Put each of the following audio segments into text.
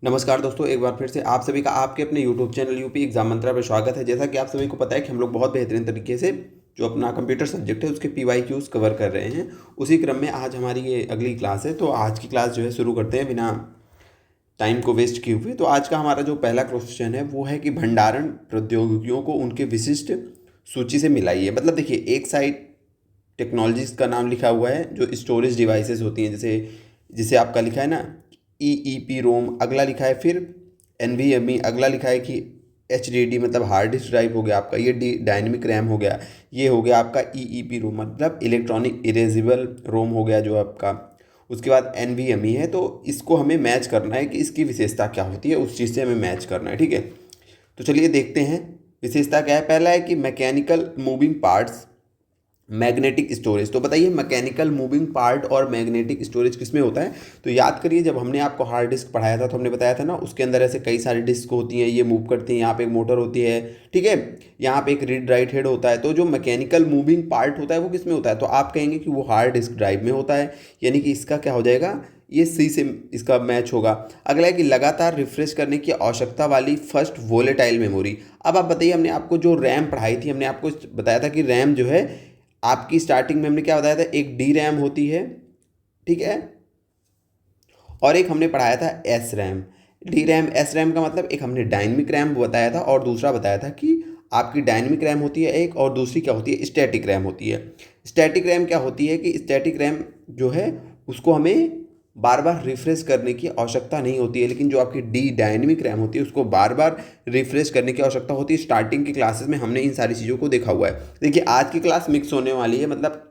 नमस्कार दोस्तों, एक बार फिर से आप सभी का आपके अपने यूट्यूब चैनल यूपी एग्जाम मंत्रा पर स्वागत है। जैसा कि आप सभी को पता है कि हम लोग बहुत बेहतरीन तरीके से जो अपना कंप्यूटर सब्जेक्ट है उसके PYQs कवर कर रहे हैं। उसी क्रम में आज हमारी ये अगली क्लास है, तो आज की क्लास जो है शुरू करते हैं बिना टाइम को वेस्ट किए हुए। तो आज का हमारा जो पहला क्वेश्चन है वो है कि भंडारण प्रौद्योगिकियों को उनके विशिष्ट सूची से मिलाइए। मतलब देखिए, एक साइड टेक्नोलॉजीज का नाम लिखा हुआ है जो स्टोरेज डिवाइसेस होती हैं, जैसे जिसे आपका लिखा है ना EEPROM, अगला लिखा है फिर NVMe, अगला लिखा है कि HDD मतलब हार्ड डिस्क ड्राइव हो गया आपका, ये डायनेमिक रैम हो गया, ये हो गया आपका EEPROM मतलब इलेक्ट्रॉनिक इरेजिबल रोम हो गया जो आपका। उसके बाद NVMe है, तो इसको हमें मैच करना है कि इसकी विशेषता क्या होती है, उस चीज़ से हमें मैच करना है। ठीक है, तो चलिए देखते हैं विशेषता क्या है। पहला है कि mechanical moving parts, magnetic storage. तो बताइए, मैकेनिकल मूविंग पार्ट और मैग्नेटिक स्टोरेज किसमें होता है? तो याद करिए, जब हमने आपको हार्ड डिस्क पढ़ाया था तो हमने बताया था ना, उसके अंदर ऐसे कई सारी डिस्क होती हैं, ये मूव करती हैं, यहाँ पे एक मोटर होती है, ठीक है, यहाँ पे एक रीड राइट हेड होता है। तो जो मैकेनिकल मूविंग पार्ट होता है वो किस में होता है? तो आप कहेंगे कि वो हार्ड डिस्क ड्राइव में होता है, यानी कि इसका क्या हो जाएगा, ये सी से इसका मैच होगा। अगला है कि लगातार रिफ्रेश करने की आवश्यकता वाली फर्स्ट वोलेटाइल मेमोरी। अब आप बताइए, हमने आपको जो रैम पढ़ाई थी, हमने आपको बताया था कि रैम जो है आपकी स्टार्टिंग में हमने क्या बताया था, एक डी रैम होती है, ठीक है, और एक हमने पढ़ाया था S RAM. D RAM S RAM का मतलब, एक हमने डायनेमिक रैम बताया था और दूसरा बताया था कि आपकी डायनेमिक रैम होती है एक, और दूसरी क्या होती है, स्टैटिक रैम होती है। स्टैटिक रैम क्या होती है कि स्टैटिक रैम जो है उसको हमें बार बार रिफ्रेश करने की आवश्यकता नहीं होती है, लेकिन जो आपकी डी डायनेमिक रैम होती है उसको बार बार रिफ्रेश करने की आवश्यकता होती है। स्टार्टिंग की क्लासेस में हमने इन सारी चीज़ों को देखा हुआ है। देखिए, आज की क्लास मिक्स होने वाली है, मतलब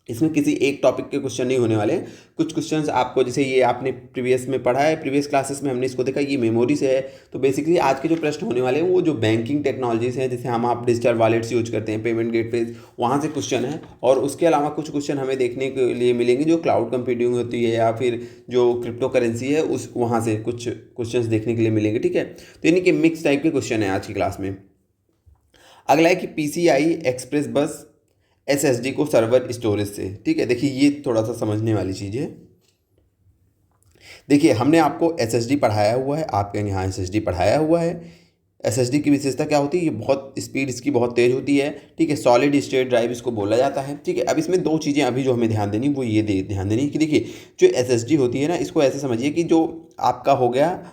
इसमें किसी एक टॉपिक के क्वेश्चन नहीं होने वाले। कुछ क्वेश्चंस आपको, जैसे ये आपने प्रीवियस में पढ़ा है, प्रीवियस क्लासेस में हमने इसको देखा, ये मेमोरी से है। तो बेसिकली आज के जो प्रश्न होने वाले हैं वो जो बैंकिंग टेक्नोलॉजीज हैं, जैसे हम आप डिजिटल वॉलेट्स यूज करते हैं, पेमेंट गेटवेज, वहाँ से क्वेश्चन है। और उसके अलावा कुछ क्वेश्चन हमें देखने के लिए मिलेंगे जो क्लाउड कंप्यूटिंग होती है या फिर जो क्रिप्टो करेंसी है, उस वहाँ से कुछ क्वेश्चन देखने के लिए मिलेंगे। ठीक है, तो यानी कि मिक्स टाइप के क्वेश्चन है आज की क्लास में। अगला है कि PCI एक्सप्रेस बस SSD को सर्वर स्टोरेज से। ठीक है, देखिए ये थोड़ा सा समझने वाली चीज़ है। देखिए, हमने आपको SSD पढ़ाया हुआ है, आप कहेंगे हाँ SSD पढ़ाया हुआ है। SSD की विशेषता क्या होती है? ये बहुत स्पीड इसकी बहुत तेज़ होती है, ठीक है, सॉलिड स्टेट ड्राइव इसको बोला जाता है। ठीक है, अब इसमें दो चीज़ें अभी जो हमें ध्यान देनी, वो ये ध्यान देनी कि देखिए, जो SSD होती है ना, इसको ऐसे समझिए कि जो आपका हो गया,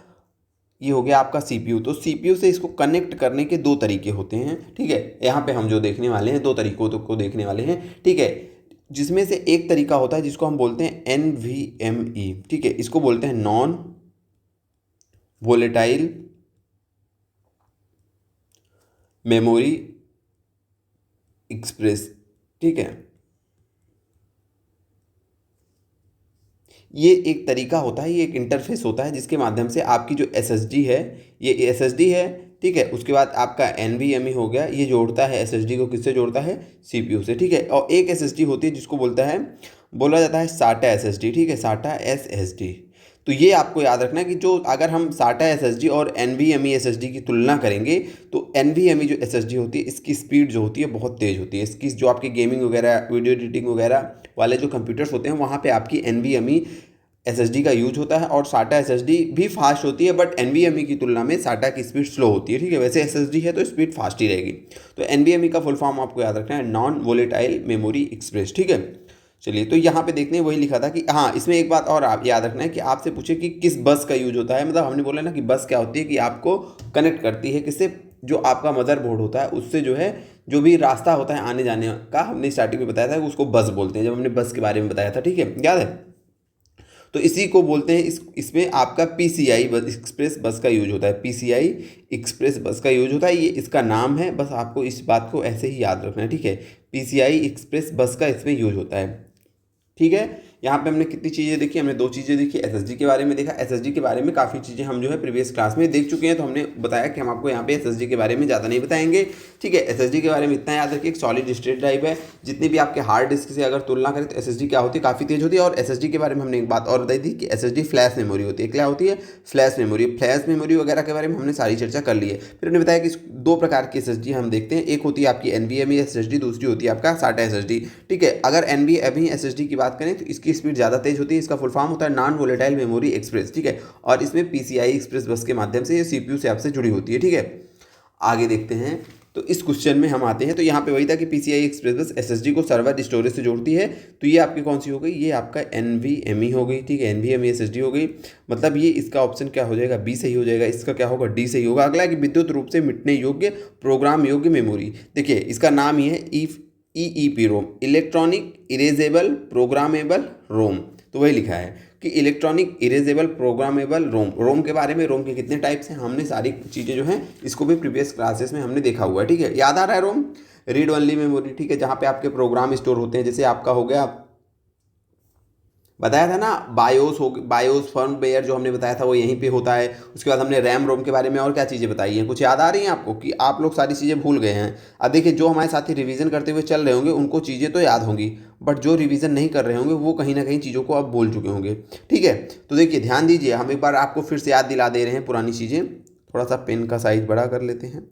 ये हो गया आपका CPU। तो CPU से इसको कनेक्ट करने के दो तरीके होते हैं। ठीक है, यहाँ पे हम जो देखने वाले हैं, दो तरीकों को देखने वाले हैं। ठीक है, जिसमें से एक तरीका होता है जिसको हम बोलते हैं NVMe। ठीक है, इसको बोलते हैं नॉन वोलेटाइल मेमोरी एक्सप्रेस। ठीक है, ये एक तरीका होता है, ये एक इंटरफेस होता है जिसके माध्यम से आपकी जो SSD है, ये SSD है, ठीक है, उसके बाद आपका NVMe हो गया, ये जोड़ता है SSD को, किससे जोड़ता है? CPU से। ठीक है, और एक SSD होती है जिसको बोला जाता है SATA SSD। ठीक है, SATA SSD। तो ये आपको याद रखना है कि जो अगर हम SATA SSD और NVMe SSD की तुलना करेंगे, तो NVMe जो SSD होती है, इसकी स्पीड जो होती है बहुत तेज़ होती है। इसकी जो आपकी गेमिंग वगैरह, वीडियो एडिटिंग वगैरह वाले जो कंप्यूटर्स होते हैं, वहाँ पे आपकी NVMe SSD का यूज होता है। और SATA SSD भी फास्ट होती है, बट NVMe की तुलना में SATA की स्पीड स्लो होती है। ठीक है, वैसे SSD है तो स्पीड फास्ट ही रहेगी। तो NVMe का फुल फॉर्म आपको याद रखना है, नॉन वोलेटाइल मेमोरी एक्सप्रेस। ठीक है, चलिए, तो यहाँ पे देखते हैं, वही लिखा था कि हाँ, इसमें एक बात और आप याद रखना है कि आपसे पूछे कि किस बस का यूज होता है। मतलब हमने बोला ना कि बस क्या होती है, कि आपको कनेक्ट करती है किससे? जो आपका मदरबोर्ड होता है उससे, जो है जो भी रास्ता होता है आने जाने का, हमने स्टार्टिंग में बताया था कि उसको बस बोलते हैं, जब हमने बस के बारे में बताया था। ठीक है, याद है? तो इसी को बोलते हैं, इसमें आपका PCI बस एक्सप्रेस बस का यूज होता है। PCI एक्सप्रेस बस का यूज होता है, ये इसका नाम है, बस आपको इस बात को ऐसे ही याद रखना है। ठीक है, PCI एक्सप्रेस बस का इसमें यूज होता है। ठीक है, यहाँ पे हमने कितनी चीज़ें देखी? हमने दो चीज़ें देखी, SSD के बारे में देखा। SSD के बारे में काफ़ी चीज़ें हम जो है प्रीवियस क्लास में देख चुके हैं, तो हमने बताया कि हम आपको यहाँ पे SSD के बारे में ज़्यादा नहीं बताएंगे। ठीक है, SSD के बारे में इतना याद रखिए, एक सॉलिड स्टेट ड्राइव है। जितनी भी आपके हार्ड डिस्क से अगर तुलना करें तो SSD क्या होती है? काफ़ी तेज़ होती है। और SSD के बारे में हमने एक बात और बताई थी कि SSD फ्लैश मेमोरी होती है। क्या होती है? Flash memory. फ्लैश मेमोरी वगैरह के बारे में हमने सारी चर्चा कर ली है। फिर हमने बताया कि दो प्रकार की SSD हम देखते हैं, एक होती है आपकी NVMe SSD, दूसरी होती है आपका SATA SSD। ठीक है, अगर NVMe SSD की बात करें तो इसकी इसकी स्पीड ज़्यादा तेज होती है। इसका फुल फॉर्म होता है नॉन वोलेटाइल मेमोरी एक्सप्रेस, ठीक है। और इसमें पीसीआई एक्सप्रेस बस के माध्यम से ये सीपीयू से आपसे जुड़ी होती है, ठीक है। आगे देखते हैं, तो इस क्वेश्चन में हम आते हैं। तो यहाँ पे वही था कि पीसीआई एक्सप्रेस बस एसएसडी को सर्वर स्टोरेज से जोड़ती है। तो ये आपकी कौन सी हो गई, ये आपका एनवीएमई हो गई, ठीक है, एनवीएमई एसएसडी हो गई। मतलब ये इसका ऑप्शन क्या हो जाएगा, बी सही हो जाएगा। इसका क्या होगा, डी सही होगा। अगला है कि विद्युत रूप से मिटने योग्य प्रोग्राम योग्य मेमोरी। देखिए इसका नाम ही है ईईपी रोम, इलेक्ट्रॉनिक इरेजेबल प्रोग्रामेबल रोम। तो वही लिखा है कि इलेक्ट्रॉनिक इरेजेबल प्रोग्रामेबल रोम। रोम के बारे में, रोम के कितने टाइप्स हैं, हमने सारी चीज़ें जो हैं इसको भी प्रीवियस क्लासेस में हमने देखा हुआ है, ठीक है। याद आ रहा है रोम, रीड ओनली मेमोरी, ठीक है, जहाँ पे आपके प्रोग्राम स्टोर होते हैं। जैसे आपका हो गया, बताया था ना, बायोस फर्मवेयर जो हमने बताया था वो यहीं पे होता है। उसके बाद हमने रैम रोम के बारे में और क्या चीज़ें बताई हैं, कुछ याद आ रही हैं आपको कि आप लोग सारी चीज़ें भूल गए हैं। अब देखिए जो हमारे साथी रिवीजन करते हुए चल रहे होंगे उनको चीज़ें तो याद होंगी, बट जो रिवीजन नहीं कर रहे होंगे वो कहीं ना कहीं चीज़ों को अब भूल चुके होंगे, ठीक है। तो देखिए ध्यान दीजिए, हम एक बार आपको फिर से याद दिला दे रहे हैं पुरानी चीज़ें। थोड़ा सा पेन का साइज बड़ा कर लेते हैं,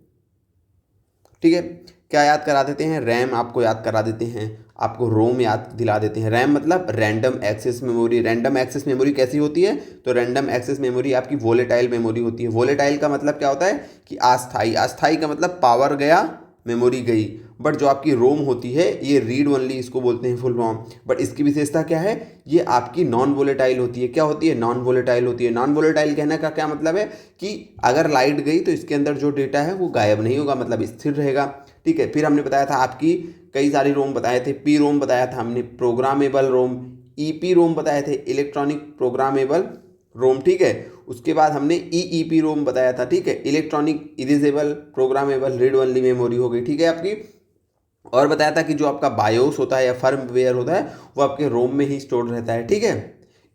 ठीक है। क्या याद करा देते हैं, रैम आपको याद करा देते हैं, आपको रोम याद दिला देते हैं। रैम मतलब random access memory. Random access memory कैसी होती है, तो रैंडम एक्सेस मेमोरी आपकी वोलेटाइल मेमोरी होती है। वोलेटाइल का मतलब क्या होता है कि अस्थाई, अस्थाई का मतलब पावर गया मेमोरी गई। बट जो आपकी रोम होती है ये रीड ओनली इसको बोलते हैं फुल फॉर्म। बट इसकी विशेषता क्या है, ये आपकी नॉन वोलेटाइल होती है। क्या होती है, नॉन वोलेटाइल होती है। नॉन वोलेटाइल कहने का क्या मतलब है कि अगर लाइट गई तो इसके अंदर जो डेटा है वो गायब नहीं होगा, मतलब स्थिर रहेगा, ठीक है। फिर हमने बताया था आपकी कई सारी रोम बताए थे। पी रोम बताया था हमने, प्रोग्रामेबल रोम, ईपी रोम बताए थे, इलेक्ट्रॉनिक प्रोग्रामेबल रोम, ठीक है। उसके बाद हमने ईईपी रोम बताया था, ठीक है, electronic erasable programmable read only memory हो गई, ठीक है आपकी। और बताया था कि जो आपका बायोस होता है या फर्मवेयर होता है वो आपके रोम में ही स्टोर रहता है, ठीक है।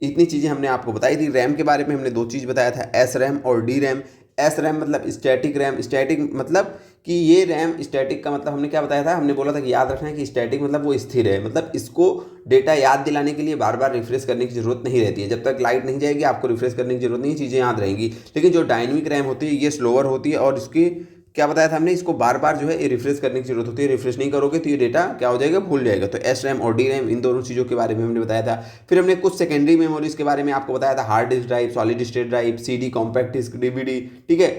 इतनी चीज़ें हमने आपको बताई थी। रैम के बारे में हमने दो चीज़ बताया था, एस रैम और डी रैम। एस रैम मतलब स्टैटिक रैम, स्टैटिक मतलब कि ये रैम, स्टैटिक का मतलब हमने क्या बताया था, हमने बोला था कि याद रखना है कि स्टैटिक मतलब वो स्थिर है, मतलब इसको डेटा याद दिलाने के लिए बार बार रिफ्रेश करने की जरूरत नहीं रहती है। जब तक लाइट नहीं जाएगी आपको रिफ्रेश करने की जरूरत नहीं, चीज़ें याद रहेंगी। लेकिन जो डायनेमिक रैम होती है ये स्लोअर होती है और इसकी क्या बताया था हमने, इसको बार बार जो है ये रिफ्रेश करने की जरूरत होती है। रिफ्रेश नहीं करोगे तो ये डेटा क्या हो जाएगा, भूल जाएगा। तो एस रैम और डी रैम इन दोनों चीज़ों के बारे में हमने बताया था। फिर हमने कुछ सेकेंडरी मेमोरीज के बारे में आपको बताया था, hard disk drive, solid state drive, CD, compact disk, DVD, ठीक है।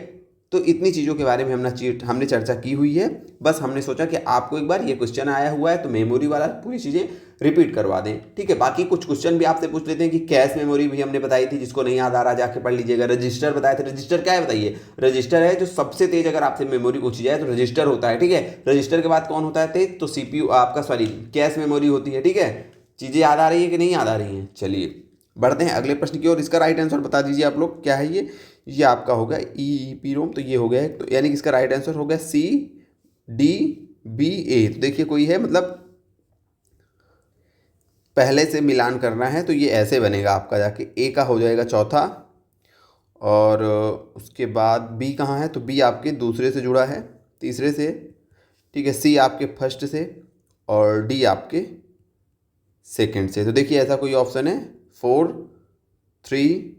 तो इतनी चीज़ों के बारे में हमने चर्चा की हुई है। बस हमने सोचा कि आपको एक बार ये क्वेश्चन आया हुआ है तो मेमोरी वाला पूरी चीज़ें रिपीट करवा दें, ठीक है। बाकी कुछ क्वेश्चन भी आपसे पूछ लेते हैं कि कैश मेमोरी भी हमने बताई थी, जिसको नहीं याद आ रहा जाके पढ़ लीजिएगा। रजिस्टर बताए थे, रजिस्टर क्या है बताइए, रजिस्टर है जो सबसे तेज अगर आपसे मेमोरी पूछी जाए तो रजिस्टर होता है, ठीक है। रजिस्टर के बाद कौन होता है तेज, तो सीपीयू आपका, सॉरी, कैश मेमोरी होती है, ठीक है। चीज़ें याद आ रही है कि नहीं याद आ रही हैं, चलिए बढ़ते हैं अगले प्रश्न की ओर। इसका राइट आंसर बता दीजिए आप लोग, क्या है ये आपका होगा ईईपी रोम, तो ये हो गया है, तो यानी कि इसका राइट आंसर हो गया सी डी बी ए। तो देखिए कोई है, मतलब पहले से मिलान करना है तो ये ऐसे बनेगा आपका, जाके ए का हो जाएगा चौथा, और उसके बाद बी कहाँ है, तो बी आपके दूसरे से जुड़ा है, तीसरे से, ठीक है। सी आपके फर्स्ट से और डी आपके सेकंड से। तो देखिए ऐसा कोई ऑप्शन है 4, 3,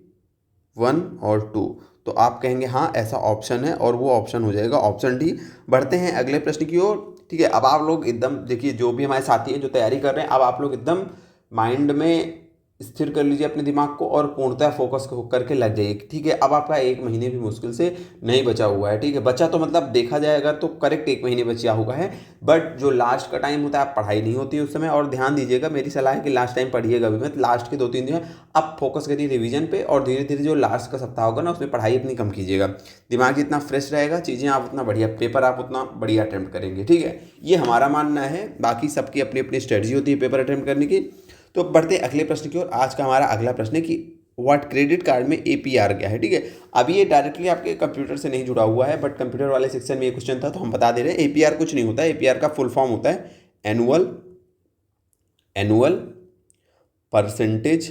1 और 2, तो आप कहेंगे हाँ ऐसा ऑप्शन है और वो ऑप्शन हो जाएगा ऑप्शन डी। बढ़ते हैं अगले प्रश्न की ओर, ठीक है। अब आप लोग एकदम देखिए, जो भी हमारे साथी हैं जो तैयारी कर रहे हैं, अब आप लोग एकदम माइंड में स्थिर कर लीजिए अपने दिमाग को और पूर्णतः फोकस करके लग जाइए, ठीक है। अब आपका एक महीने भी मुश्किल से नहीं बचा हुआ है, ठीक है। बचा तो मतलब देखा जाए अगर तो करेक्ट एक महीने बचा हुआ है, बट जो लास्ट का टाइम होता है पढ़ाई नहीं होती है उस समय। और ध्यान दीजिएगा, मेरी सलाह है कि लास्ट टाइम पढ़िएगा भी मत, लास्ट के 2-3 दिन आप फोकस करिए रिवीजन पे, और धीरे धीरे जो लास्ट का सप्ताह होगा ना उसमें पढ़ाई अपनी कम कीजिएगा। दिमाग जितना फ्रेश रहेगा, चीज़ें आप उतना बढ़िया, पेपर आप उतना बढ़िया अटैम्प्ट करेंगे, ठीक है। ये हमारा मानना है, बाकी सबकी अपनी अपनी स्ट्रेटजी होती है पेपर अटैम्प्ट करने की। तो बढ़ते अगले प्रश्न की ओर। आज का हमारा अगला प्रश्न है कि व्हाट क्रेडिट कार्ड में एपीआर क्या है, ठीक है। अभी ये डायरेक्टली आपके कंप्यूटर से नहीं जुड़ा हुआ है, बट कंप्यूटर वाले सेक्शन में ये क्वेश्चन था तो हम बता दे रहे हैं। एपीआर कुछ नहीं होता है, एपीआर का फुल फॉर्म होता है एनुअल परसेंटेज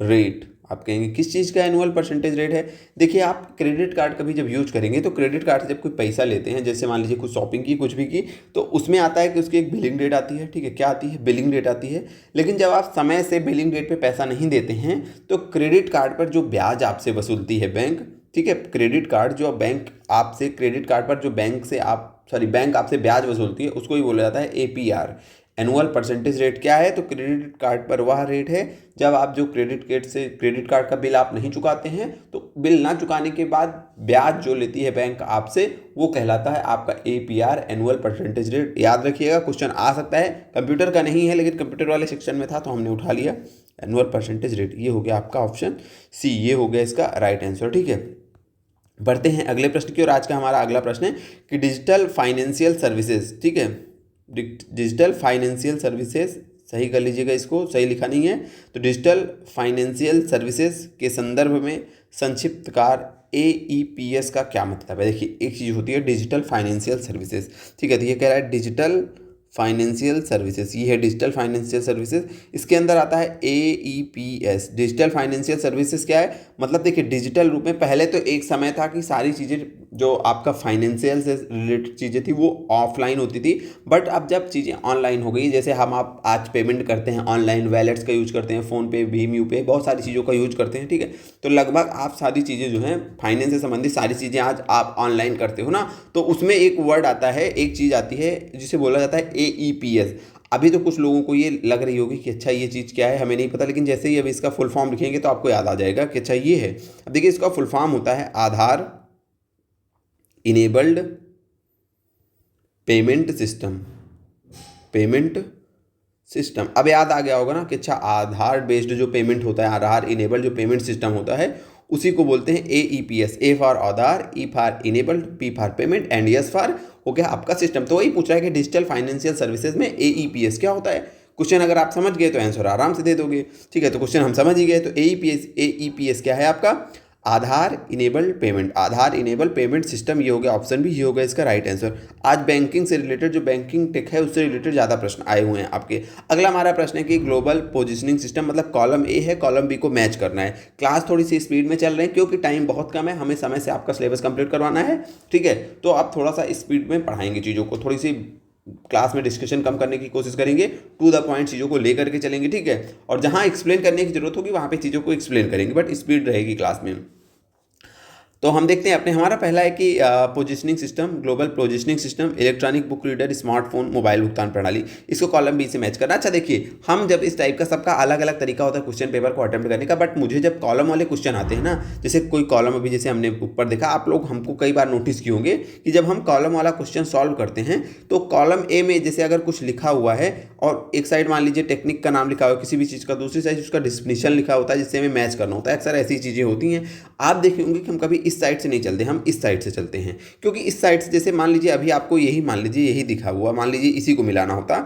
रेट। आप कहेंगे किस चीज़ का एनुअल परसेंटेज रेट है। देखिए आप क्रेडिट कार्ड कभी जब यूज करेंगे तो क्रेडिट कार्ड से जब कोई पैसा लेते हैं, जैसे मान लीजिए कुछ शॉपिंग की, कुछ भी की, तो उसमें आता है कि उसकी एक बिलिंग डेट आती है, ठीक है। क्या आती है, बिलिंग डेट आती है। लेकिन जब आप समय से बिलिंग डेट पे पैसा नहीं देते हैं तो क्रेडिट कार्ड पर जो ब्याज आपसे वसूलती है बैंक, ठीक है, क्रेडिट कार्ड जो बैंक आपसे, क्रेडिट कार्ड पर जो बैंक आपसे ब्याज वसूलती है उसको ही बोला जाता है एपीआर, एनुअल परसेंटेज रेट क्या है, तो क्रेडिट कार्ड पर वह रेट है जब आप जो क्रेडिट कार्ड का बिल आप नहीं चुकाते हैं तो बिल ना चुकाने के बाद ब्याज जो लेती है बैंक आपसे वो कहलाता है आपका APR, एनुअल परसेंटेज रेट। याद रखिएगा, क्वेश्चन आ सकता है, कंप्यूटर का नहीं है लेकिन कंप्यूटर वाले सेक्शन में था तो हमने उठा लिया। एनुअल परसेंटेज रेट, ये हो गया आपका ऑप्शन सी, ये हो गया इसका राइट आंसर। ठीक है, बढ़ते हैं अगले प्रश्न की। और आज का हमारा अगला प्रश्न है कि डिजिटल फाइनेंशियल सर्विसेज, ठीक है, डिजिटल फाइनेंशियल सर्विसेज, सही कर लीजिएगा, इसको सही लिखा नहीं है, तो डिजिटल फाइनेंशियल सर्विसेज के संदर्भ में संक्षिप्तकार AEPS का क्या मतलब है। देखिए, एक चीज़ होती है डिजिटल फाइनेंशियल सर्विसेज, ठीक है, तो ये कह रहा है डिजिटल फाइनेंशियल सर्विसेज, ये है डिजिटल फाइनेंशियल सर्विसेज, इसके अंदर आता है AEPS। डिजिटल फाइनेंशियल सर्विसेज क्या है, मतलब देखिए डिजिटल रूप में पहले तो एक समय था कि सारी चीज़ें जो आपका फाइनेंशियल से रिलेटेड चीज़ें थी वो ऑफलाइन होती थी, बट अब जब चीज़ें ऑनलाइन हो गई, जैसे हम आप आज पेमेंट करते हैं ऑनलाइन, वैलेट्स का यूज करते हैं, फ़ोनपे, भीम यूपे, बहुत सारी चीज़ों का यूज करते हैं, ठीक है, तो लगभग आप सारी चीज़ें जो हैं फाइनेंस से संबंधित सारी चीज़ें आज आप ऑनलाइन करते हो ना, तो उसमें एक वर्ड आता है, एक चीज़ आती है जिसे बोला जाता है AEPS। अभी तो कुछ लोगों को ये लग रही होगी कि अच्छा ये चीज़ क्या है, हमें नहीं पता, लेकिन जैसे ही अभी इसका फुल फॉर्म लिखेंगे तो आपको याद आ जाएगा कि अच्छा ये है। अब देखिए, इसका फुल फॉर्म होता है Aadhaar enabled payment system, payment system. अब याद आ गया होगा ना कि अच्छा आधार बेस्ड जो पेमेंट होता है, आधार इनेबल्ड जो पेमेंट सिस्टम होता है उसी को बोलते हैं AEPS। A for Aadhaar, E for enabled, P for payment and S for हो गया आपका सिस्टम। तो वही पूछ रहा है कि डिजिटल फाइनेंशियल सर्विसेज में AEPS क्या होता है। क्वेश्चन अगर आप समझ गए तो आंसर आराम से दे दोगे, ठीक है, तो क्वेश्चन हम समझ ही गए। तो AEPS क्या है आपका, आधार इनेबल्ड पेमेंट, आधार इनेबल्ड पेमेंट सिस्टम, ये हो गया ऑप्शन भी, ये हो गया इसका राइट आंसर। आज बैंकिंग से रिलेटेड, जो बैंकिंग टेक है उससे रिलेटेड ज़्यादा प्रश्न आए हुए हैं आपके। अगला हमारा प्रश्न है कि ग्लोबल पोजिशनिंग सिस्टम, मतलब कॉलम A है, कॉलम B को मैच करना है। क्लास थोड़ी सी स्पीड में चल रहे हैं क्योंकि टाइम बहुत कम है, हमें समय से आपका सिलेबस कंप्लीट करवाना है, ठीक है, तो आप थोड़ा सा स्पीड में पढ़ाएंगे चीज़ों को, थोड़ी सी क्लास में डिस्कशन कम करने की कोशिश करेंगे, टू द पॉइंट चीज़ों को लेकर के चलेंगे, ठीक है, और जहाँ एक्सप्लेन करने की जरूरत होगी वहाँ पे चीज़ों को एक्सप्लेन करेंगे, बट स्पीड रहेगी क्लास में। तो हम देखते हैं अपने, हमारा पहला है कि positioning system, global positioning system, electronic book reader, smartphone, mobile भुगतान प्रणाली, इसको कॉलम B से मैच करना। अच्छा देखिए, हम जब इस टाइप का, सबका अलग अलग तरीका होता है क्वेश्चन पेपर को अटेम्प्ट करने का, बट मुझे जब कॉलम वाले क्वेश्चन आते हैं ना, जैसे कोई कॉलम अभी जैसे हमने ऊपर देखा, आप लोग हमको कई बार नोटिस किए होंगे कि जब हम कॉलम वाला क्वेश्चन सॉल्व करते हैं तो कॉलम A में जैसे अगर कुछ लिखा हुआ है और एक साइड मान लीजिए टेक्निक का नाम लिखा हुआ है किसी भी चीज़ का, दूसरी साइड उसका डिफिनीशन लिखा होता है जिससे हमें मैच करना होता है, अक्सर ऐसी चीज़ें होती हैं। आप देखे होंगे कि हम कभी इस साइड से नहीं चलते, हम इस साइड से चलते हैं, क्योंकि इस साइड से, जैसे मान लीजिए अभी आपको यही, मान लीजिए यही दिखा हुआ, मान लीजिए इसी को मिलाना होता,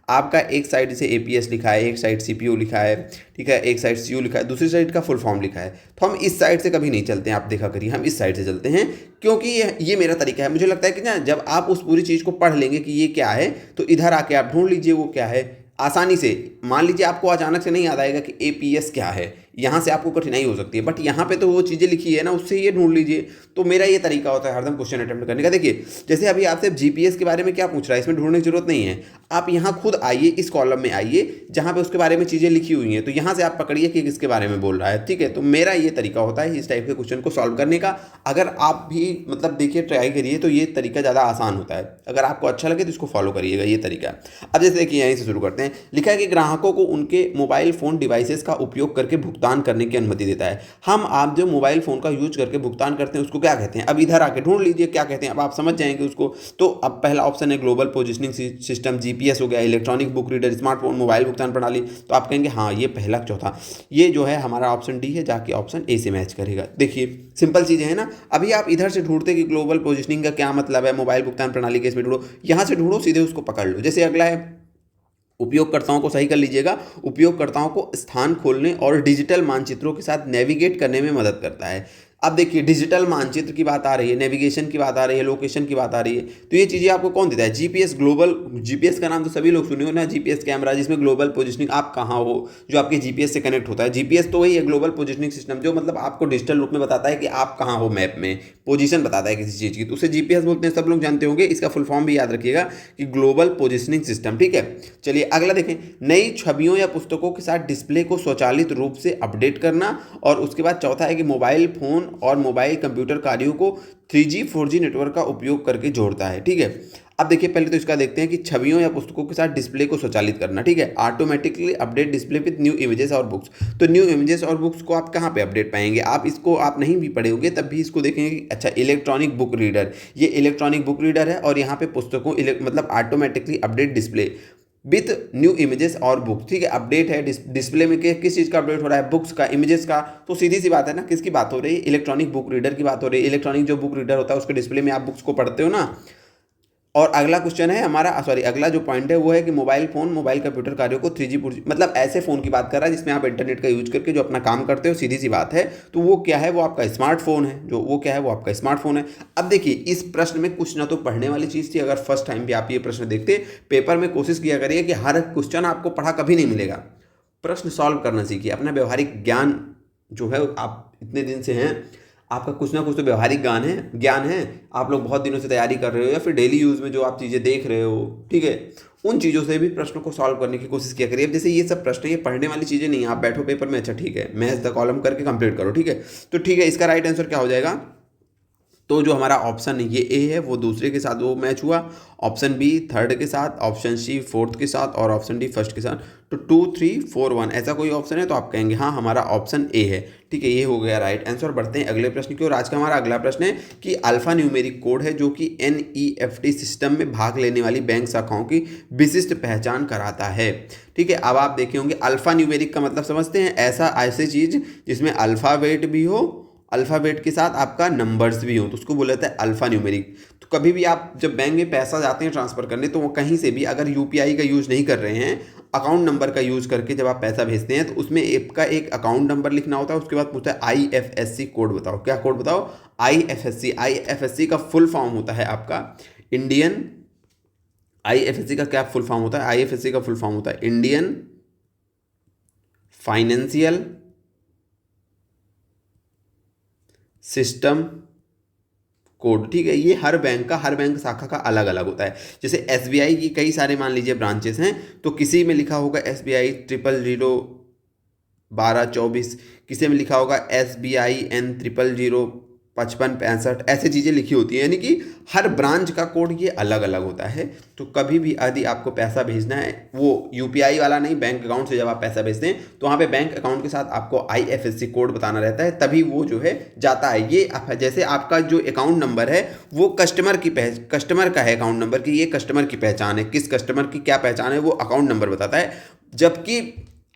आपका एक साइड जैसे APS लिखा है, एक साइड CPU लिखा है, ठीक है, एक साइड CU लिखा है, दूसरी साइड का फुल फॉर्म लिखा है, तो हम इस साइड से कभी नहीं चलते हैं। आप देखा करिए, हम इस साइड से चलते हैं क्योंकि ये मेरा तरीका है। मुझे लगता है कि ना जब आप उस पूरी चीज़ को पढ़ लेंगे कि ये क्या है, तो इधर आके आप ढूंढ लीजिए वो क्या है आसानी से। मान लीजिए आपको अचानक से नहीं याद आएगा कि APS क्या है, यहाँ से आपको कठिनाई हो सकती है, बट यहाँ पे तो वो चीज़ें लिखी है ना, उससे ये ढूंढ लीजिए। तो मेरा ये तरीका होता है हरदम क्वेश्चन अटेम्प्ट करने का। देखिए, जैसे अभी आपसे GPS के बारे में क्या पूछ रहा है, इसमें ढूंढने की जरूरत नहीं है, आप यहाँ खुद आइए, इस कॉलम में आइए जहाँ पे उसके बारे में चीज़ें लिखी हुई हैं, तो यहाँ से आप पकड़िए कि किसके बारे में बोल रहा है, ठीक है। तो मेरा ये तरीका होता है इस टाइप के क्वेश्चन को सॉल्व करने का। अगर आप भी मतलब देखिए, ट्राई करिए, तो ये तरीका ज़्यादा आसान होता है। अगर आपको अच्छा लगे तो इसको फॉलो करिएगा, ये तरीका। अब जैसे देखिए, यहीं से शुरू करते हैं। लिखा है कि ग्राहकों को उनके मोबाइल फ़ोन डिवाइसेस का उपयोग करके भुगतान करने की अनुमति देता है। हम आप जो मोबाइल फ़ोन का यूज करके भुगतान करते हैं उसको क्या कहते हैं, अब इधर आके ढूंढ लीजिए क्या कहते हैं, अब आप समझ जाएंगे उसको। तो अब पहला ऑप्शन है ग्लोबल पोजिशनिंग सिस्टम, GPS हो गया, electronic book reader, smartphone, mobile भुगतान प्रणाली, तो आप कहेंगे हाँ ये पहला चौथा, ये जो है हमारा ऑप्शन D है, जाके ऑप्शन A से मैच करेगा। देखिए सिंपल चीज़ें हैं ना। अभी आप इधर से ढूंढते कि ग्लोबल पोजिशनिंग का क्या मतलब है, मोबाइल भुगतान प्रणाली के इसमें ढूंढो, यहाँ से ढूंढो, सीधे उसको पकड़ लो। जैसे अगला है उपयोगकर्ताओं को, सही कर लीजिएगा, उपयोगकर्ताओं को स्थान खोलने और डिजिटल मानचित्रों के साथ नेविगेट करने में मदद करता है। अब देखिए, डिजिटल मानचित्र की बात आ रही है, नेविगेशन की बात आ रही है, लोकेशन की बात आ रही है, तो ये चीज़ें आपको कौन देता है, GPS। ग्लोबल GPS का नाम तो सभी लोग सुने हो ना, GPS कैमरा, जिसमें ग्लोबल पोजिशनिंग आप कहाँ हो, जो आपके GPS से कनेक्ट होता है। GPS तो वही है ग्लोबल पोजिशनिंग सिस्टम, जो मतलब आपको डिजिटल रूप में बताता है कि आप कहाँ हो, मैप में पोजीशन बताता है किसी चीज़ की, तो उसे GPS बोलते हैं, सब लोग जानते होंगे। इसका फुल फॉर्म भी याद रखिएगा कि ग्लोबल पोजिशनिंग सिस्टम, ठीक है। चलिए अगला देखें, नई छवियों या पुस्तकों के साथ डिस्प्ले को स्वचालित रूप से अपडेट करना, और उसके बाद चौथा है कि मोबाइल फ़ोन और मोबाइल कंप्यूटर कार्यों को 3G 4G नेटवर्क का उपयोग करके जोड़ता है, ठीक है। अब देखिए पहले तो इसका देखते हैं कि छवियों या पुस्तकों के साथ डिस्प्ले को स्वचालित करना, ठीक है। Automatically update display with new images और बुक्स। तो न्यू इमेजेस और बुक्स को आप कहाँ पे अपडेट पाएंगे, आप इसको आप नहीं भी पढ़े होंगे तब भी इसको देखेंगे कि अच्छा इलेक्ट्रॉनिक बुक रीडर, ये इलेक्ट्रॉनिक बुक रीडर है और यहाँ पे पुस्तकों मतलब automatically update display with new images और बुक्स, ठीक है। अपडेट है डिस्प्ले में किस चीज़ का अपडेट हो रहा है, बुक्स का, इमेजेस का। तो सीधी सी बात है ना, किसकी बात हो रही है, इलेक्ट्रॉनिक बुक रीडर की बात हो रही है। इलेक्ट्रॉनिक जो बुक रीडर होता है उसके डिस्प्ले में आप बुक्स को पढ़ते हो ना। और अगला क्वेश्चन है हमारा, अगला जो पॉइंट है वो है कि मोबाइल फोन मोबाइल कंप्यूटर कार्यों को 3G 4G मतलब ऐसे फ़ोन की बात कर रहा है जिसमें आप इंटरनेट का यूज करके जो अपना काम करते हो, सीधी सी बात है। तो वो क्या है, वो आपका स्मार्टफोन है। जो वो क्या है, वो आपका स्मार्टफोन है। अब देखिए इस प्रश्न में कुछ ना तो पढ़ने वाली चीज़ थी। अगर फर्स्ट टाइम भी आप ये प्रश्न देखते पेपर में, कोशिश किया करिए कि हर क्वेश्चन आपको पढ़ा कभी नहीं मिलेगा। प्रश्न सॉल्व करना सीखिए। अपना व्यवहारिक ज्ञान जो है, आप इतने दिन से हैं, आपका कुछ ना कुछ तो व्यवहारिक ज्ञान है। आप लोग बहुत दिनों से तैयारी कर रहे हो या फिर डेली यूज़ में जो आप चीज़ें देख रहे हो, ठीक है, उन चीज़ों से भी प्रश्नों को सॉल्व करने की कोशिश किया करिए। अब जैसे ये सब प्रश्न, ये पढ़ने वाली चीज़ें नहीं, आप बैठो पेपर में, अच्छा ठीक है, मैच द कॉलम करके कंप्लीट करो, ठीक है। तो ठीक है, इसका राइट आंसर क्या हो जाएगा, तो जो हमारा ऑप्शन ये ए है वो दूसरे के साथ वो मैच हुआ, ऑप्शन बी थर्ड के साथ, ऑप्शन सी फोर्थ के साथ और ऑप्शन डी फर्स्ट के साथ। तो 2 3 4 1 ऐसा कोई ऑप्शन है तो आप कहेंगे हाँ हमारा ऑप्शन ए है, ठीक है। ये हो गया राइट आंसर। बढ़ते हैं अगले प्रश्न की ओर। आज का हमारा अगला प्रश्न है कि अल्फा न्यूमेरिक कोड है जो कि NEFT सिस्टम में भाग लेने वाली बैंक शाखाओं की विशिष्ट पहचान कराता है, ठीक है। अब आप देखे होंगे अल्फा न्यूमेरिक का मतलब समझते हैं, ऐसी चीज़ जिसमें अल्फ़ाबेट भी हो, अल्फ़ाबेट के साथ आपका नंबर्स भी हो, तो उसको बोला जाता है अल्फ़ा न्यूमेरिक। तो कभी भी आप जब बैंक में पैसा जाते हैं ट्रांसफ़र करने, तो वो कहीं से भी अगर UPI का यूज़ नहीं कर रहे हैं, अकाउंट नंबर का यूज़ करके जब आप पैसा भेजते हैं, तो उसमें आपका एक अकाउंट नंबर लिखना होता है। उसके बाद पूछता है IFSC कोड बताओ। क्या कोड बताओ, IFSC का फुल फॉर्म होता है आपका इंडियन, IFSC का क्या फुल फॉर्म होता है, IFSC का फुल फॉर्म होता है इंडियन फाइनेंशियल सिस्टम कोड, ठीक है। ये हर बैंक शाखा का अलग अलग होता है। जैसे SBI की कई सारे मान लीजिए ब्रांचेस हैं, तो किसी में लिखा होगा SBI 0001224, किसी में लिखा होगा SBIN 0005565, ऐसे चीज़ें लिखी होती हैं, यानी कि हर ब्रांच का कोड ये अलग अलग होता है। तो कभी भी यदि आपको पैसा भेजना है, वो UPI वाला नहीं, बैंक अकाउंट से जब आप पैसा भेजते हैं तो वहाँ पे बैंक अकाउंट के साथ आपको IFSC कोड बताना रहता है, तभी वो जो है जाता है। ये जैसे आपका जो अकाउंट नंबर है वो कस्टमर का है अकाउंट नंबर की, ये कस्टमर की पहचान है, किस कस्टमर की क्या पहचान है वो अकाउंट नंबर बताता है। जबकि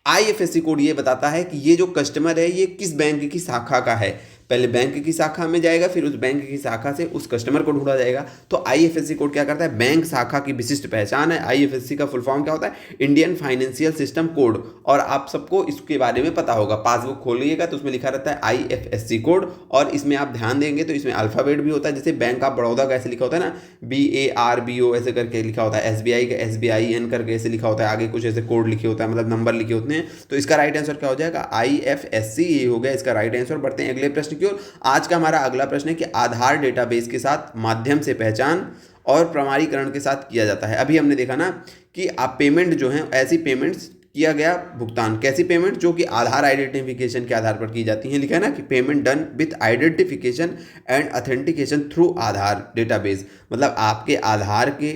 IFSC कोड ये बताता है कि ये जो कस्टमर है ये किस बैंक की शाखा का है। पहले बैंक की शाखा में जाएगा, फिर उस बैंक की शाखा से उस कस्टमर को ढूंढा जाएगा। तो IFSC कोड क्या करता है, बैंक शाखा की विशिष्ट पहचान है। IFSC का फुल फॉर्म क्या होता है, इंडियन फाइनेंशियल सिस्टम कोड। और आप सबको इसके बारे में पता होगा, पासबुक खोलिएगा तो उसमें लिखा रहता है IFSC कोड, और इसमें आप ध्यान देंगे तो इसमें अल्फ़ाबेट भी होता है। जैसे बैंक ऑफ बड़ौदा का ऐसे लिखा होता है ना, BARBO ऐसे करके लिखा होता है, SBI का SBIN करके ऐसे लिखा होता है, आगे कुछ ऐसे कोड लिखे होता है, मतलब नंबर लिखे होते हैं। तो इसका राइट आंसर क्या हो जाएगा, IFSC, ये हो गया इसका राइट आंसर। बढ़ते हैं अगले प्रश्न की ओर। आज का हमारा अगला प्रश्न है कि आधार डेटाबेस के साथ माध्यम से पहचान और प्रमाणीकरण के साथ किया जाता है। अभी हमने देखा ना कि आप पेमेंट जो है, ऐसी पेमेंट्स किया गया भुगतान, कैसी पेमेंट, जो कि आधार आइडेंटिफिकेशन के आधार पर की जाती है। लिखा है ना कि payment done with identification and authentication through Aadhaar database, मतलब आपके आधार के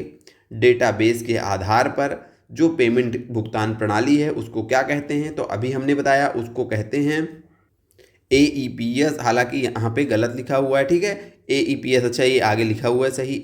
डेटाबेस के आधार पर जो पेमेंट भुगतान प्रणाली है उसको क्या कहते हैं। तो अभी हमने बताया उसको कहते हैं AEPS, हालांकि यहाँ पे गलत लिखा हुआ है, ठीक है, AEPS, अच्छा ये आगे लिखा हुआ है सही,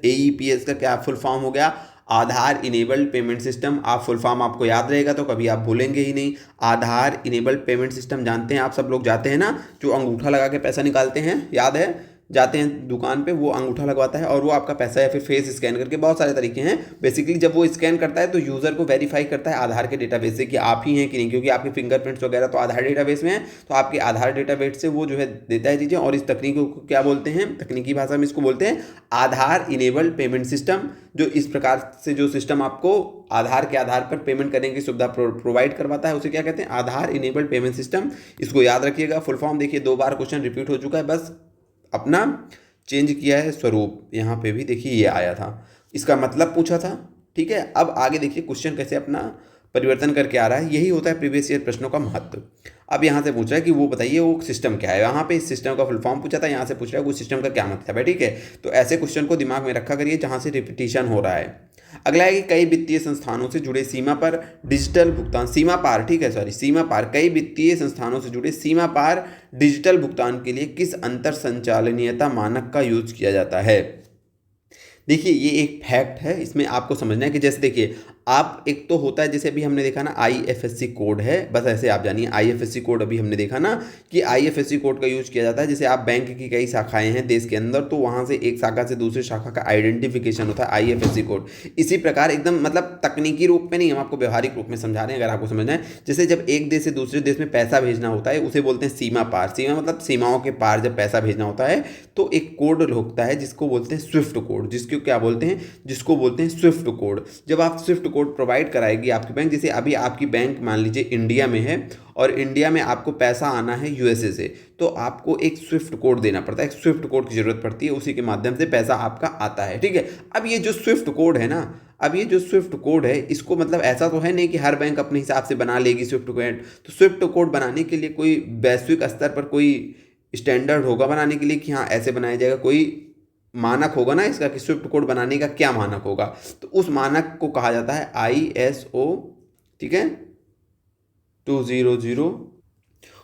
AEPS का क्या फुल फॉर्म हो गया, आधार इनेबल्ड पेमेंट सिस्टम। आप फुल फॉर्म आपको याद रहेगा तो कभी आप भूलेंगे ही नहीं। आधार इनेबल्ड पेमेंट सिस्टम जानते हैं आप सब लोग, जाते हैं ना, जो अंगूठा लगा के पैसा निकालते हैं, याद है, जाते हैं दुकान पे, वो अंगूठा लगवाता है और वो आपका पैसा या फिर फेस स्कैन करके, बहुत सारे तरीके हैं। बेसिकली जब वो स्कैन करता है तो यूज़र को वेरीफाई करता है आधार के डेटाबेस से कि आप ही हैं कि नहीं, क्योंकि आपके फिंगरप्रिंट्स वगैरह तो आधार डेटाबेस में है, तो आपके आधार डेटाबेस से वो जो है देता है चीज़ें। और इस तकनीक को क्या बोलते हैं, तकनीकी भाषा में इसको बोलते हैं आधार इनेबल्ड पेमेंट सिस्टम। जो इस प्रकार से जो सिस्टम आपको आधार के आधार पर पेमेंट करने की सुविधा प्रोवाइड करवाता है, उसे क्या कहते हैं, आधार इनेबल्ड पेमेंट सिस्टम। इसको याद रखिएगा। फुल फॉर्म देखिए, 2 बार क्वेश्चन रिपीट हो चुका है, बस अपना चेंज किया है स्वरूप। यहाँ पे भी देखिए ये आया था, इसका मतलब पूछा था, ठीक है। अब आगे देखिए क्वेश्चन कैसे अपना परिवर्तन करके आ रहा है। यही होता है प्रीवियस ईयर प्रश्नों का महत्व। अब यहाँ से पूछ रहा है कि वो बताइए वो सिस्टम क्या है। यहाँ पे इस सिस्टम का फुल फॉर्म पूछा था, यहाँ से पूछ रहा है वो सिस्टम का क्या मतलब है। ठीक है, तो ऐसे क्वेश्चन को दिमाग में रखा करिए जहाँ से रिपीटिशन हो रहा है। अगला है कि कई वित्तीय संस्थानों से जुड़े सीमा पर डिजिटल भुगतान, सीमा पार, ठीक है सॉरी सीमा पार, कई वित्तीय संस्थानों से जुड़े सीमा पार डिजिटल भुगतान के लिए किस अंतर संचालनीयता मानक का यूज किया जाता है। देखिए ये एक फैक्ट है, इसमें आपको समझना है कि जैसे देखिए आप, एक तो होता है जैसे अभी हमने देखा ना IFSC कोड है, बस ऐसे आप जानिए IFSC कोड अभी हमने देखा ना कि IFSC कोड का यूज किया जाता है। जैसे आप बैंक की कई शाखाएं हैं देश के अंदर, तो वहाँ से एक शाखा से दूसरी शाखा का आइडेंटिफिकेशन होता है IFSC कोड। इसी प्रकार एकदम मतलब तकनीकी रूप में नहीं, हम आपको व्यवहारिक रूप में समझा रहे हैं अगर आपको समझना है। जैसे जब एक देश से दूसरे देश में पैसा भेजना होता है उसे बोलते हैं सीमा पार। सीमा मतलब सीमाओं के पार जब पैसा भेजना होता है तो एक कोड होता है जिसको बोलते हैं स्विफ्ट कोड, जिसको क्या बोलते हैं, जिसको बोलते हैं स्विफ्ट कोड। जब आप स्विफ्ट कोड प्रोवाइड कराएगी आपकी बैंक, जैसे अभी आपकी बैंक मान लीजिए इंडिया में है और इंडिया में आपको पैसा आना है USA से, तो आपको एक स्विफ्ट कोड देना पड़ता है, एक स्विफ्ट कोड की जरूरत पड़ती है, उसी के माध्यम से पैसा आपका आता है। ठीक है, अब ये जो स्विफ्ट कोड है ना, अब ये जो स्विफ्ट कोड है इसको मतलब ऐसा तो है नहीं कि हर बैंक अपने हिसाब से बना लेगी स्विफ्ट कोड। तो स्विफ्ट कोड बनाने के लिए कोई वैश्विक स्तर पर कोई स्टैंडर्ड होगा बनाने के लिए कि हाँ ऐसे बनाया जाएगा, कोई मानक होगा ना इसका कि स्विफ्ट कोड बनाने का क्या मानक होगा। तो उस मानक को कहा जाता है ISO, ठीक है 200।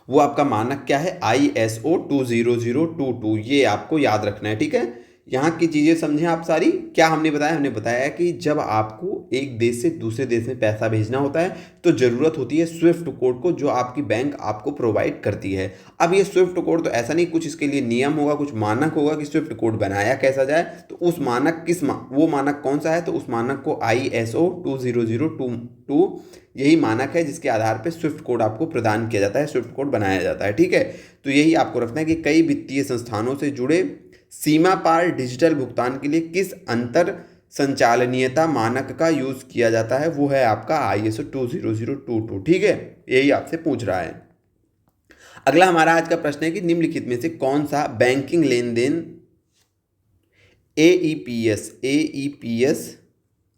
वो आपका मानक क्या है ISO 20022, ये आपको याद रखना है। ठीक है, यहाँ की चीज़ें समझें आप सारी। क्या हमने बताया, हमने बताया कि जब आपको एक देश से दूसरे देश में पैसा भेजना होता है तो ज़रूरत होती है स्विफ्ट कोड को, जो आपकी बैंक आपको प्रोवाइड करती है। अब ये स्विफ्ट कोड तो ऐसा नहीं, कुछ इसके लिए नियम होगा, कुछ मानक होगा कि स्विफ्ट कोड बनाया कैसा जाए। तो उस मानक वो मानक कौन सा है, तो उस मानक को ISO 20022 यही मानक है जिसके आधार पर स्विफ्ट कोड आपको प्रदान किया जाता है, स्विफ्ट कोड बनाया जाता है। ठीक है, तो यही आपको रखना है कि कई वित्तीय संस्थानों से जुड़े सीमा पार डिजिटल भुगतान के लिए किस अंतर संचालनीयता मानक का यूज किया जाता है, वो है आपका ISO 20022। ठीक है, यही आपसे पूछ रहा है। अगला हमारा आज का प्रश्न है कि निम्नलिखित में से कौन सा बैंकिंग लेन देन AEPS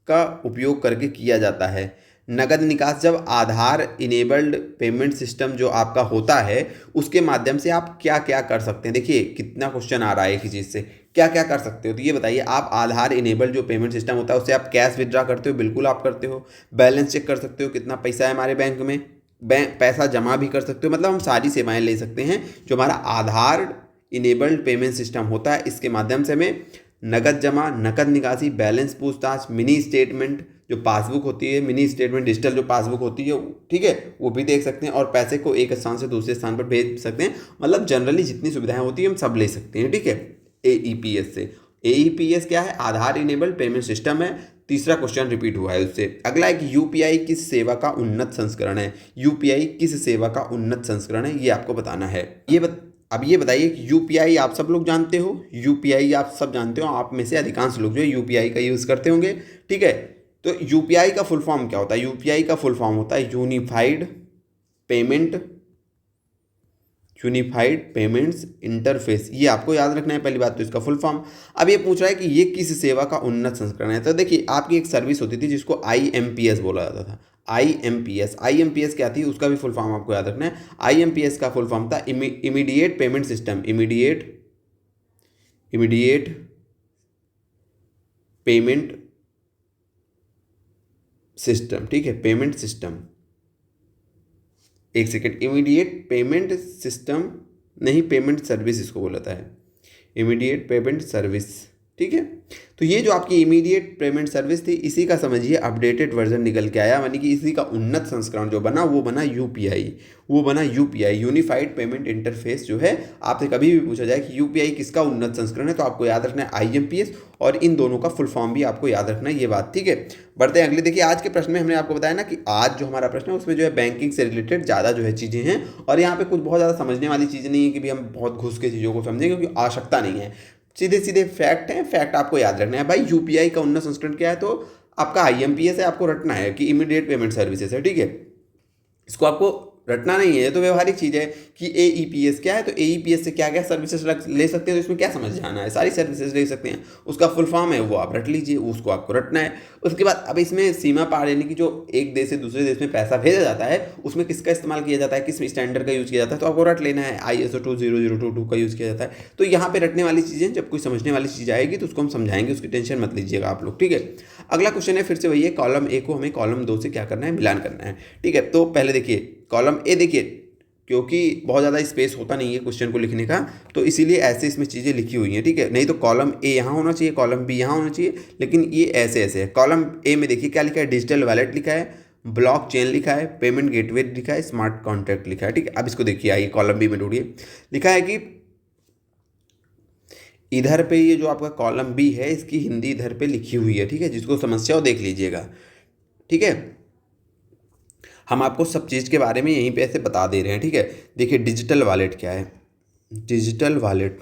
का उपयोग करके किया जाता है। नगद निकास, जब आधार इनेबल्ड पेमेंट सिस्टम जो आपका होता है उसके माध्यम से आप क्या क्या कर सकते हैं। देखिए कितना क्वेश्चन आ रहा है एक ही चीज़ से, क्या क्या कर सकते हो। तो ये बताइए, आप आधार इनेबल्ड जो पेमेंट सिस्टम होता है उससे आप कैश विड्रॉ करते हो, बिल्कुल आप करते हो। बैलेंस चेक कर सकते हो कितना पैसा है हमारे बैंक में, पैसा जमा भी कर सकते हो। मतलब हम सारी सेवाएं ले सकते हैं जो हमारा आधार इनेबल्ड पेमेंट सिस्टम होता है। इसके माध्यम से हमें नगद जमा, नकद निकासी, बैलेंस पूछताछ, मिनी स्टेटमेंट जो पासबुक होती है, मिनी स्टेटमेंट डिजिटल जो पासबुक होती है, ठीक है, वो भी देख सकते हैं। और पैसे को एक स्थान से दूसरे स्थान पर भेज सकते हैं। मतलब जनरली जितनी सुविधाएं होती है हम सब ले सकते हैं। ठीक है, AEPS से। AEPS क्या है, आधार इनेबल्ड पेमेंट सिस्टम है। तीसरा क्वेश्चन रिपीट हुआ है उससे। अगला है कि UPI किस सेवा का उन्नत संस्करण है। UPI किस सेवा का उन्नत संस्करण है, ये आपको बताना है। अब ये बताइए कि UPI आप सब लोग जानते हो, UPI आप सब जानते हो, आप में से अधिकांश लोग जो है UPI का यूज़ करते होंगे। ठीक है, तो UPI का फुल फॉर्म क्या होता है। UPI का फुल फॉर्म होता है यूनिफाइड पेमेंट्स इंटरफेस। ये आपको याद रखना है पहली बात तो इसका फुल फॉर्म। अब ये पूछ रहा है कि ये किस सेवा का उन्नत संस्करण है। तो देखिए आपकी एक सर्विस होती थी जिसको IMPS बोला जाता था। IMPS क्या थी, उसका भी फुल फॉर्म आपको याद रखना है। IMPS का फुल फॉर्म था immediate payment system, immediate payment system. ठीक है, पेमेंट सिस्टम, एक सेकेंड, इमीडिएट पेमेंट सिस्टम नहीं, पेमेंट सर्विस इसको बोला था है, इमीडिएट पेमेंट सर्विस। ठीक है, तो ये जो आपकी इमीडिएट पेमेंट सर्विस थी इसी का समझिए अपडेटेड वर्जन निकल के आया, यानी कि इसी का उन्नत संस्करण जो बना वो बना UPI, यूनिफाइड पेमेंट इंटरफेस जो है। आपसे कभी भी पूछा जाए कि UPI किसका उन्नत संस्करण है तो आपको याद रखना है IMPS, और इन दोनों का फुल फॉर्म भी आपको याद रखना है, ये बात। ठीक है, बढ़ते हैं अगले। देखिए आज के प्रश्न में हमने आपको बताया ना कि आज जो हमारा प्रश्न है उसमें जो है बैंकिंग से रिलेटेड ज़्यादा जो है चीज़ें हैं, और यहाँ पे कुछ बहुत ज़्यादा समझने वाली चीज़ें नहीं है कि भी हम बहुत घुस के चीज़ों को समझें, क्योंकि आवश्यकता नहीं है। सीधे सीधे फैक्ट हैं, फैक्ट आपको याद रखना है। भाई UPI का उन्नत संस्करण क्या है, तो आपका IMPS है, आपको रटना है कि इमीडिएट पेमेंट सर्विसेज है। ठीक है, इसको आपको रटना नहीं है, ये तो व्यवहारिक चीज़ है कि AEPS क्या है, तो AEPS से क्या क्या सर्विसेज ले सकते हैं, तो इसमें क्या समझ जाना है, सारी सर्विसेज ले सकते हैं। उसका फुल फॉर्म है वो आप रट लीजिए, उसको आपको रटना है। उसके बाद अब इसमें सीमा पार यानी कि जो एक देश से दूसरे देश में पैसा भेजा जाता है उसमें किसका इस्तेमाल किया जाता है, किस स्टैंडर्ड का यूज़ किया जाता है, तो आपको रट लेना है। ISO 20022 का यूज़ किया जाता है। तो यहाँ पे रटने वाली चीज़ें, जब कोई समझने वाली चीज़ आएगी तो उसको हम समझाएंगे, उसकी टेंशन मत लीजिएगा आप लोग, ठीक है। अगला क्वेश्चन है फिर से वही है, कॉलम ए को हमें कॉलम 2 से क्या करना है, मिलान करना है, ठीक है। तो पहले देखिए कॉलम ए, देखिए क्योंकि बहुत ज़्यादा स्पेस होता नहीं है क्वेश्चन को लिखने का, तो इसीलिए ऐसे इसमें चीज़ें लिखी हुई हैं, ठीक है। नहीं तो कॉलम ए यहाँ होना चाहिए, कॉलम बी यहाँ होना चाहिए, लेकिन ये ऐसे ऐसे है। कॉलम ए में देखिए क्या लिखा है, डिजिटल वॉलेट लिखा है, ब्लॉक चेन लिखा है, पेमेंट गेटवे लिखा है, स्मार्ट कॉन्ट्रैक्ट लिखा है, ठीक है। अब इसको देखिए, आइए कॉलम बी में ढूंढिए। लिखा है कि इधर पे ये जो आपका कॉलम बी है इसकी हिंदी इधर पे लिखी हुई है, ठीक है। जिसको समस्या हो देख लीजिएगा, ठीक है। हम आपको सब चीज़ के बारे में यहीं पे ऐसे बता दे रहे हैं, ठीक है। देखिए डिजिटल वॉलेट क्या है, डिजिटल वॉलेट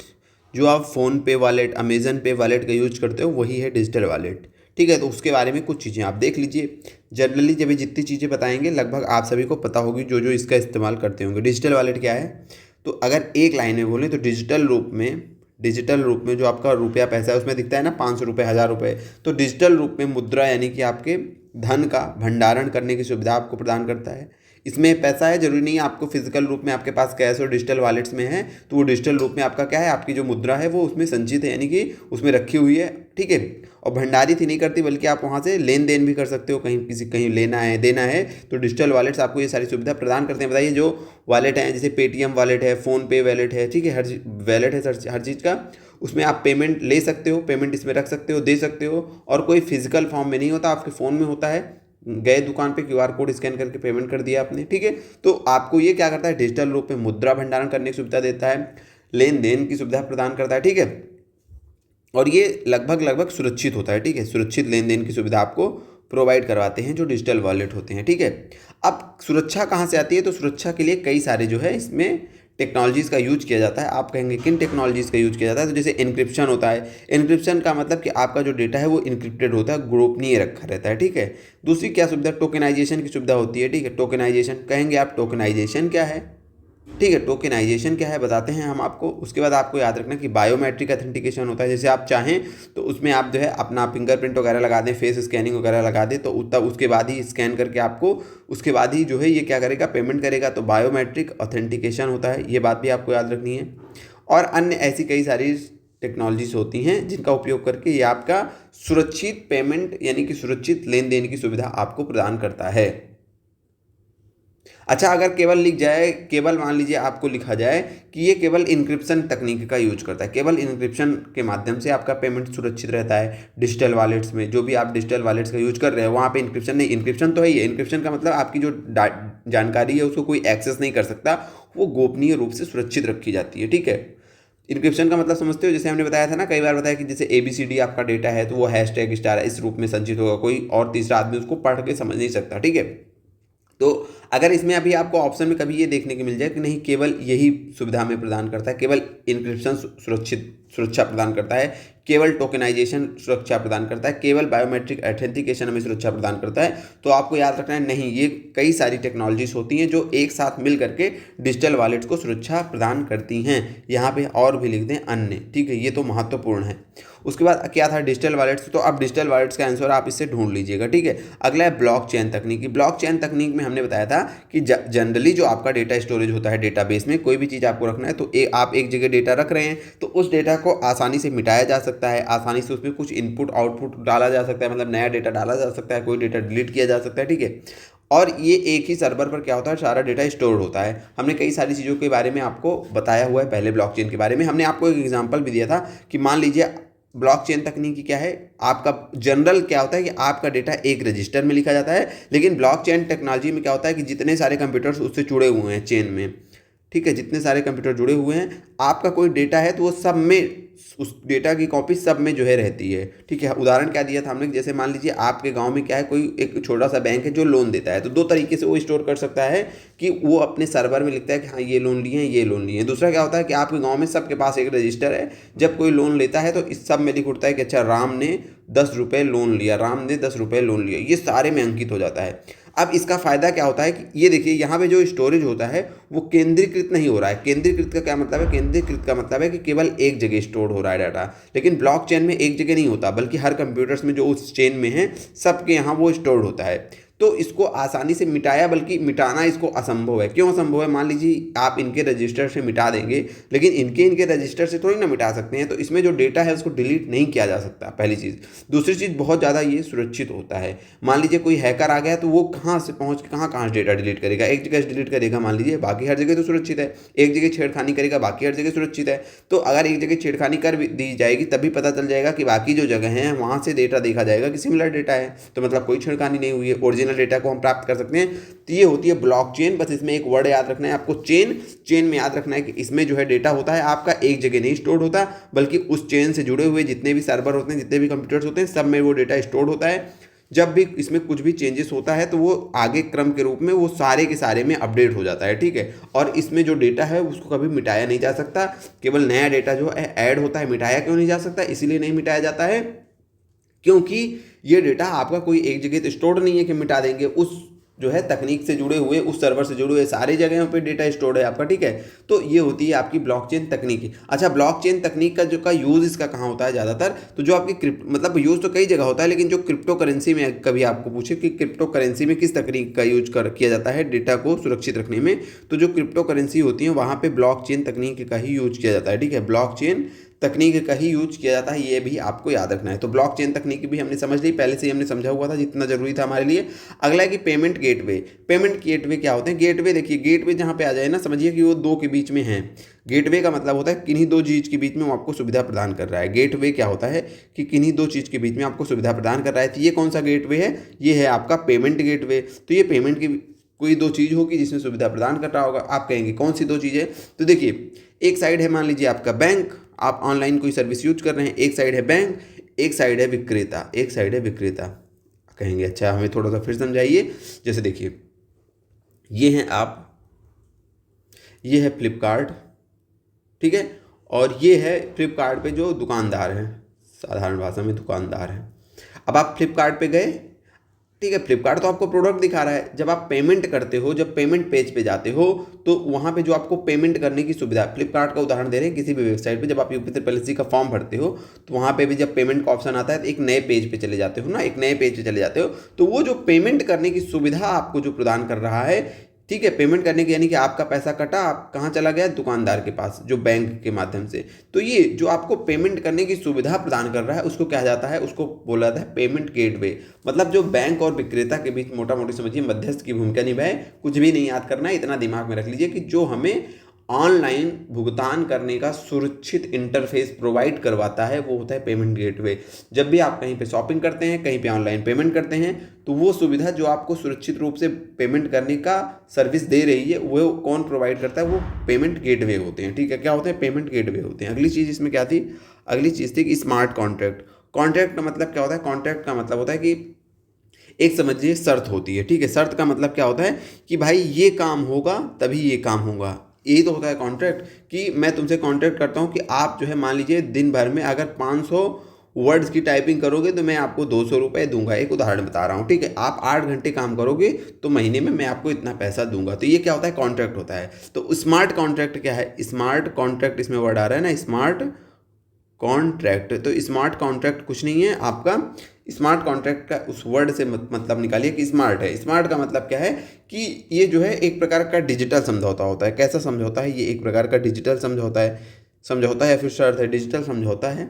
जो आप फ़ोन पे वॉलेट, अमेजन पे वॉलेट का यूज करते हो वही है डिजिटल वॉलेट, ठीक है। तो उसके बारे में कुछ चीज़ें आप देख लीजिए। जनरली जब ये जितनी चीज़ें बताएंगे लगभग आप सभी को पता होगी, जो जो इसका इस्तेमाल करते होंगे। डिजिटल वॉलेट क्या है, तो अगर एक लाइन में बोलें तो डिजिटल रूप में जो आपका रुपया पैसा है उसमें दिखता है ना, 500 रुपये, 1000 रुपये, तो डिजिटल रूप में मुद्रा यानी कि आपके धन का भंडारण करने की सुविधा आपको प्रदान करता है। इसमें पैसा है, जरूरी नहीं है आपको फिजिकल रूप में आपके पास कैश और डिजिटल वॉलेट्स में है, तो वो डिजिटल रूप में आपका क्या है, आपकी जो मुद्रा है वो उसमें संचित है, यानी कि उसमें रखी हुई है, ठीक है। और भंडारित ही नहीं करती बल्कि आप वहाँ से लेन देन भी कर सकते हो, कहीं लेना है देना है, तो डिजिटल वॉलेट्स आपको ये सारी सुविधा प्रदान करते हैं। बताइए जो वॉलेट हैं, जैसे पेटीएम वॉलेट है, फ़ोनपे वॉलेट है, ठीक है, हर वॉलेट है हर चीज़ का, उसमें आप पेमेंट ले सकते हो, पेमेंट इसमें रख सकते हो, दे सकते हो, और कोई फिजिकल फॉर्म में नहीं होता, आपके फ़ोन में होता है। गए दुकान पे QR कोड स्कैन करके पेमेंट कर दिया आपने, ठीक है। तो आपको ये क्या करता है, डिजिटल रूप में मुद्रा भंडारण करने की सुविधा देता है, लेन देन की सुविधा प्रदान करता है, ठीक है। और ये लगभग सुरक्षित होता है, ठीक है। सुरक्षित लेन देन की सुविधा आपको प्रोवाइड करवाते हैं जो डिजिटल वॉलेट होते हैं, ठीक है। अब सुरक्षा कहाँ से आती है, तो सुरक्षा के लिए कई सारे जो है इसमें टेक्नोलॉजीज़ का यूज किया जाता है। आप कहेंगे किन टेक्नोलॉजीज़ का यूज किया जाता है, तो जैसे इनक्रिप्शन होता है। इनक्रिप्शन का मतलब कि आपका जो डेटा है वो इनक्रिप्टेड होता है, गोपनीय रखा रहता है, ठीक है। दूसरी क्या सुविधा, टोकनाइजेशन की सुविधा होती है, ठीक है। टोकनाइजेशन कहेंगे आप, टोकनाइजेशन क्या है, ठीक है। टोकनाइजेशन क्या है बताते हैं हम आपको। उसके बाद आपको याद रखना कि बायोमेट्रिक ऑथेंटिकेशन होता है। जैसे आप चाहें तो उसमें आप जो है अपना फिंगरप्रिंट वगैरह लगा दें, फेस स्कैनिंग वगैरह लगा दें, तो तब उसके बाद ही स्कैन करके आपको उसके बाद ही जो है ये क्या करेगा, पेमेंट करेगा। तो बायोमेट्रिक ऑथेंटिकेशन होता है, ये बात भी आपको याद रखनी है। और अन्य ऐसी कई सारी टेक्नोलॉजीज होती हैं जिनका उपयोग करके ये आपका सुरक्षित पेमेंट यानी कि सुरक्षित लेन देन की सुविधा आपको प्रदान करता है। अच्छा, अगर केवल लिख जाए, केवल मान लीजिए आपको लिखा जाए कि ये केवल इंक्रिप्शन तकनीक का यूज करता है, केवल इंक्रिप्शन के माध्यम से आपका पेमेंट सुरक्षित रहता है डिजिटल वॉलेट्स में। जो भी आप डिजिटल वॉलेट्स का यूज कर रहे हैं वहाँ पे इंक्रिप्शन नहीं, इंक्रिप्शन तो है ही है। इंक्रिप्शन का मतलब आपकी जो जानकारी है उसको कोई एक्सेस नहीं कर सकता, वो गोपनीय रूप से सुरक्षित रखी जाती है, ठीक है। इंक्रिप्शन का मतलब समझते हो, जैसे हमने बताया था ना, कई बार बताया कि जैसे ABCD आपका डेटा है तो वो हैशटैग स्टार इस रूप में संचित होगा, कोई और तीसरा आदमी उसको पढ़ के समझ नहीं सकता, ठीक है। तो अगर इसमें अभी आपको ऑप्शन में कभी ये देखने को मिल जाए कि नहीं केवल यही सुविधा हमें प्रदान करता है, केवल इंक्रिप्शन सुरक्षा प्रदान करता है, केवल टोकनाइजेशन सुरक्षा प्रदान करता है, केवल बायोमेट्रिक ऑथेंटिकेशन हमें सुरक्षा प्रदान करता है, तो आपको याद रखना है नहीं, ये कई सारी टेक्नोलॉजीज होती हैं जो एक साथ मिल करके डिजिटल वॉलेट को सुरक्षा प्रदान करती हैं। यहाँ पे और भी लिख दें अन्य, ठीक है, ये तो महत्वपूर्ण है। उसके बाद क्या था, डिजिटल वॉलेट्स, तो अब डिजिटल वॉलेट्स का आंसर आप इससे ढूंढ लीजिएगा, ठीक है। अगला है ब्लॉकचेन तकनीक। ब्लॉकचेन तकनीक में हमने बताया था कि जनरली जो आपका डेटा स्टोरेज होता है डेटाबेस में, कोई भी चीज़ आपको रखना है तो आप एक जगह डेटा रख रहे हैं तो उस डेटा को आसानी से मिटाया जा सकता है, आसानी से उसमें कुछ इनपुट आउटपुट डाला जा सकता है, मतलब नया डेटा डाला जा सकता है, कोई डेटा डिलीट किया जा सकता है, ठीक है। और ये एक ही सर्वर पर क्या होता है, सारा डेटा स्टोर होता है। हमने कई सारी चीज़ों के बारे में आपको बताया हुआ है पहले। ब्लॉकचेन के बारे में हमने आपको एक एग्जांपल भी दिया था कि मान लीजिए ब्लॉकचेन तकनीकी क्या है, आपका जनरल क्या होता है कि आपका डेटा एक रजिस्टर में लिखा जाता है, लेकिन ब्लॉकचेन टेक्नोलॉजी में क्या होता है कि जितने सारे कंप्यूटर्स उससे जुड़े हुए हैं चेन में, ठीक है, जितने सारे कंप्यूटर जुड़े हुए हैं, आपका कोई डेटा है तो वो सब में, उस डेटा की कॉपी सब में जो है रहती है, ठीक है। उदाहरण क्या दिया था हमने, जैसे मान लीजिए आपके गांव में क्या है, कोई एक छोटा सा बैंक है जो लोन देता है, तो दो तरीके से वो स्टोर कर सकता है कि वो अपने सर्वर में लिखता है कि हाँ ये लोन लिए हैं, ये लोन लिए हैं। दूसरा क्या होता है कि आपके गाँव में सबके पास एक रजिस्टर है, जब कोई लोन लेता है तो इस सब में लिख उठता है कि अच्छा राम ने ₹10 लोन लिया, राम ने ₹10 लोन लिया, ये सारे में अंकित हो जाता है। अब इसका फ़ायदा क्या होता है कि ये देखिए यहाँ पे जो स्टोरेज होता है वो केंद्रीकृत नहीं हो रहा है। केंद्रीकृत का क्या मतलब है? केंद्रीकृत का मतलब है कि केवल एक जगह स्टोर हो रहा है डाटा, लेकिन ब्लॉकचेन में एक जगह नहीं होता, बल्कि हर कंप्यूटर्स में जो उस चेन में है सबके यहाँ वो स्टोर होता है। तो इसको आसानी से मिटाया, बल्कि मिटाना इसको असंभव है। क्यों असंभव है? मान लीजिए आप इनके रजिस्टर से मिटा देंगे, लेकिन इनके रजिस्टर से थोड़ी ना मिटा सकते हैं। तो इसमें जो डेटा है उसको डिलीट नहीं किया जा सकता, पहली चीज़। दूसरी चीज़, बहुत ज़्यादा ये सुरक्षित होता है। मान लीजिए कोई हैकर आ गया तो वो कहाँ से पहुँच के कहाँ से डेटा डिलीट करेगा? एक जगह से डिलीट करेगा मान लीजिए, बाकी हर जगह तो सुरक्षित है। एक जगह छेड़खानी करेगा, बाकी हर जगह सुरक्षित है। तो अगर एक जगह छेड़खानी कर दी जाएगी तभी पता चल जाएगा कि बाकी जो जगह हैं वहाँ से डेटा देखा जाएगा कि सिमिलर डेटा है, तो मतलब कोई छेड़खानी नहीं हुई है, ओरिजिनल डेटा को हम प्राप्त कर सकते हैं। तो ये होती है ब्लॉकचेन। बस इसमें एक वर्ड याद रखना है आपको, चेन में याद रखना है कि इसमें जो है डेटा होता है आपका एक जगह नहीं स्टोर होता, बल्कि उस चेन से जुड़े हुए जितने भी सर्वर होते हैं, जितने भी कंप्यूटर्स होते हैं, सब में वो डेटा स्टोर होता है। जब भी इसमें कुछ भी चेंजेस होता है तो वो आगे क्रम के रूप में वो सारे के सारे में अपडेट हो जाता है, ठीक है। और इसमें जो डेटा है उसको कभी मिटाया नहीं जा सकता, केवल नया डेटा जो है ऐड होता है। मिटाया क्यों नहीं जा सकता? इसीलिए नहीं मिटाया जाता है क्योंकि ये डेटा आपका कोई एक जगह तो स्टोर नहीं है कि मिटा देंगे। उस जो है तकनीक से जुड़े हुए, उस सर्वर से जुड़े हुए सारी जगहों पे डेटा स्टोर है आपका, ठीक है। तो ये होती है आपकी ब्लॉकचेन तकनीक। अच्छा, ब्लॉकचेन तकनीक का यूज़ इसका कहाँ होता है ज़्यादातर? तो जो आपकी मतलब यूज़ तो कई जगह होता है, लेकिन जो क्रिप्टो करेंसी में कभी आपको पूछे कि क्रिप्टो करेंसी में किस तकनीक का यूज किया जाता है डेटा को सुरक्षित रखने में, तो जो क्रिप्टो करेंसी होती है वहाँ पर ब्लॉकचेन तकनीक का ही यूज किया जाता है, ठीक है। ब्लॉकचेन तकनीक का ही यूज किया जाता है, ये भी आपको याद रखना है। तो ब्लॉकचेन तकनीक भी हमने समझ ली, पहले से ही हमने समझा हुआ था जितना जरूरी था हमारे लिए। अगला है कि पेमेंट गेटवे। पेमेंट गेटवे क्या होते हैं? गेटवे देखिए, गेटवे जहाँ पे आ जाए ना, समझिए कि वो दो के बीच में है। गेटवे का मतलब होता है किन्हीं दो चीज़ के बीच में वो आपको सुविधा प्रदान कर रहा है। गेटवे क्या होता है कि किन्हीं दो चीज़ के बीच में आपको सुविधा प्रदान कर रहा है। तो ये कौन सा गेटवे है? ये है आपका पेमेंट गेटवे। तो ये पेमेंट की कोई दो चीज़ होगी जिसमें सुविधा प्रदान कर रहा होगा। आप कहेंगे कौन सी दो चीज़ें? तो देखिए, एक साइड है मान लीजिए आपका बैंक, आप ऑनलाइन कोई सर्विस यूज कर रहे हैं, एक साइड है बैंक, एक साइड है विक्रेता, एक साइड है विक्रेता। कहेंगे अच्छा हमें थोड़ा सा फिर समझाइए। जैसे देखिए, ये हैं आप, ये है फ्लिपकार्ट, ठीक है, और ये है फ्लिपकार्ट पे जो दुकानदार हैं, साधारण भाषा में दुकानदार हैं। अब आप फ्लिपकार्ट पे गए, ठीक है, फ्लिपकार्ट तो आपको प्रोडक्ट दिखा रहा है। जब आप पेमेंट करते हो, जब पेमेंट पेज पे जाते हो, तो वहाँ पे जो आपको पेमेंट करने की सुविधा, फ्लिपकार्ट का उदाहरण दे रहे हैं, किसी भी वेबसाइट पे जब आप यूपी पॉलिसी का फॉर्म भरते हो तो वहाँ पे भी जब पेमेंट का ऑप्शन आता है तो एक नए पेज पे चले जाते हो ना, एक नए पेज पे चले जाते हो, तो वो जो पेमेंट करने की सुविधा आपको जो प्रदान कर रहा है, ठीक है, पेमेंट करने की, यानी कि आपका पैसा कटा, आप कहाँ चला गया? दुकानदार के पास, जो बैंक के माध्यम से। तो ये जो आपको पेमेंट करने की सुविधा प्रदान कर रहा है उसको क्या जाता है? उसको बोला जाता है पेमेंट गेटवे। मतलब जो बैंक और विक्रेता के बीच मोटा मोटी समझिए मध्यस्थ की भूमिका निभाए। कुछ भी नहीं याद करना है, इतना दिमाग में रख लीजिए कि जो हमें ऑनलाइन भुगतान करने का सुरक्षित इंटरफेस प्रोवाइड करवाता है वो होता है पेमेंट गेटवे। जब भी आप कहीं पे शॉपिंग करते हैं, कहीं पे ऑनलाइन पेमेंट करते हैं, तो वो सुविधा जो आपको सुरक्षित रूप से पेमेंट करने का सर्विस दे रही है वो कौन प्रोवाइड करता है? वो पेमेंट गेटवे होते हैं, ठीक है। क्या होते हैं? पेमेंट गेटवे होते हैं। अगली चीज़ इसमें क्या थी? अगली चीज़ थी कि स्मार्ट कॉन्ट्रैक्ट। कॉन्ट्रैक्ट का मतलब क्या होता है? कॉन्ट्रैक्ट का मतलब होता है कि एक समझिए शर्त होती है, ठीक है। शर्त का मतलब क्या होता है कि भाई ये काम होगा तभी ये काम होगा, यही तो होता है कॉन्ट्रैक्ट। कि मैं तुमसे कॉन्ट्रैक्ट करता हूँ कि आप जो है मान लीजिए दिन भर में अगर 500 वर्ड्स की टाइपिंग करोगे तो मैं आपको 200 रुपये दूंगा। एक उदाहरण बता रहा हूँ, ठीक है। आप 8 घंटे काम करोगे तो महीने में मैं आपको इतना पैसा दूंगा। तो ये क्या होता है? कॉन्ट्रैक्ट होता है। तो स्मार्ट कॉन्ट्रैक्ट क्या है? स्मार्ट कॉन्ट्रैक्ट, इसमें वर्ड आ रहा है ना, स्मार्ट कॉन्ट्रैक्ट। तो स्मार्ट कॉन्ट्रैक्ट कुछ नहीं है आपका, स्मार्ट कॉन्ट्रैक्ट का उस वर्ड से मतलब निकालिए कि स्मार्ट है। स्मार्ट का मतलब क्या है कि ये जो है एक प्रकार का डिजिटल समझौता होता है। कैसा समझौता है? ये एक प्रकार का डिजिटल समझौता है, समझौता या फिर शर्त है, डिजिटल समझौता है,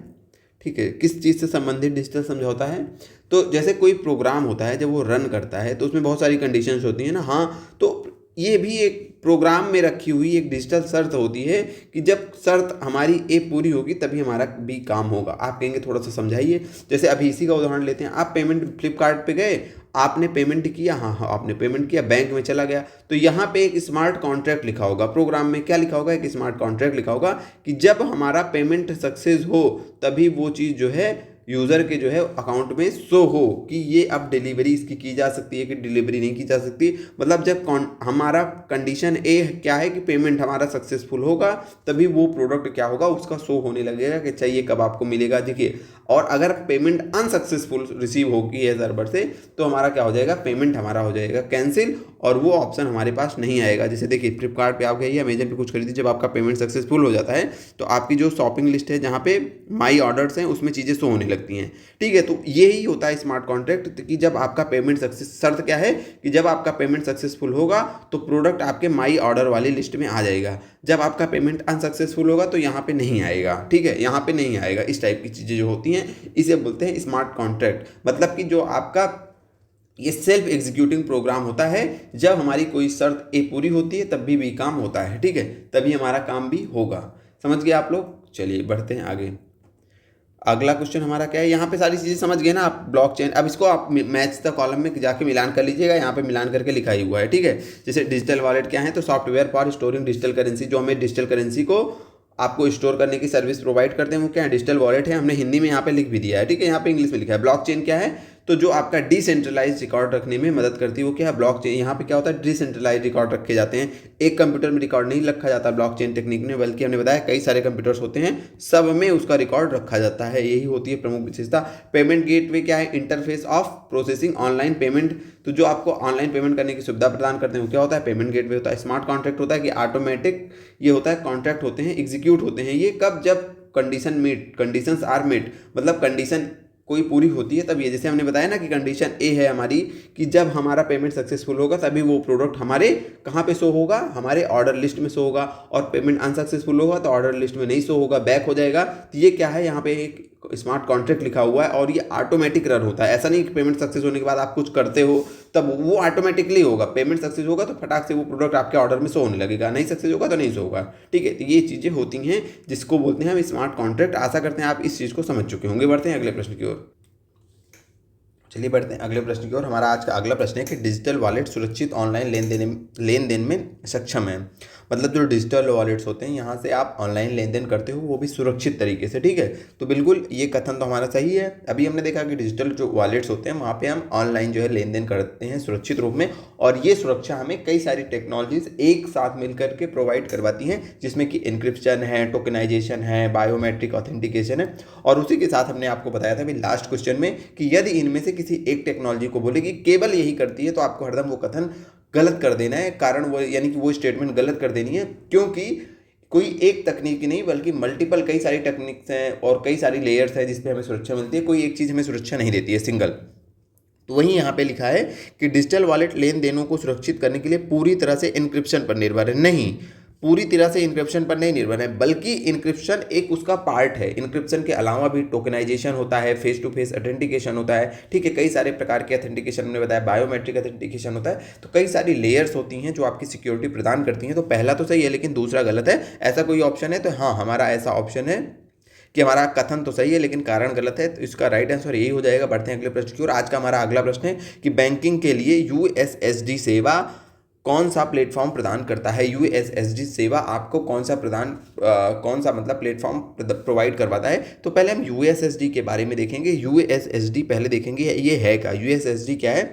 ठीक है। किस चीज़ से संबंधित डिजिटल समझौता है? तो जैसे कोई प्रोग्राम होता है, जब वो रन करता है तो उसमें बहुत सारी कंडीशंस होती हैं ना, हाँ, तो ये भी एक प्रोग्राम में रखी हुई एक डिजिटल शर्त होती है कि जब शर्त हमारी ए पूरी होगी तभी हमारा बी काम होगा। आप कहेंगे थोड़ा सा समझाइए। जैसे अभी इसी का उदाहरण लेते हैं, आप पेमेंट फ्लिपकार्ट पे गए, आपने पेमेंट किया, हाँ आपने पेमेंट किया, बैंक में चला गया, तो यहाँ पे एक स्मार्ट कॉन्ट्रैक्ट लिखा होगा। प्रोग्राम में क्या लिखा होगा? एक स्मार्ट कॉन्ट्रैक्ट लिखा होगा कि जब हमारा पेमेंट सक्सेस हो तभी वो चीज़ जो है यूज़र के जो है अकाउंट में शो हो कि ये अब डिलीवरी इसकी की जा सकती है कि डिलीवरी नहीं की जा सकती। मतलब जब हमारा कंडीशन ए क्या है कि पेमेंट हमारा सक्सेसफुल होगा तभी वो प्रोडक्ट क्या होगा? उसका शो होने लगेगा कि चाहिए कब आपको मिलेगा। देखिए और अगर पेमेंट अनसक्सेसफुल रिसीव होगी है सर्वर से तो हमारा क्या हो जाएगा, पेमेंट हमारा हो जाएगा कैंसिल और वो ऑप्शन हमारे पास नहीं आएगा। जैसे देखिए फ्लिपकार्ट पे आप गए या अमेजन पे कुछ खरीदी, जब आपका पेमेंट सक्सेसफुल हो जाता है तो आपकी जो शॉपिंग लिस्ट है जहाँ पे माई ऑर्डर्स हैं उसमें चीज़ें शो होने लगती हैं, ठीक है। तो यही होता है स्मार्ट कॉन्ट्रैक्ट कि जब आपका पेमेंट सक्सेस, शर्त क्या है कि जब आपका पेमेंट सक्सेसफुल होगा तो प्रोडक्ट आपके माई ऑर्डर वाली लिस्ट में आ जाएगा, जब आपका पेमेंट अनसक्सेसफुल होगा तो यहाँ पे नहीं आएगा, ठीक है, यहाँ पे नहीं आएगा। इस टाइप की चीज़ें जो होती हैं इसे बोलते हैं स्मार्ट कॉन्ट्रैक्ट। मतलब कि जो आपका ये सेल्फ एग्जीक्यूटिंग प्रोग्राम होता है, जब हमारी कोई शर्त ए पूरी होती है तब भी काम होता है, ठीक है, तभी हमारा काम भी होगा। समझ गए आप लोग? चलिए बढ़ते हैं आगे। अगला क्वेश्चन हमारा क्या है, यहाँ पे सारी चीज़ें समझ गए ना आप, ब्लॉकचेन। अब इसको आप मैच द कॉलम में जाके मिलान कर लीजिएगा, यहाँ पे मिलान करके लिखा ही हुआ है, ठीक है। जैसे डिजिटल वॉलेट क्या है, तो software for storing digital currency, जो हमें डिजिटल करेंसी को आपको स्टोर करने की सर्विस प्रोवाइड करते हैं, वो क्या है, डिजिटल वॉलेट है। हमने हिंदी में यहाँ पे लिख भी दिया है, ठीक है, यहाँ पे इंग्लिश में लिखा है। ब्लॉकचेन क्या है, तो जो आपका डिसेंट्रलाइज रिकॉर्ड रखने में मदद करती है वो क्या है, ब्लॉकचेन। यहाँ पे क्या होता है, डिसेंट्रलाइज रिकॉर्ड रखे जाते हैं, एक कंप्यूटर में रिकॉर्ड नहीं रखा जाता ब्लॉकचेन टेक्निक में, बल्कि हमने बताया कई सारे कंप्यूटर्स होते हैं, सब में उसका रिकॉर्ड रखा जाता है। यही होती है प्रमुख विशेषता। पेमेंट गेटवे क्या है, interface of processing online payment, तो जो आपको ऑनलाइन पेमेंट करने की सुविधा प्रदान करते हैं वो क्या होता है, पेमेंट गेटवे होता है। स्मार्ट कॉन्ट्रैक्ट होता है कि ऑटोमेटिक ये होता है, कॉन्ट्रैक्ट होते हैं, एग्जीक्यूट होते हैं ये कब, जब कंडीशंस आर मेट, मतलब कंडीशन कोई पूरी होती है तब ये, जैसे हमने बताया ना कि कंडीशन ए है हमारी कि जब हमारा पेमेंट सक्सेसफुल होगा तभी वो प्रोडक्ट हमारे कहाँ पे शो होगा, हमारे ऑर्डर लिस्ट में शो होगा, और पेमेंट अनसक्सेसफुल होगा तो ऑर्डर लिस्ट में नहीं शो होगा, बैक हो जाएगा। तो ये क्या है, यहाँ पे एक स्मार्ट कॉन्ट्रैक्ट लिखा हुआ है और ये ऑटोमेटिक रन होता है। ऐसा नहीं कि पेमेंट सक्सेस होने के बाद आप कुछ करते हो तब वो ऑटोमेटिकली होगा, पेमेंट सक्सेस होगा तो फटाक से वो प्रोडक्ट आपके ऑर्डर में शो होने लगेगा, नहीं सक्सेस होगा तो नहीं शो होगा, ठीक है। तो ये चीज़ें होती हैं जिसको बोलते हैं हम स्मार्ट कॉन्ट्रैक्ट। आशा करते हैं आप इस चीज़ को समझ चुके होंगे। बढ़ते हैं अगले प्रश्न की ओर। चलिए बढ़ते हैं अगले प्रश्न की ओर। हमारा आज का अगला प्रश्न है कि डिजिटल वॉलेट सुरक्षित ऑनलाइन लेन देन में सक्षम है। मतलब जो डिजिटल वॉलेट्स होते हैं यहाँ से आप ऑनलाइन लेन देन करते हो वो भी सुरक्षित तरीके से, ठीक है। तो बिल्कुल ये कथन तो हमारा सही है। अभी हमने देखा कि डिजिटल जो वॉलेट्स होते हैं वहाँ पे हम ऑनलाइन जो है लेन देन करते हैं सुरक्षित रूप में, और ये सुरक्षा हमें कई सारी टेक्नोलॉजीज एक साथ मिलकर के प्रोवाइड करवाती हैं, जिसमें कि इंक्रिप्शन है, टोकनाइजेशन है, बायोमेट्रिक ऑथेंटिकेशन है। और उसी के साथ हमने आपको बताया था अभी लास्ट क्वेश्चन में कि यदि इनमें से किसी एक टेक्नोलॉजी को बोले कि केवल यही करती है तो आपको हरदम वो कथन गलत कर देना है, कारण वो यानी कि वो स्टेटमेंट गलत कर देनी है, क्योंकि कोई एक तकनीक नहीं बल्कि मल्टीपल कई सारी टेक्निक्स हैं और कई सारी लेयर्स हैं जिस पे हमें सुरक्षा मिलती है। कोई एक चीज़ हमें सुरक्षा नहीं देती है सिंगल। तो वहीं यहाँ पे लिखा है कि डिजिटल वॉलेट लेन देनों को सुरक्षित करने के लिए पूरी तरह से इनक्रिप्शन पर निर्भर है। नहीं, पूरी तरह से इनक्रिप्शन पर नहीं निर्भर है, बल्कि इनक्रिप्शन एक उसका पार्ट है। इनक्रिप्शन के अलावा भी टोकनाइजेशन होता है, फेस टू फेस ऑथेंटिकेशन होता है, ठीक है, कई सारे प्रकार के ऑथेंटिकेशन हमने बताया, बायोमेट्रिक ऑथेंटिकेशन होता है। तो कई सारी लेयर्स होती हैं जो आपकी सिक्योरिटी प्रदान करती हैं। तो पहला तो सही है लेकिन दूसरा गलत है। ऐसा कोई ऑप्शन है तो हाँ, हमारा ऐसा ऑप्शन है कि हमारा कथन तो सही है लेकिन कारण गलत है, तो इसका राइट आंसर यही हो जाएगा। बढ़ते हैं अगले प्रश्न की ओर। आज का हमारा अगला प्रश्न है कि बैंकिंग के लिए यूएसएसडी सेवा कौन सा प्लेटफॉर्म प्रदान करता है। यूएसएसडी सेवा आपको कौन सा मतलब प्लेटफॉर्म प्रोवाइड करवाता है। तो पहले हम यूएसएसडी के बारे में देखेंगे। यूएसएसडी पहले देखेंगे ये है क्या, यूएसएसडी क्या है।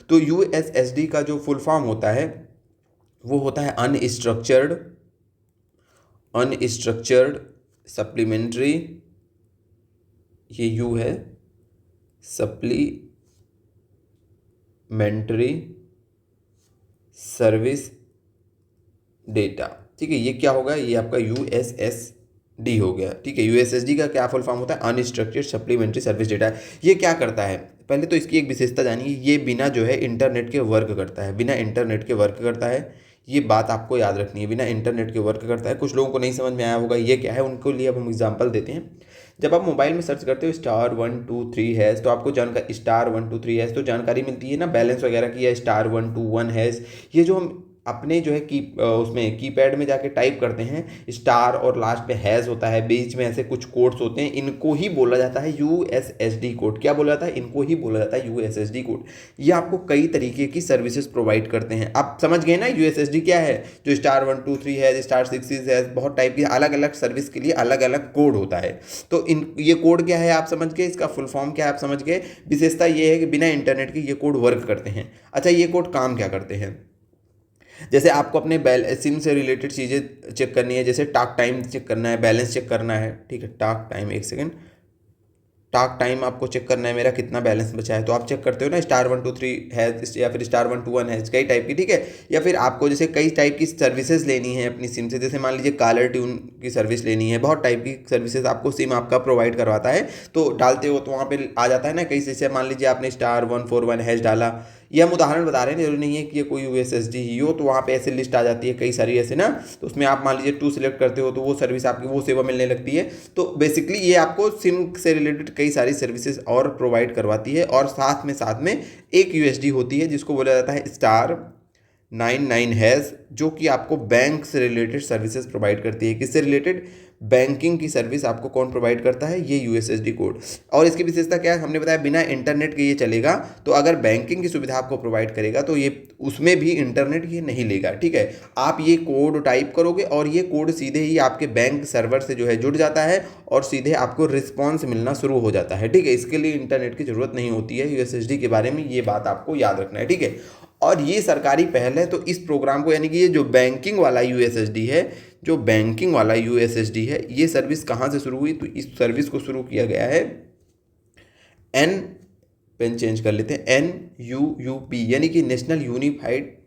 तो यूएसएसडी का जो फुल फॉर्म होता है वो होता है अनस्ट्रक्चर्ड सप्लीमेंट्री, ये यू है, सप्लीमेंट्री सर्विस डेटा, ठीक है। ये क्या होगा, ये आपका यूएसएसडी हो गया, ठीक है। यूएसएसडी का क्या फुल फॉर्म होता है, अनस्ट्रक्चर्ड सप्लीमेंट्री सर्विस डेटा। ये क्या करता है, पहले तो इसकी एक विशेषता जानिए, ये बिना जो है इंटरनेट के वर्क करता है, बिना इंटरनेट के वर्क करता है। ये बात आपको याद रखनी है, बिना इंटरनेट के वर्क करता है। कुछ लोगों को नहीं समझ में आया होगा ये क्या है, उनको लिए अब हम एग्जांपल देते हैं। जब आप मोबाइल में सर्च करते हो *123# तो आपको जानकारी *123# तो जानकारी मिलती है ना बैलेंस वगैरह की, या *121#। ये जो हम अपने जो है उसमें कीपैड में जाके टाइप करते हैं, स्टार और लास्ट पे हैज़ होता है, बीच में ऐसे कुछ कोड्स होते हैं, इनको ही बोला जाता है यूएसएसडी कोड। क्या बोला जाता है, इनको ही बोला जाता है यूएसएसडी कोड। ये आपको कई तरीके की सर्विसेज प्रोवाइड करते हैं। आप समझ गए ना यूएसएसडी क्या है, जो *123# *66 बहुत टाइप की अलग अलग सर्विस के लिए अलग अलग कोड होता है। तो ये कोड क्या है आप समझ गए, इसका फुल फॉर्म क्या है आप समझ गए। विशेषता ये है कि बिना इंटरनेट के ये कोड वर्क करते हैं। अच्छा, ये कोड काम क्या करते हैं, जैसे आपको अपने सिम से रिलेटेड चीज़ें चेक करनी है, जैसे टॉक टाइम चेक करना है, बैलेंस चेक करना है, ठीक है, टॉक टाइम, एक सेकेंड, टॉक टाइम आपको चेक करना है मेरा कितना बैलेंस बचा है, तो आप चेक करते हो ना *123 हैज या फिर *121 हैज, कई टाइप की, ठीक है। या फिर आपको जैसे कई टाइप की सर्विसेज लेनी है अपनी सिम से, जैसे मान लीजिए कॉलर ट्यून की सर्विस लेनी है, बहुत टाइप की सर्विसेज आपको सिम आपका प्रोवाइड करवाता है। तो डालते हो तो वहाँ पे आ जाता है ना कई, जैसे मान लीजिए आपने *141 हैज डाला, ये हम उदाहरण बता रहे हैं, जरूरी नहीं है कि ये कोई USSD ही हो, तो वहाँ पे ऐसे लिस्ट आ जाती है कई सारी ऐसे ना, तो उसमें आप मान लीजिए 2 सिलेक्ट करते हो तो वो सर्विस आपकी वो सेवा मिलने लगती है। तो बेसिकली ये आपको सिम से रिलेटेड कई सारी सर्विसेज और प्रोवाइड करवाती है, और साथ में एक USD होती है जिसको बोला जाता है *99 हैज़, जो कि आपको बैंक से रिलेटेड सर्विसेज प्रोवाइड करती है। किससे रिलेटेड? बैंकिंग की सर्विस आपको कौन प्रोवाइड करता है? ये USSD कोड। और इसकी विशेषता क्या है? हमने बताया बिना इंटरनेट के ये चलेगा, तो अगर बैंकिंग की सुविधा आपको प्रोवाइड करेगा तो ये उसमें भी इंटरनेट ये नहीं लेगा, ठीक है। आप ये कोड टाइप करोगे और ये कोड सीधे ही आपके बैंक सर्वर से जो है जुड़ जाता है और सीधे आपको रिस्पॉन्स मिलना शुरू हो जाता है, ठीक है। इसके लिए इंटरनेट की ज़रूरत नहीं होती है। USSD के बारे में ये बात आपको याद रखना है, ठीक है। और ये सरकारी पहल है, तो इस प्रोग्राम को, यानी कि ये जो बैंकिंग वाला USSD है, जो बैंकिंग वाला USSD है, ये सर्विस कहाँ से शुरू हुई? तो इस सर्विस को शुरू किया गया है पेन चेंज कर लेते हैं, NUUP, यानी कि नेशनल यूनिफाइड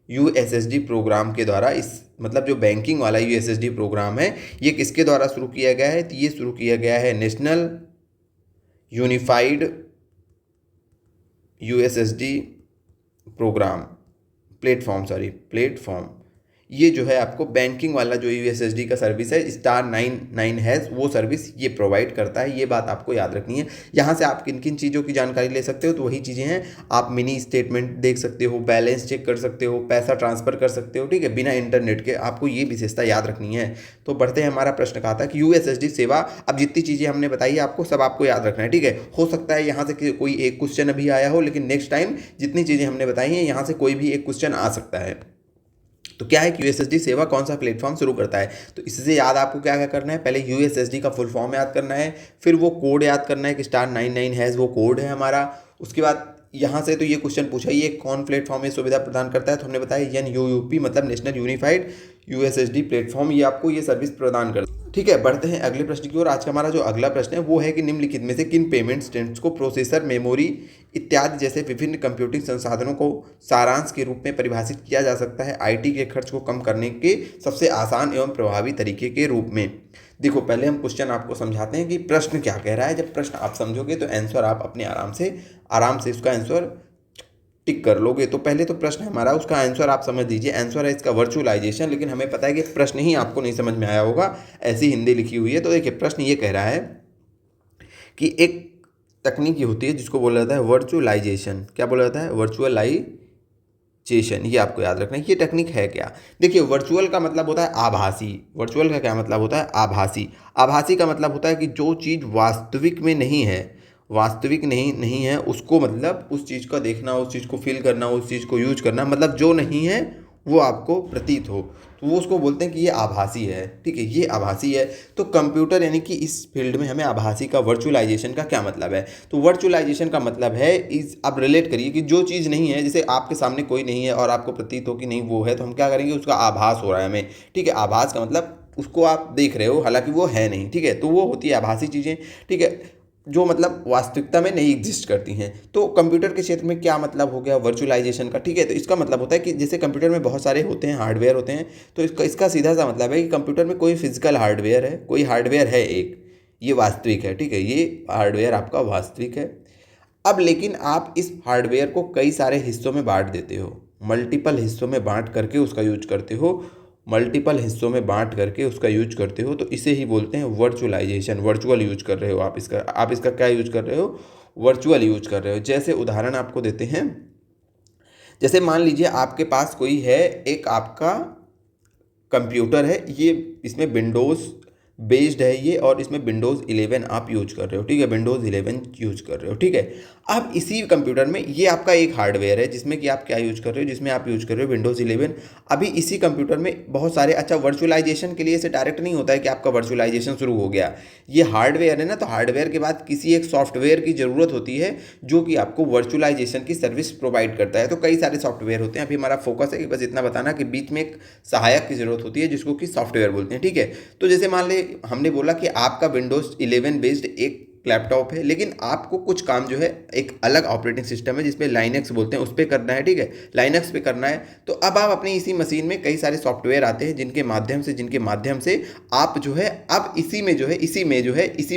USSD प्रोग्राम के द्वारा। इस मतलब जो बैंकिंग वाला USSD प्रोग्राम है, ये किसके द्वारा शुरू किया गया है? तो ये शुरू किया गया है नेशनल यूनिफाइड USSD प्लेटफॉर्म, ये जो है आपको बैंकिंग वाला जो USSD का सर्विस है *99 हैज़, वो सर्विस ये प्रोवाइड करता है। ये बात आपको याद रखनी है। यहाँ से आप किन किन चीज़ों की जानकारी ले सकते हो? तो वही चीज़ें हैं, आप मिनी स्टेटमेंट देख सकते हो, बैलेंस चेक कर सकते हो, पैसा ट्रांसफ़र कर सकते हो, ठीक है, बिना इंटरनेट के। आपको ये विशेषता याद रखनी है। तो बढ़ते हैं, हमारा प्रश्न कहा था कि USSD सेवा, अब जितनी चीज़ें हमने बताई है आपको सब आपको याद रखना है, ठीक है। हो सकता है यहाँ से कोई एक क्वेश्चन अभी आया हो, लेकिन नेक्स्ट टाइम जितनी चीज़ें हमने बताई हैं यहाँ से कोई भी एक क्वेश्चन आ सकता है। तो क्या है कि USSD सेवा कौन सा प्लेटफॉर्म शुरू करता है? तो इससे याद आपको क्या क्या करना है? पहले USSD का फुल फॉर्म याद करना है, फिर वो कोड याद करना है कि *99 हैज़ वो कोड है हमारा। उसके बाद यहाँ से तो ये क्वेश्चन पूछा ही है, कौन प्लेटफॉर्म ये सुविधा प्रदान करता है? तो हमने बताया NUUP, मतलब नेशनल यूनिफाइड USSD प्लेटफॉर्म, ये आपको ये सर्विस प्रदान करता है, ठीक है। बढ़ते हैं अगले प्रश्न की ओर। आज का हमारा जो अगला प्रश्न है वो है कि निम्नलिखित में से किन पेमेंट स्टैंडर्ड्स को प्रोसेसर, मेमोरी इत्यादि जैसे विभिन्न कंप्यूटिंग संसाधनों को सारांश के रूप में परिभाषित किया जा सकता है IT के खर्च को कम करने के सबसे आसान एवं प्रभावी तरीके के रूप में? देखो, पहले हम क्वेश्चन आपको समझाते हैं कि प्रश्न क्या कह रहा है। जब प्रश्न आप समझोगे तो आंसर आप अपने आराम से उसका आंसर टिक कर लोगे। तो पहले तो प्रश्न हमारा, उसका आंसर आप समझ लीजिए। आंसर है इसका वर्चुअलाइजेशन, लेकिन हमें पता है कि प्रश्न ही आपको नहीं समझ में आया होगा, ऐसी हिंदी लिखी हुई है। तो देखिए, प्रश्न ये कह रहा है कि एक तकनीक होती है जिसको बोला जाता है वर्चुअलाइजेशन। क्या बोला जाता है? वर्चुअलाइजेशन। ये आपको याद रखना है। ये टेक्निक है क्या? देखिए, वर्चुअल का मतलब होता है आभासी। वर्चुअल का क्या मतलब होता है? आभासी। आभासी का मतलब होता है कि जो चीज़ वास्तविक में नहीं है, नहीं है, उसको मतलब उस चीज़ का देखना, उस चीज़ को फील करना, उस चीज़ को यूज करना, मतलब जो नहीं है वो आपको प्रतीत हो, तो वो उसको बोलते हैं कि ये आभासी है, ठीक है, ये आभासी है। तो कंप्यूटर यानी कि इस फील्ड में हमें आभासी का, वर्चुअलाइजेशन का क्या मतलब है? तो वर्चुअलाइजेशन का मतलब है, इस आप रिलेट करिए कि जो चीज़ नहीं है, जैसे आपके सामने कोई नहीं है और आपको प्रतीत हो कि नहीं वो है, तो हम क्या करेंगे? उसका आभास हो रहा है हमें, ठीक है। आभास का मतलब उसको आप देख रहे हो, हालांकि वो है नहीं, ठीक है। तो वो होती है आभासी चीज़ें, ठीक है, जो मतलब वास्तविकता में नहीं एग्जिस्ट करती हैं। तो कंप्यूटर के क्षेत्र में क्या मतलब हो गया वर्चुअलाइजेशन का? ठीक है, तो इसका मतलब होता है कि जैसे कंप्यूटर में बहुत सारे होते हैं, हार्डवेयर होते हैं, तो इसका सीधा सा मतलब है कि कंप्यूटर में कोई फिजिकल हार्डवेयर है, कोई हार्डवेयर है एक, ये वास्तविक है, ठीक है, ये हार्डवेयर आपका वास्तविक है। अब लेकिन आप इस हार्डवेयर को कई सारे हिस्सों में बांट देते हो, मल्टीपल हिस्सों में बांट करके उसका यूज करते हो, तो इसे ही बोलते हैं वर्चुअलाइजेशन। वर्चुअल यूज कर रहे हो आप इसका क्या यूज कर रहे हो? वर्चुअल यूज कर रहे हो। जैसे उदाहरण आपको देते हैं, जैसे मान लीजिए आपके पास कोई है, एक आपका कंप्यूटर है, ये इसमें विंडोज़ बेस्ड है ये, और इसमें विंडोज़ 11 आप यूज कर रहे हो, ठीक है, विंडोज़ 11 यूज कर रहे हो, ठीक है। अब इसी कंप्यूटर में ये आपका एक हार्डवेयर है जिसमें कि आप क्या यूज कर रहे हो? जिसमें आप यूज कर रहे हो विंडोज़ 11। अभी इसी कंप्यूटर में बहुत सारे, अच्छा, वर्चुअलाइजेशन के लिए इसे डायरेक्ट नहीं होता है कि आपका वर्चुअलाइजेशन शुरू हो गया, ये हार्डवेयर है ना, तो हार्डवेयर के बाद किसी एक सॉफ्टवेयर की ज़रूरत होती है जो कि आपको वर्चुअलाइजेशन की सर्विस प्रोवाइड करता है। तो कई सारे सॉफ्टवेयर होते हैं। अभी हमारा फोकस है कि बस इतना बताना कि बीच में एक सहायक की ज़रूरत होती है जिसको कि सॉफ्टवेयर बोलते हैं, ठीक है। तो जैसे मान ले हमने बोला कि आपका विंडोज़ 11 बेस्ड एक लैपटॉप है, लेकिन आपको कुछ काम जो है एक अलग ऑपरेटिंग सिस्टम है जिसमें लाइनक्स बोलते हैं, उस पर करना है, ठीक है, लाइनक्स पे करना है। तो अब आप अपनी इसी मशीन में कई सारे सॉफ्टवेयर आते हैं जिनके माध्यम से आप जो है अब इसी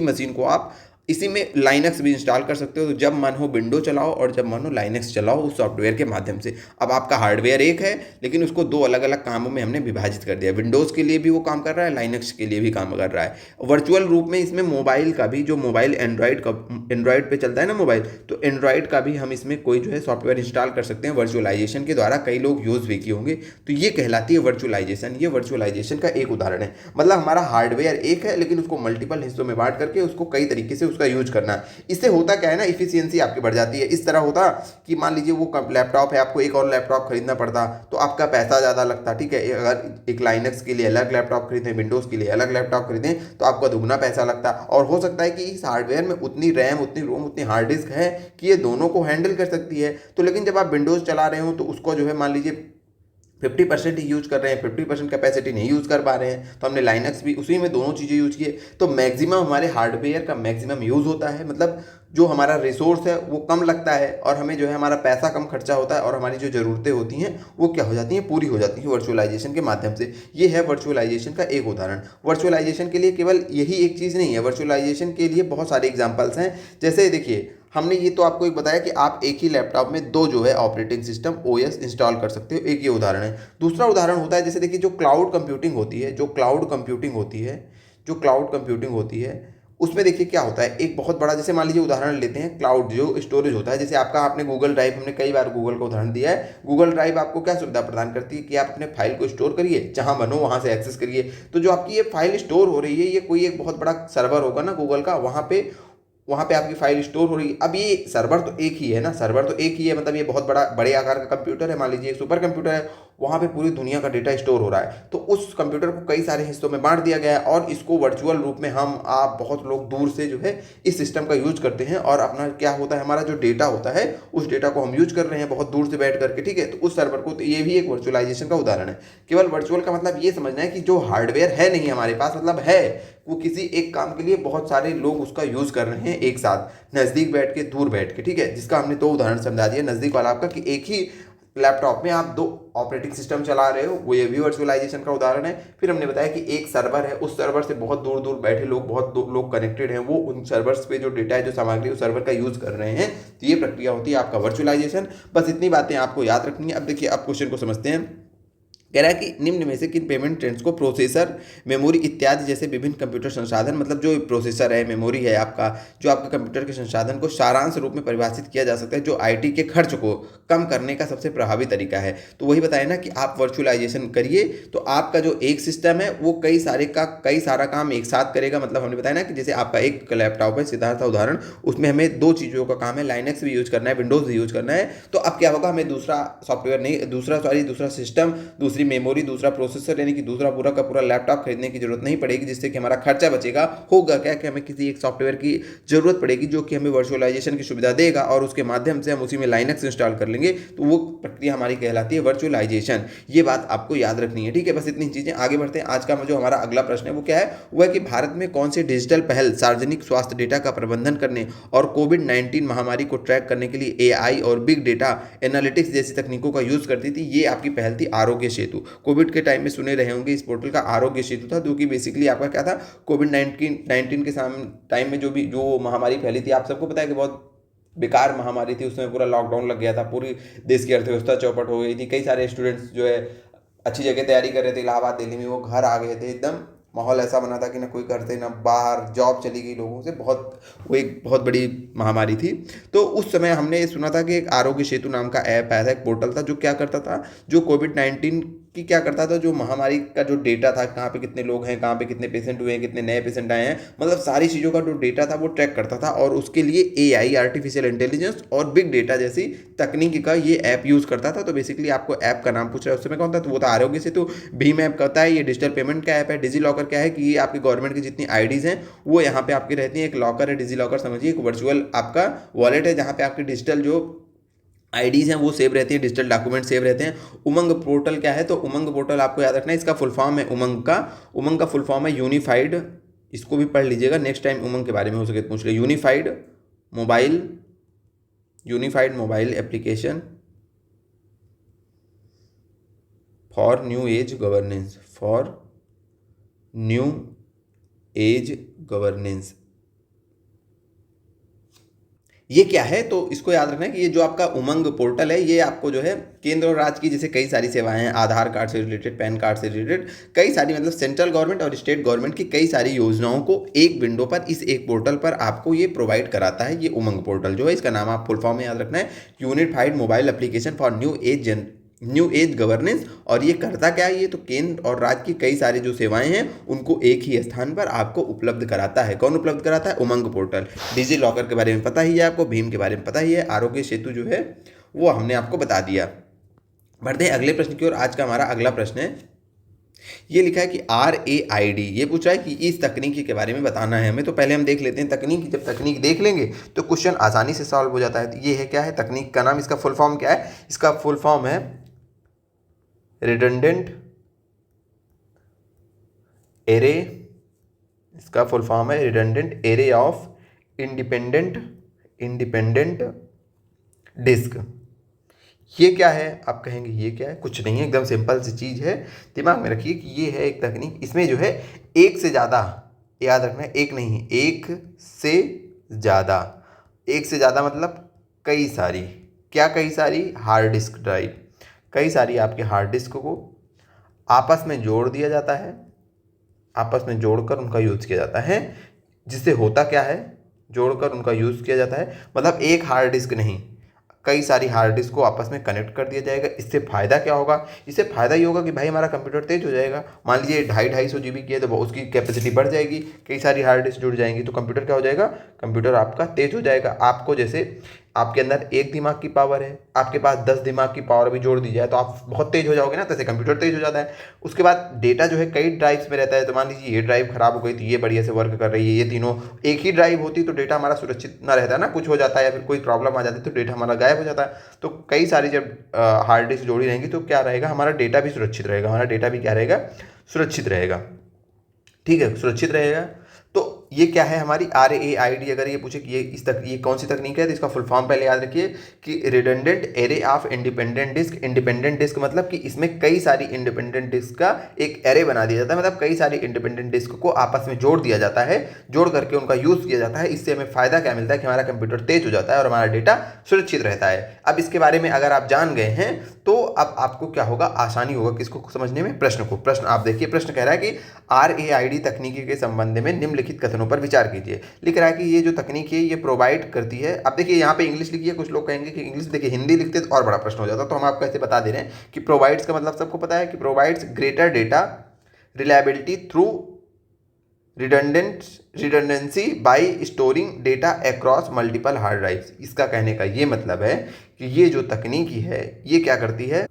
मशीन को आप इसी में लाइनक्स भी इंस्टॉल कर सकते हो। तो जब मन हो विंडो चलाओ और जब मन हो लाइनक्स चलाओ उस सॉफ्टवेयर के माध्यम से। अब आपका हार्डवेयर एक है, लेकिन उसको दो अलग अलग कामों में हमने विभाजित कर दिया। विंडोज़ के लिए भी वो काम कर रहा है, लाइनक्स के लिए भी काम कर रहा है। वर्चुअल रूप में इसमें मोबाइल का भी, जो मोबाइल एंड्रॉयड पे चलता है ना मोबाइल, तो एंड्रॉयड का भी हम इसमें कोई जो है सॉफ्टवेयर इंस्टॉल कर सकते हैं वर्चुअलाइजेशन के द्वारा। कई लोग यूज़ भी किए होंगे। तो ये कहलाती है वर्चुअलाइजेशन। ये वर्चुअलाइजेशन का एक उदाहरण है। मतलब हमारा हार्डवेयर एक है, लेकिन उसको मल्टीपल हिस्सों में बांट करके उसको कई तरीके से उसका यूज करना है। इससे होता क्या है ना, इफिशियंसी आपकी बढ़ जाती है। इस तरह होता कि मान लीजिए वो लैपटॉप है, आपको एक और लैपटॉप खरीदना पड़ता तो आपका पैसा ज़्यादा लगता, ठीक है। अगर एक लाइनक्स के लिए अलग लैपटॉप खरीदें, विंडोज़ के लिए अलग लैपटॉप खरीदें, तो आपका दुगना पैसा लगता। और हो सकता है कि इस हार्डवेयर में उतनी रैम, उतनी रोम, उतनी हार्ड डिस्क है कि ये दोनों को हैंडल कर सकती है। तो लेकिन जब आप विंडोज़ चला रहे हो तो उसको जो है मान लीजिए 50% ही यूज़ कर रहे हैं, 50% कैपेसिटी नहीं यूज़ कर पा रहे हैं, तो हमने लाइनक्स भी उसी में दोनों चीज़ें यूज़ किए। तो मैक्सिमम हमारे हार्डवेयर का मैक्सिमम यूज़ होता है। मतलब जो हमारा रिसोर्स है वो कम लगता है और हमें जो है हमारा पैसा कम खर्चा होता है और हमारी जो ज़रूरतें होती हैं वो क्या हो जाती हैं, पूरी हो जाती हैं वर्चुअलाइजेशन के माध्यम से। ये है वर्चुअलाइजेशन का एक उदाहरण। वर्चुअलाइजेशन के लिए केवल यही एक चीज़ नहीं है, वर्चुअलाइजेशन के लिए बहुत सारे एग्जाम्पल्स हैं। जैसे देखिए, हमने ये तो आपको एक बताया कि आप एक ही लैपटॉप में दो जो है ऑपरेटिंग सिस्टम ओएस इंस्टॉल कर सकते हो। एक ये उदाहरण है। दूसरा उदाहरण होता है, जैसे देखिए, जो क्लाउड कंप्यूटिंग होती है, उसमें देखिए क्या होता है, एक बहुत बड़ा, जैसे मान लीजिए उदाहरण लेते हैं, क्लाउड जो स्टोरेज होता है। जैसे आपका, आपने गूगल ड्राइव, हमने कई बार गूगल का उदाहरण दिया है। गूगल ड्राइव आपको क्या सुविधा प्रदान करती है कि आप अपने फाइल को स्टोर करिए, जहां बनो वहां से एक्सेस करिए। तो जो आपकी ये फाइल स्टोर हो रही है, ये कोई एक बहुत बड़ा सर्वर होगा ना गूगल का, वहाँ पे आपकी फाइल स्टोर हो रही है। अब ये सर्वर तो एक ही है ना, मतलब ये बहुत बड़े आकार का कंप्यूटर है, मान लीजिए एक सुपर कंप्यूटर है, वहाँ पे पूरी दुनिया का डेटा स्टोर हो रहा है। तो उस कंप्यूटर को कई सारे हिस्सों में बांट दिया गया है और इसको वर्चुअल रूप में हम आप बहुत लोग दूर से जो है इस सिस्टम का यूज करते हैं। और अपना क्या होता है, हमारा जो डेटा होता है उस डेटा को हम यूज कर रहे हैं बहुत दूर से बैठ करके, ठीक है। तो उस सर्वर को, तो ये भी एक वर्चुअलाइजेशन का उदाहरण है। केवल वर्चुअल का मतलब ये समझना है कि जो हार्डवेयर है नहीं हमारे पास, मतलब है वो किसी एक काम के लिए बहुत सारे लोग उसका यूज कर रहे हैं एक साथ, नजदीक बैठ के, दूर बैठ के, ठीक है। जिसका हमने दो उदाहरण समझा दिया। नजदीक वाला आपका कि एक ही लैपटॉप में आप दो ऑपरेटिंग सिस्टम चला रहे हो, वो ये भी वर्चुअलाइजेशन का उदाहरण है। फिर हमने बताया कि एक सर्वर है, उस सर्वर से बहुत दूर दूर बैठे लोग, लोग कनेक्टेड हैं, वो उन सर्वर्स पे जो डेटा है, जो सामग्री उस सर्वर का यूज कर रहे हैं। तो ये प्रक्रिया होती है आपका वर्चुअलाइजेशन। बस इतनी बातें आपको याद रखनी है। अब देखिए, आप क्वेश्चन को समझते हैं। कह रहा है कि निम्न में से किन पेमेंट ट्रेंड्स को प्रोसेसर, मेमोरी इत्यादि जैसे विभिन्न कंप्यूटर संसाधन, मतलब जो प्रोसेसर है, मेमोरी है आपका, जो आपका कंप्यूटर के संसाधन को सारांश रूप में परिभाषित किया जा सकता है, जो आईटी के खर्च को कम करने का सबसे प्रभावी तरीका है। तो वही बताया ना कि आप वर्चुअलाइजेशन करिए तो आपका जो एक सिस्टम है वो कई सारा काम एक साथ करेगा। मतलब हमने बताया ना कि जैसे आपका एक लैपटॉप है, सिद्धार्थ उदाहरण, उसमें हमें दो चीज़ों का काम है, लाइनक्स भी यूज करना है, विंडोज़ भी यूज करना है। तो अब क्या होगा, हमें दूसरा सिस्टम, दूसरी मेमोरी, दूसरा प्रोसेसर, यानी कि दूसरा पूरा का पूरा लैपटॉप खरीदने की जरूरत नहीं पड़ेगी, जिससे कि हमारा खर्चा बचेगा। होगा क्या कि हमें किसी एक सॉफ्टवेयर की जरूरत पड़ेगी जो कि हमें वर्चुअलाइजेशन की सुविधा देगा और उसके माध्यम से हम उसी में लाइनक्स इंस्टॉल कर लेंगे। तो वो प्रक्रिया हमारी कहलाती है वर्चुअलाइजेशन। ये बात आपको याद रखनी है, ठीक है। बस इतनी चीजें। आगे बढ़ते हैं। आज का जो हमारा अगला प्रश्न है वो क्या है, वो है कि भारत में कौन सी डिजिटल पहल सार्वजनिक स्वास्थ्य डेटा का प्रबंधन करने और कोविड-19 महामारी को ट्रैक करने के लिए एआई और बिग डेटा एनालिटिक्स जैसी तकनीकोों का यूज करती थी। ये आपकी पहल थी आरोग्य सेतु। कोविड के टाइम में सुने रहे होंगे, इस पोर्टल का आरोग्य सेतु था, जो कि बेसिकली आपका क्या था, कोविड-19 के टाइम में जो महामारी फैली थी, आप सबको पता है कि बहुत बेकार महामारी थी। उसमें पूरा लॉकडाउन लग गया था, पूरी देश की अर्थव्यवस्था चौपट हो गई थी। कई सारे स्टूडेंट्स जो है अच्छी जगह तैयारी कर रहे थे, इलाहाबाद दिल्ली में, वो घर आ गए थे। एकदम माहौल ऐसा बना था कि ना कोई घर थे ना बाहर, जॉब चली गई लोगों से, वो एक बहुत बड़ी महामारी थी। तो उस समय हमने सुना था कि एक आरोग्य सेतु नाम का ऐप आया था, एक पोर्टल था, जो क्या करता था, जो कोविड-19 की क्या करता था, जो महामारी का जो डेटा था, कहाँ पे कितने लोग हैं, कहाँ पे कितने पेशेंट हुए हैं, कितने नए पेशेंट आए हैं, मतलब सारी चीज़ों का जो डेटा था वो ट्रैक करता था। और उसके लिए एआई, आर्टिफिशियल इंटेलिजेंस और बिग डेटा जैसी तकनीक का ये ऐप यूज़ करता था। तो बेसिकली आपको ऐप का नाम पूछ रहा है, उस समय कौन था, तो वो था आरोग्य सेतु। भीम ऐप कहता है, ये डिजिटल पेमेंट का ऐप है। डिजी लॉकर क्या है कि ये आपकी गवर्नमेंट की जितनी आईडीज़ हैं वो यहाँ पे आपकी रहती हैं। एक लॉकर है, डिजी लॉकर समझिए, एक वर्चुअल आपका वॉलेट है, जहाँ पे आपकी डिजिटल जो आईडीज़ हैं वो सेव रहती हैं, डिजिटल डॉक्यूमेंट सेव रहते हैं। उमंग पोर्टल क्या है, तो उमंग पोर्टल आपको याद रखना है, इसका फुल फॉर्म है उमंग का फुल फॉर्म है यूनिफाइड इसको भी पढ़ लीजिएगा, नेक्स्ट टाइम उमंग के बारे में हो सके तो पूछ ले। Unified mobile application for new age governance, ये क्या है? तो इसको याद रखना है कि ये जो आपका उमंग पोर्टल है, ये आपको जो है केंद्र और राज्य की जैसे कई सारी सेवाएं हैं, आधार कार्ड से रिलेटेड, पैन कार्ड से रिलेटेड, कई सारी मतलब सेंट्रल गवर्नमेंट और स्टेट गवर्नमेंट की कई सारी योजनाओं को एक विंडो पर, इस एक पोर्टल पर आपको ये प्रोवाइड कराता है। ये उमंग पोर्टल जो है, इसका नाम आप फुल फॉर्म में याद रखना है, unified mobile application for new age governance. और ये करता क्या है? ये तो केंद्र और राज्य की कई सारी जो सेवाएं हैं उनको एक ही स्थान पर आपको उपलब्ध कराता है। कौन उपलब्ध कराता है? उमंग पोर्टल। डिजी लॉकर के बारे में पता ही है आपको, भीम के बारे में पता ही है, आरोग्य सेतु जो है वो हमने आपको बता दिया। बढ़ते हैं अगले प्रश्न की ओर। आज का हमारा अगला प्रश्न है, ये लिखा है कि RAID, ये पूछ रहा है कि इस तकनीकी के बारे में बताना है हमें। तो पहले हम देख लेते हैं तकनीक। जब तकनीक देख लेंगे तो क्वेश्चन आसानी से सॉल्व हो जाता है। तो ये है क्या है तकनीक का नाम, इसका फुल फॉर्म क्या है? इसका फुल फॉर्म है रिडंडेंट एरे। इसका फुल फॉर्म है redundant array of independent disk. ये क्या है? आप कहेंगे ये क्या है? कुछ नहीं है, एकदम सिंपल सी चीज़ है। दिमाग में रखिए कि ये है एक तकनीक, इसमें जो है एक से ज़्यादा, याद रखना है, एक नहीं है, एक से ज़्यादा मतलब कई सारी, क्या कई सारी? हार्ड डिस्क ड्राइव, कई सारी आपके हार्ड डिस्क को आपस में जोड़ दिया जाता है, आपस में जोड़कर उनका यूज़ किया जाता है। जिससे होता क्या है? जोड़कर उनका यूज़ किया जाता है, मतलब एक हार्ड डिस्क नहीं, कई सारी हार्ड डिस्क को आपस में कनेक्ट कर दिया जाएगा। इससे फ़ायदा क्या होगा? इससे फ़ायदा ये होगा कि भाई हमारा कंप्यूटर तेज हो जाएगा। मान लीजिए 250 GB की है तो उसकी कैपेसिटी बढ़ जाएगी, कई सारी हार्ड डिस्क जुड़ जाएंगी तो कंप्यूटर क्या हो जाएगा? कंप्यूटर आपका तेज हो जाएगा। आपको जैसे आपके अंदर एक दिमाग की पावर है, आपके पास 10 दिमाग की पावर भी जोड़ दी जाए तो आप बहुत तेज हो जाओगे ना, तैसे कंप्यूटर तेज हो जाता है। उसके बाद डेटा जो है कई ड्राइव्स में रहता है, तो मान लीजिए ये ड्राइव खराब हो गई तो ये बढ़िया से वर्क कर रही है, ये तीनों एक ही ड्राइव होती तो डेटा हमारा सुरक्षित ना रहता ना, कुछ हो जाता है या फिर कोई प्रॉब्लम आ जाती है तो डेटा हमारा गायब हो जाता है। तो कई सारी जब हार्ड डिस्क जोड़ी रहेंगी तो क्या रहेगा? हमारा डेटा भी सुरक्षित रहेगा, हमारा डेटा भी क्या रहेगा? सुरक्षित रहेगा। ठीक है, सुरक्षित रहेगा। तो ये क्या है हमारी RAID? अगर ये पूछे कि ये कौन सी तकनीक है तो इसका फुल फॉर्म पहले याद रखिए कि redundant array of independent disk. Independent disk मतलब कि इसमें कई सारी इंडिपेंडेंट डिस्क का एक एरे बना दिया जाता है, मतलब कई सारी इंडिपेंडेंट डिस्क को आपस में जोड़ दिया जाता है, जोड़ करके उनका यूज़ किया जाता है। इससे हमें फ़ायदा क्या मिलता है कि हमारा कंप्यूटर तेज हो जाता है और हमारा डेटा सुरक्षित रहता है। अब इसके बारे में अगर आप जान गए हैं तो अब आपको क्या होगा? आसानी होगा किसको समझने में? प्रश्न आप देखिए, प्रश्न कह रहा है कि RAID तकनीकी के संबंध में निम्नलिखित कथनों पर विचार कीजिए। लिख रहा है कि ये जो तकनीक है ये प्रोवाइड करती है। अब देखिए यहाँ पे इंग्लिश लिखी है, कुछ लोग कहेंगे कि इंग्लिश, देखिए हिंदी लिखते तो और बड़ा प्रश्न हो जाता, तो हम आपको ऐसे बता दे रहे हैं कि प्रोवाइड्स का मतलब सबको पता है कि provides greater data reliability through redundancy bye storing data across multiple hard drives. इसका कहने का ये मतलब है कि ये जो तकनीकी है ये क्या करती है?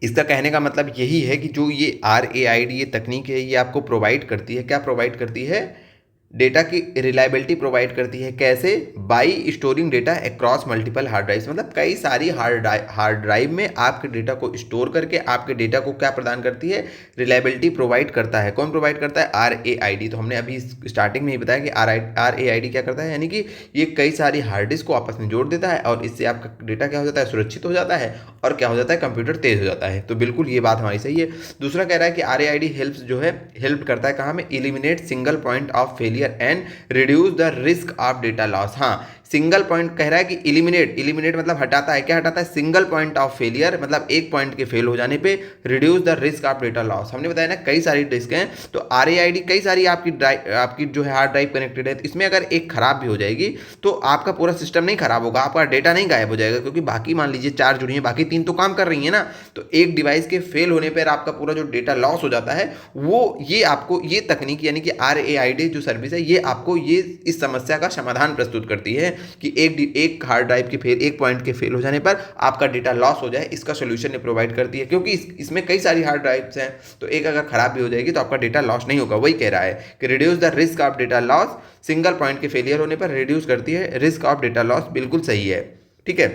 इसका कहने का मतलब यही है कि जो ये RAID ये तकनीक है ये आपको प्रोवाइड करती है, क्या प्रोवाइड करती है? डेटा की रिलायबिलिटी प्रोवाइड करती है। कैसे? By storing data across multiple hard drives, मतलब कई सारी हार्ड ड्राइव में आपके डेटा को स्टोर करके आपके डेटा को क्या प्रदान करती है? रिलायबिलिटी प्रोवाइड करता है। कौन प्रोवाइड करता है? RAID। तो हमने अभी स्टार्टिंग में ही बताया कि RAID क्या करता है, यानी कि ये कई सारी हार्ड डिस्क को आपस में जोड़ देता है और इससे आपका डेटा क्या हो जाता है? सुरक्षित हो जाता है और क्या हो जाता है? कंप्यूटर तेज हो जाता है। तो बिल्कुल ये बात हमारी सही है। दूसरा कह रहा है कि RAID हेल्प्स जो है हेल्प करता है कहाँ में? Eliminate single point of failure and reduce the risk of data loss. हाँ, सिंगल पॉइंट कह रहा है कि एलिमिनेट मतलब हटाता है। क्या हटाता है? सिंगल पॉइंट ऑफ फेलियर, मतलब एक पॉइंट के फेल हो जाने पे reduce the risk of data loss. हमने बताया ना कई सारी डिस्क हैं, तो RAID कई सारी आपकी जो है हार्ड ड्राइव कनेक्टेड है, तो इसमें अगर एक खराब भी हो जाएगी तो आपका पूरा सिस्टम नहीं खराब होगा, आपका डेटा नहीं गायब हो जाएगा, क्योंकि बाकी मान लीजिए 4 जुड़ी हैं, बाकी 3 तो काम कर रही है ना। तो एक डिवाइस के फेल होने पर आपका पूरा जो डेटा लॉस हो जाता है वो ये आपको ये तकनीक यानी कि RAID जो सर्विस है ये आपको ये इस समस्या का समाधान प्रस्तुत करती है कि एक हार्ड ड्राइव के एक पॉइंट के फेल हो जाने पर आपका डेटा लॉस हो जाए, इसका सोल्यूशन ये प्रोवाइड करती है। क्योंकि इसमें कई सारी हार्ड ड्राइव्स हैं तो एक अगर खराब भी हो जाएगी तो आपका डेटा लॉस नहीं होगा। वही कह रहा है कि reduce the risk of data loss, single point के फेलियर होने पर रिड्यूस करती है रिस्क ऑफ डेटा लॉस। बिल्कुल सही है, ठीक है।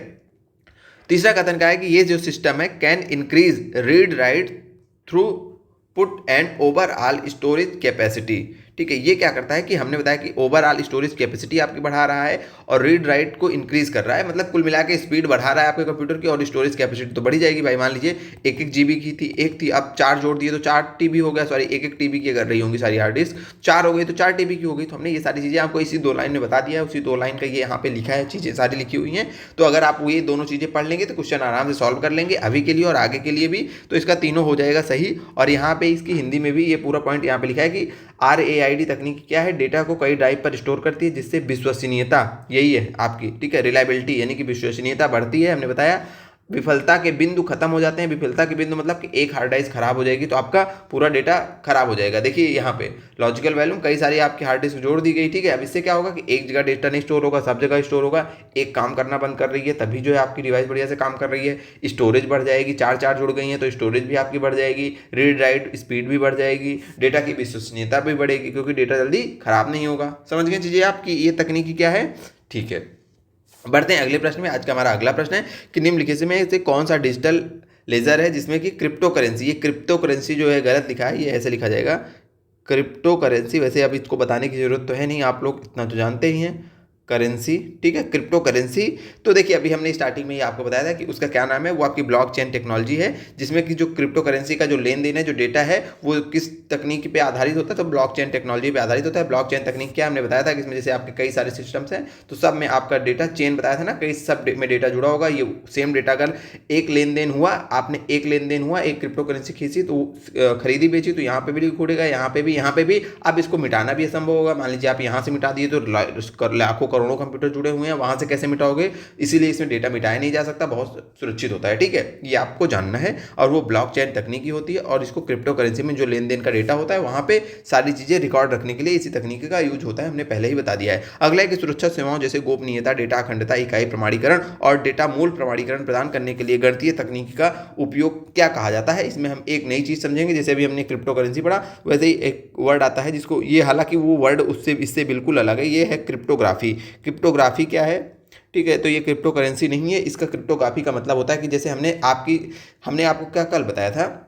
तीसरा कथन का है कि ये जो सिस्टम है can increase read write through put and overall storage capacity ठीक है। ये क्या करता है कि हमने बताया कि ओवरऑल स्टोरेज कैपेसिटी आपकी बढ़ा रहा है और रीड राइट को इंक्रीज कर रहा है, मतलब कुल मिला के स्पीड बढ़ा रहा है आपके कंप्यूटर की और स्टोरेज कैपेसिटी तो बढ़ी जाएगी भाई। मान लीजिए 1 1 GB की थी, एक थी, अब 4 जोड़ दिए तो 4 TB हो गया, सॉरी 1 1 TB की अगर रही होंगी सारी हार्ड डिस्क, 4 हो गई तो 4 TB की हो गई। तो हमने ये सारी चीज़ें आपको इसी 2 लाइन में बता दिया है, उसी 2 लाइन का ये यहाँ पे लिखा है, चीज़ें सारी लिखी हुई हैं। तो अगर आप ये दोनों चीज़ें पढ़ लेंगे तो क्वेश्चन आराम से सॉल्व कर लेंगे अभी के लिए और आगे के लिए भी, तो इसका तीनों हो जाएगा सही। और यहाँ पे इसकी हिंदी में भी ये पूरा पॉइंट यहाँ पे लिखा है कि RAID तकनीक क्या है, डेटा को कई ड्राइव पर स्टोर करती है जिससे विश्वसनीयता, यही है आपकी, ठीक है, रिलायबिलिटी यानी कि विश्वसनीयता बढ़ती है। हमने बताया विफलता के बिंदु खत्म हो जाते हैं। विफलता के बिंदु मतलब कि एक हार्ड डिस्क खराब हो जाएगी तो आपका पूरा डेटा खराब हो जाएगा। देखिए यहाँ पे लॉजिकल वैल्यू कई सारी आपकी हार्ड डिस्क जोड़ दी गई, ठीक है। अब इससे क्या होगा कि एक जगह डेटा नहीं स्टोर होगा, सब जगह स्टोर होगा। एक काम करना बंद कर रही है तभी जो है आपकी डिवाइस बढ़िया से काम कर रही है। स्टोरेज बढ़ जाएगी, 4 जुड़ गई हैं तो स्टोरेज भी आपकी बढ़ जाएगी, रीड राइट स्पीड भी बढ़ जाएगी, डेटा की विश्वसनीयता भी बढ़ेगी क्योंकि डेटा जल्दी खराब नहीं होगा। समझ गए चीज़ें आपकी, ये तकनीकी क्या है, ठीक है। बढ़ते हैं अगले प्रश्न में। आज का हमारा अगला प्रश्न है कि निम्नलिखित में से कौन सा डिजिटल लेजर है जिसमें कि क्रिप्टो करेंसी, ये क्रिप्टो करेंसी जो है गलत लिखा है, ये ऐसे लिखा जाएगा क्रिप्टो करेंसी। वैसे अब इसको बताने की जरूरत तो है नहीं, आप लोग इतना तो जानते ही हैं, करेंसी, ठीक है, क्रिप्टो करेंसी। तो देखिए अभी हमने स्टार्टिंग में ही आपको बताया था कि उसका क्या नाम है, वो आपकी ब्लॉकचेन टेक्नोलॉजी है, जिसमें कि जो क्रिप्टो करेंसी का जो लेन देन है, जो डेटा है, वो किस तकनीक पे आधारित होता है, तो ब्लॉकचेन टेक्नोलॉजी पे आधारित होता है। ब्लॉकचेन तकनीक क्या हमने बताया था कि इसमें जैसे आपके कई सारे सिस्टम्स हैं तो सब में आपका डेटा चेन बताया था ना, कई सब में डेटा जुड़ा होगा। ये सेम डेटा अगर एक लेन देन हुआ, आपने एक लेन देन हुआ, एक क्रिप्टो करेंसी खींची तो खरीदी बेची, तो यहाँ पे भी लिंक उड़ेगा, यहाँ पे भी, यहाँ पे भी। अब इसको मिटाना भी असंभव होगा। मान लीजिए आप यहाँ से मिटा दिए तो लाखों करोड़ों कंप्यूटर जुड़े हुए हैं, वहां से कैसे मिटाओगे, इसीलिए इसमें डेटा मिटाया नहीं जा सकता, बहुत सुरक्षित होता है, ठीक है, ये आपको जानना है। और वो ब्लॉकचेन तकनीकी होती है और इसको क्रिप्टो करेंसी में जो लेन देन का डेटा होता है वहां पे सारी चीजें रिकॉर्ड रखने के लिए इसी तकनीक का यूज होता है, हमने पहले ही बता दिया है। अगला है कि सुरक्षा सेवाओं जैसे गोपनीयता, डेटा अखंडता, इकाई प्रमाणीकरण और डेटा मूल प्रमाणीकरण प्रदान करने के लिए गणितीय तकनीक का उपयोग क्या कहा जाता है। इसमें हम एक नई चीज समझेंगे, जैसे अभी हमने क्रिप्टो करेंसी पढ़ा वैसे ही एक वर्ड आता है जिसको, ये हालांकि वो वर्ड उससे इससे बिल्कुल अलग है, ये है क्रिप्टोग्राफी। क्रिप्टोग्राफी क्या है, ठीक है, तो ये क्रिप्टो करेंसी नहीं है। इसका क्रिप्टोग्राफी का मतलब होता है कि जैसे हमने आपको क्या कल बताया था,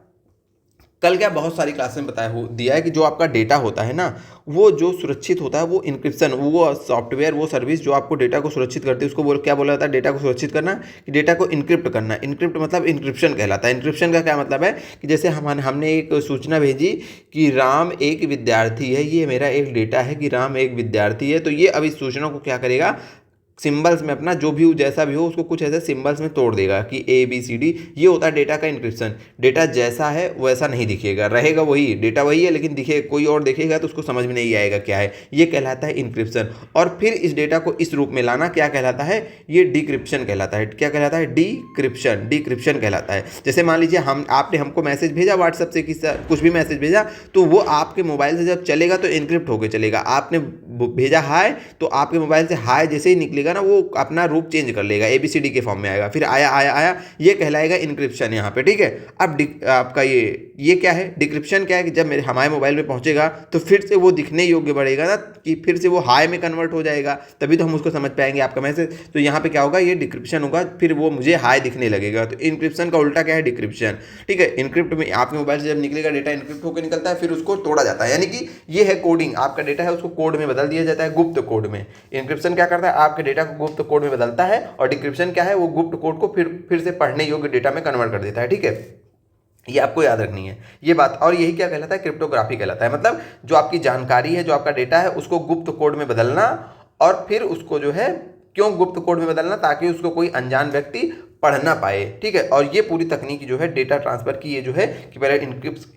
कल क्या बहुत सारी क्लास में बताया हो दिया है कि जो आपका डेटा होता है ना, वो जो सुरक्षित होता है वो इंक्रिप्शन, वो सॉफ्टवेयर, वो सर्विस जो आपको डेटा को सुरक्षित करती है उसको क्या बोला जाता है, डेटा को सुरक्षित करना, कि डेटा को इनक्रिप्ट करना। इनक्रिप्ट मतलब इंक्रिप्शन कहलाता है। इंक्रिप्शन का क्या मतलब है कि जैसे हमने एक सूचना भेजी कि राम एक विद्यार्थी है, ये मेरा एक डेटा है कि राम एक विद्यार्थी है, तो ये अब इस सूचना को क्या करेगा, सिंबल्स में अपना जो भी जैसा भी हो उसको कुछ ऐसे सिंबल्स में तोड़ देगा कि ABCD। ये होता है डेटा का इंक्रिप्शन। डेटा जैसा है वैसा नहीं दिखेगा, रहेगा वही, डेटा वही है लेकिन दिखे कोई और देखेगा तो उसको समझ में नहीं आएगा क्या है, ये कहलाता है इंक्रिप्शन। और फिर इस डेटा को इस रूप में लाना क्या कहलाता है, ये डिक्रिप्शन कहलाता है। क्या कहलाता है, डिक्रिप्शन कहलाता है। जैसे मान लीजिए आपने हमको मैसेज भेजा व्हाट्सएप से, कुछ भी मैसेज भेजा, तो वो आपके मोबाइल से जब चलेगा तो इनक्रिप्ट होकर चलेगा। आपने भेजा हाय तो आपके मोबाइल से हाय जैसे ही निकलेगा ना, वो अपना रूप चेंज कर लेगा, ABCD के फॉर्म में आएगा, फिर आया, ये कहलाएगा इनक्रिप्शन यहाँ पे, ठीक है। अब आपका ये क्या है, डिक्रिप्शन क्या है कि जब हमारे मोबाइल में पहुंचेगा तो फिर से वो दिखने योग्य बढ़ेगा ना, कि फिर से वो हाई में कन्वर्ट हो जाएगा, तभी तो हम उसको समझ पाएंगे आपका मैसेज। तो यहाँ पे क्या होगा, ये डिक्रिप्शन होगा, फिर वो मुझे हाई दिखने लगेगा। तो इनक्रिप्शन का उल्टा क्या है, डिक्रिप्शन, ठीक है। इनक्रिप्ट में आपके मोबाइल से जब निकलेगा डेटा इनक्रिप्ट होकर निकलता है, फिर उसको तोड़ा जाता है, यानी कि ये है कोडिंग, आपका डेटा है उसको कोड में बदल दिया जाता है, गुप्त कोड में। इनक्रिप्शन क्या करता है, आपके डेटा को गुप्त कोड में बदलता है, और डिक्रिप्शन क्या है, वो गुप्त कोड को फिर से पढ़ने योग्य डेटा में कन्वर्ट कर देता है, ठीक है। ये आपको याद रखनी है ये बात। और यही क्या कहलाता है, क्रिप्टोग्राफी कहलाता है। मतलब जो आपकी जानकारी है, जो आपका डेटा है, उसको गुप्त कोड में बदलना, और फिर उसको जो है क्यों गुप्त कोड में बदलना, ताकि उसको कोई अनजान व्यक्ति पढ़ ना पाए, ठीक है। और ये पूरी तकनीक जो है डेटा ट्रांसफर की, ये जो है कि पहले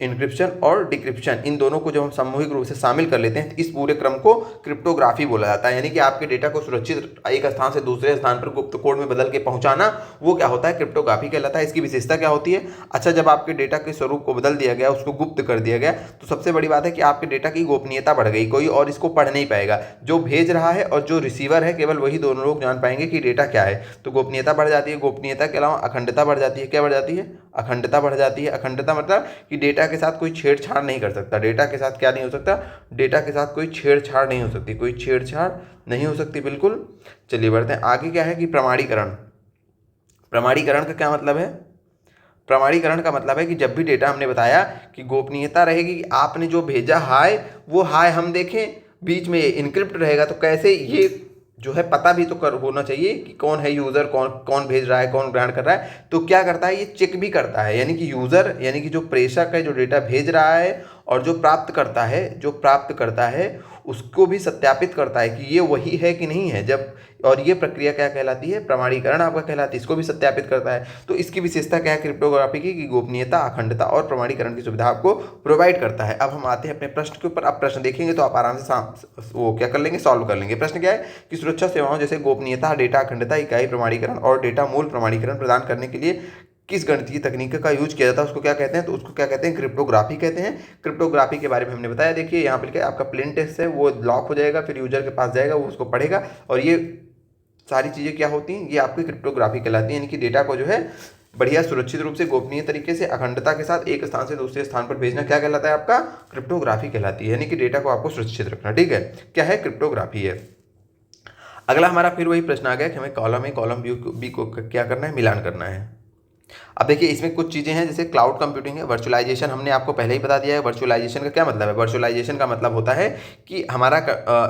इनक्रिप्शन और डिक्रिप्शन, इन दोनों को जब हम सामूहिक रूप से शामिल कर लेते हैं तो इस पूरे क्रम को क्रिप्टोग्राफी बोला जाता है। यानी कि आपके डेटा को सुरक्षित एक स्थान से दूसरे स्थान पर गुप्त कोड में बदल के पहुंचाना, वो क्या होता है, क्रिप्टोग्राफी कहलाता है। इसकी विशेषता क्या होती है, अच्छा, जब आपके डेटा के स्वरूप को बदल दिया गया, उसको गुप्त कर दिया गया, तो सबसे बड़ी बात है कि आपके डेटा की गोपनीयता बढ़ गई, कोई और इसको पढ़ नहीं पाएगा। जो भेज रहा है और जो रिसीवर है, केवल वही दोनों लोग जान पाएंगे कि डेटा क्या है, तो गोपनीयता बढ़ जाती है। गोपनीयता के अलावा अखंडता बढ़ जाती है। क्या बढ़ जाती है, अखंडता बढ़ जाती है। अखंडता मतलब कि डेटा के साथ कोई छेड़छाड़ नहीं कर सकता। डेटा के साथ क्या नहीं हो सकता, डेटा के साथ कोई छेड़छाड़ नहीं हो सकती, कोई छेड़छाड़ नहीं हो सकती, बिल्कुल। चलिए बढ़ते हैं आगे। क्या है कि प्रमाणीकरण। प्रमाणीकरण का क्या मतलब है, प्रमाणीकरण का मतलब है कि जब भी डेटा हमने बताया कि गोपनीयता रहेगी, आपने जो भेजा हाय वो हाय हम देखें, बीच में ये इनक्रिप्ट रहेगा, तो कैसे ये जो है पता भी तो कर होना चाहिए कि कौन है यूज़र, कौन कौन भेज रहा है, कौन ग्रहण कर रहा है। तो क्या करता है, ये चेक भी करता है, यानी कि यूज़र यानी कि जो प्रेषक है जो डेटा भेज रहा है, और जो प्राप्त करता है उसको भी सत्यापित करता है कि ये वही है कि नहीं है। जब और ये प्रक्रिया क्या कहलाती है, प्रमाणीकरण आपका कहलाती है, इसको भी सत्यापित करता है। तो इसकी विशेषता क्या है क्रिप्टोग्राफी की, कि गोपनीयता, अखंडता और प्रमाणीकरण की सुविधा आपको प्रोवाइड करता है। अब हम आते हैं अपने प्रश्न के ऊपर। आप प्रश्न देखेंगे तो आप आराम से वो क्या कर लेंगे, सॉल्व कर लेंगे। प्रश्न क्या है कि सुरक्षा सेवाओं जैसे गोपनीयता, डेटा अखंडता, इकाई प्रमाणीकरण और डेटा मूल प्रमाणीकरण प्रदान करने के लिए किस गणितीय तकनीक का यूज किया जाता है, उसको क्या कहते हैं, तो उसको क्या कहते हैं, क्रिप्टोग्राफी कहते हैं। क्रिप्टोग्राफी के बारे में हमने बताया। देखिए यहाँ पर क्या आपका प्लेन टेक्स्ट है वो लॉक हो जाएगा, फिर यूजर के पास जाएगा, वो उसको पढ़ेगा, और ये सारी चीज़ें क्या होती हैं, ये आपकी क्रिप्टोग्राफी कहलाती है। यानी कि डेटा को जो है बढ़िया सुरक्षित रूप से गोपनीय तरीके से अखंडता के साथ एक स्थान से दूसरे स्थान पर भेजना क्या कहलाता है, आपका क्रिप्टोग्राफी कहलाती है। यानी कि डेटा को आपको सुरक्षित रखना, ठीक है, क्या है, क्रिप्टोग्राफी है। अगला हमारा फिर वही प्रश्न आ गया कि हमें कॉलम ए कॉलम बी को क्या करना है, मिलान करना है। अब देखिए इसमें कुछ चीज़ें हैं, जैसे क्लाउड कंप्यूटिंग है, वर्चुअलाइजेशन हमने आपको पहले ही बता दिया है। वर्चुअलाइजेशन का क्या मतलब है, वर्चुअलाइजेशन का मतलब होता है कि हमारा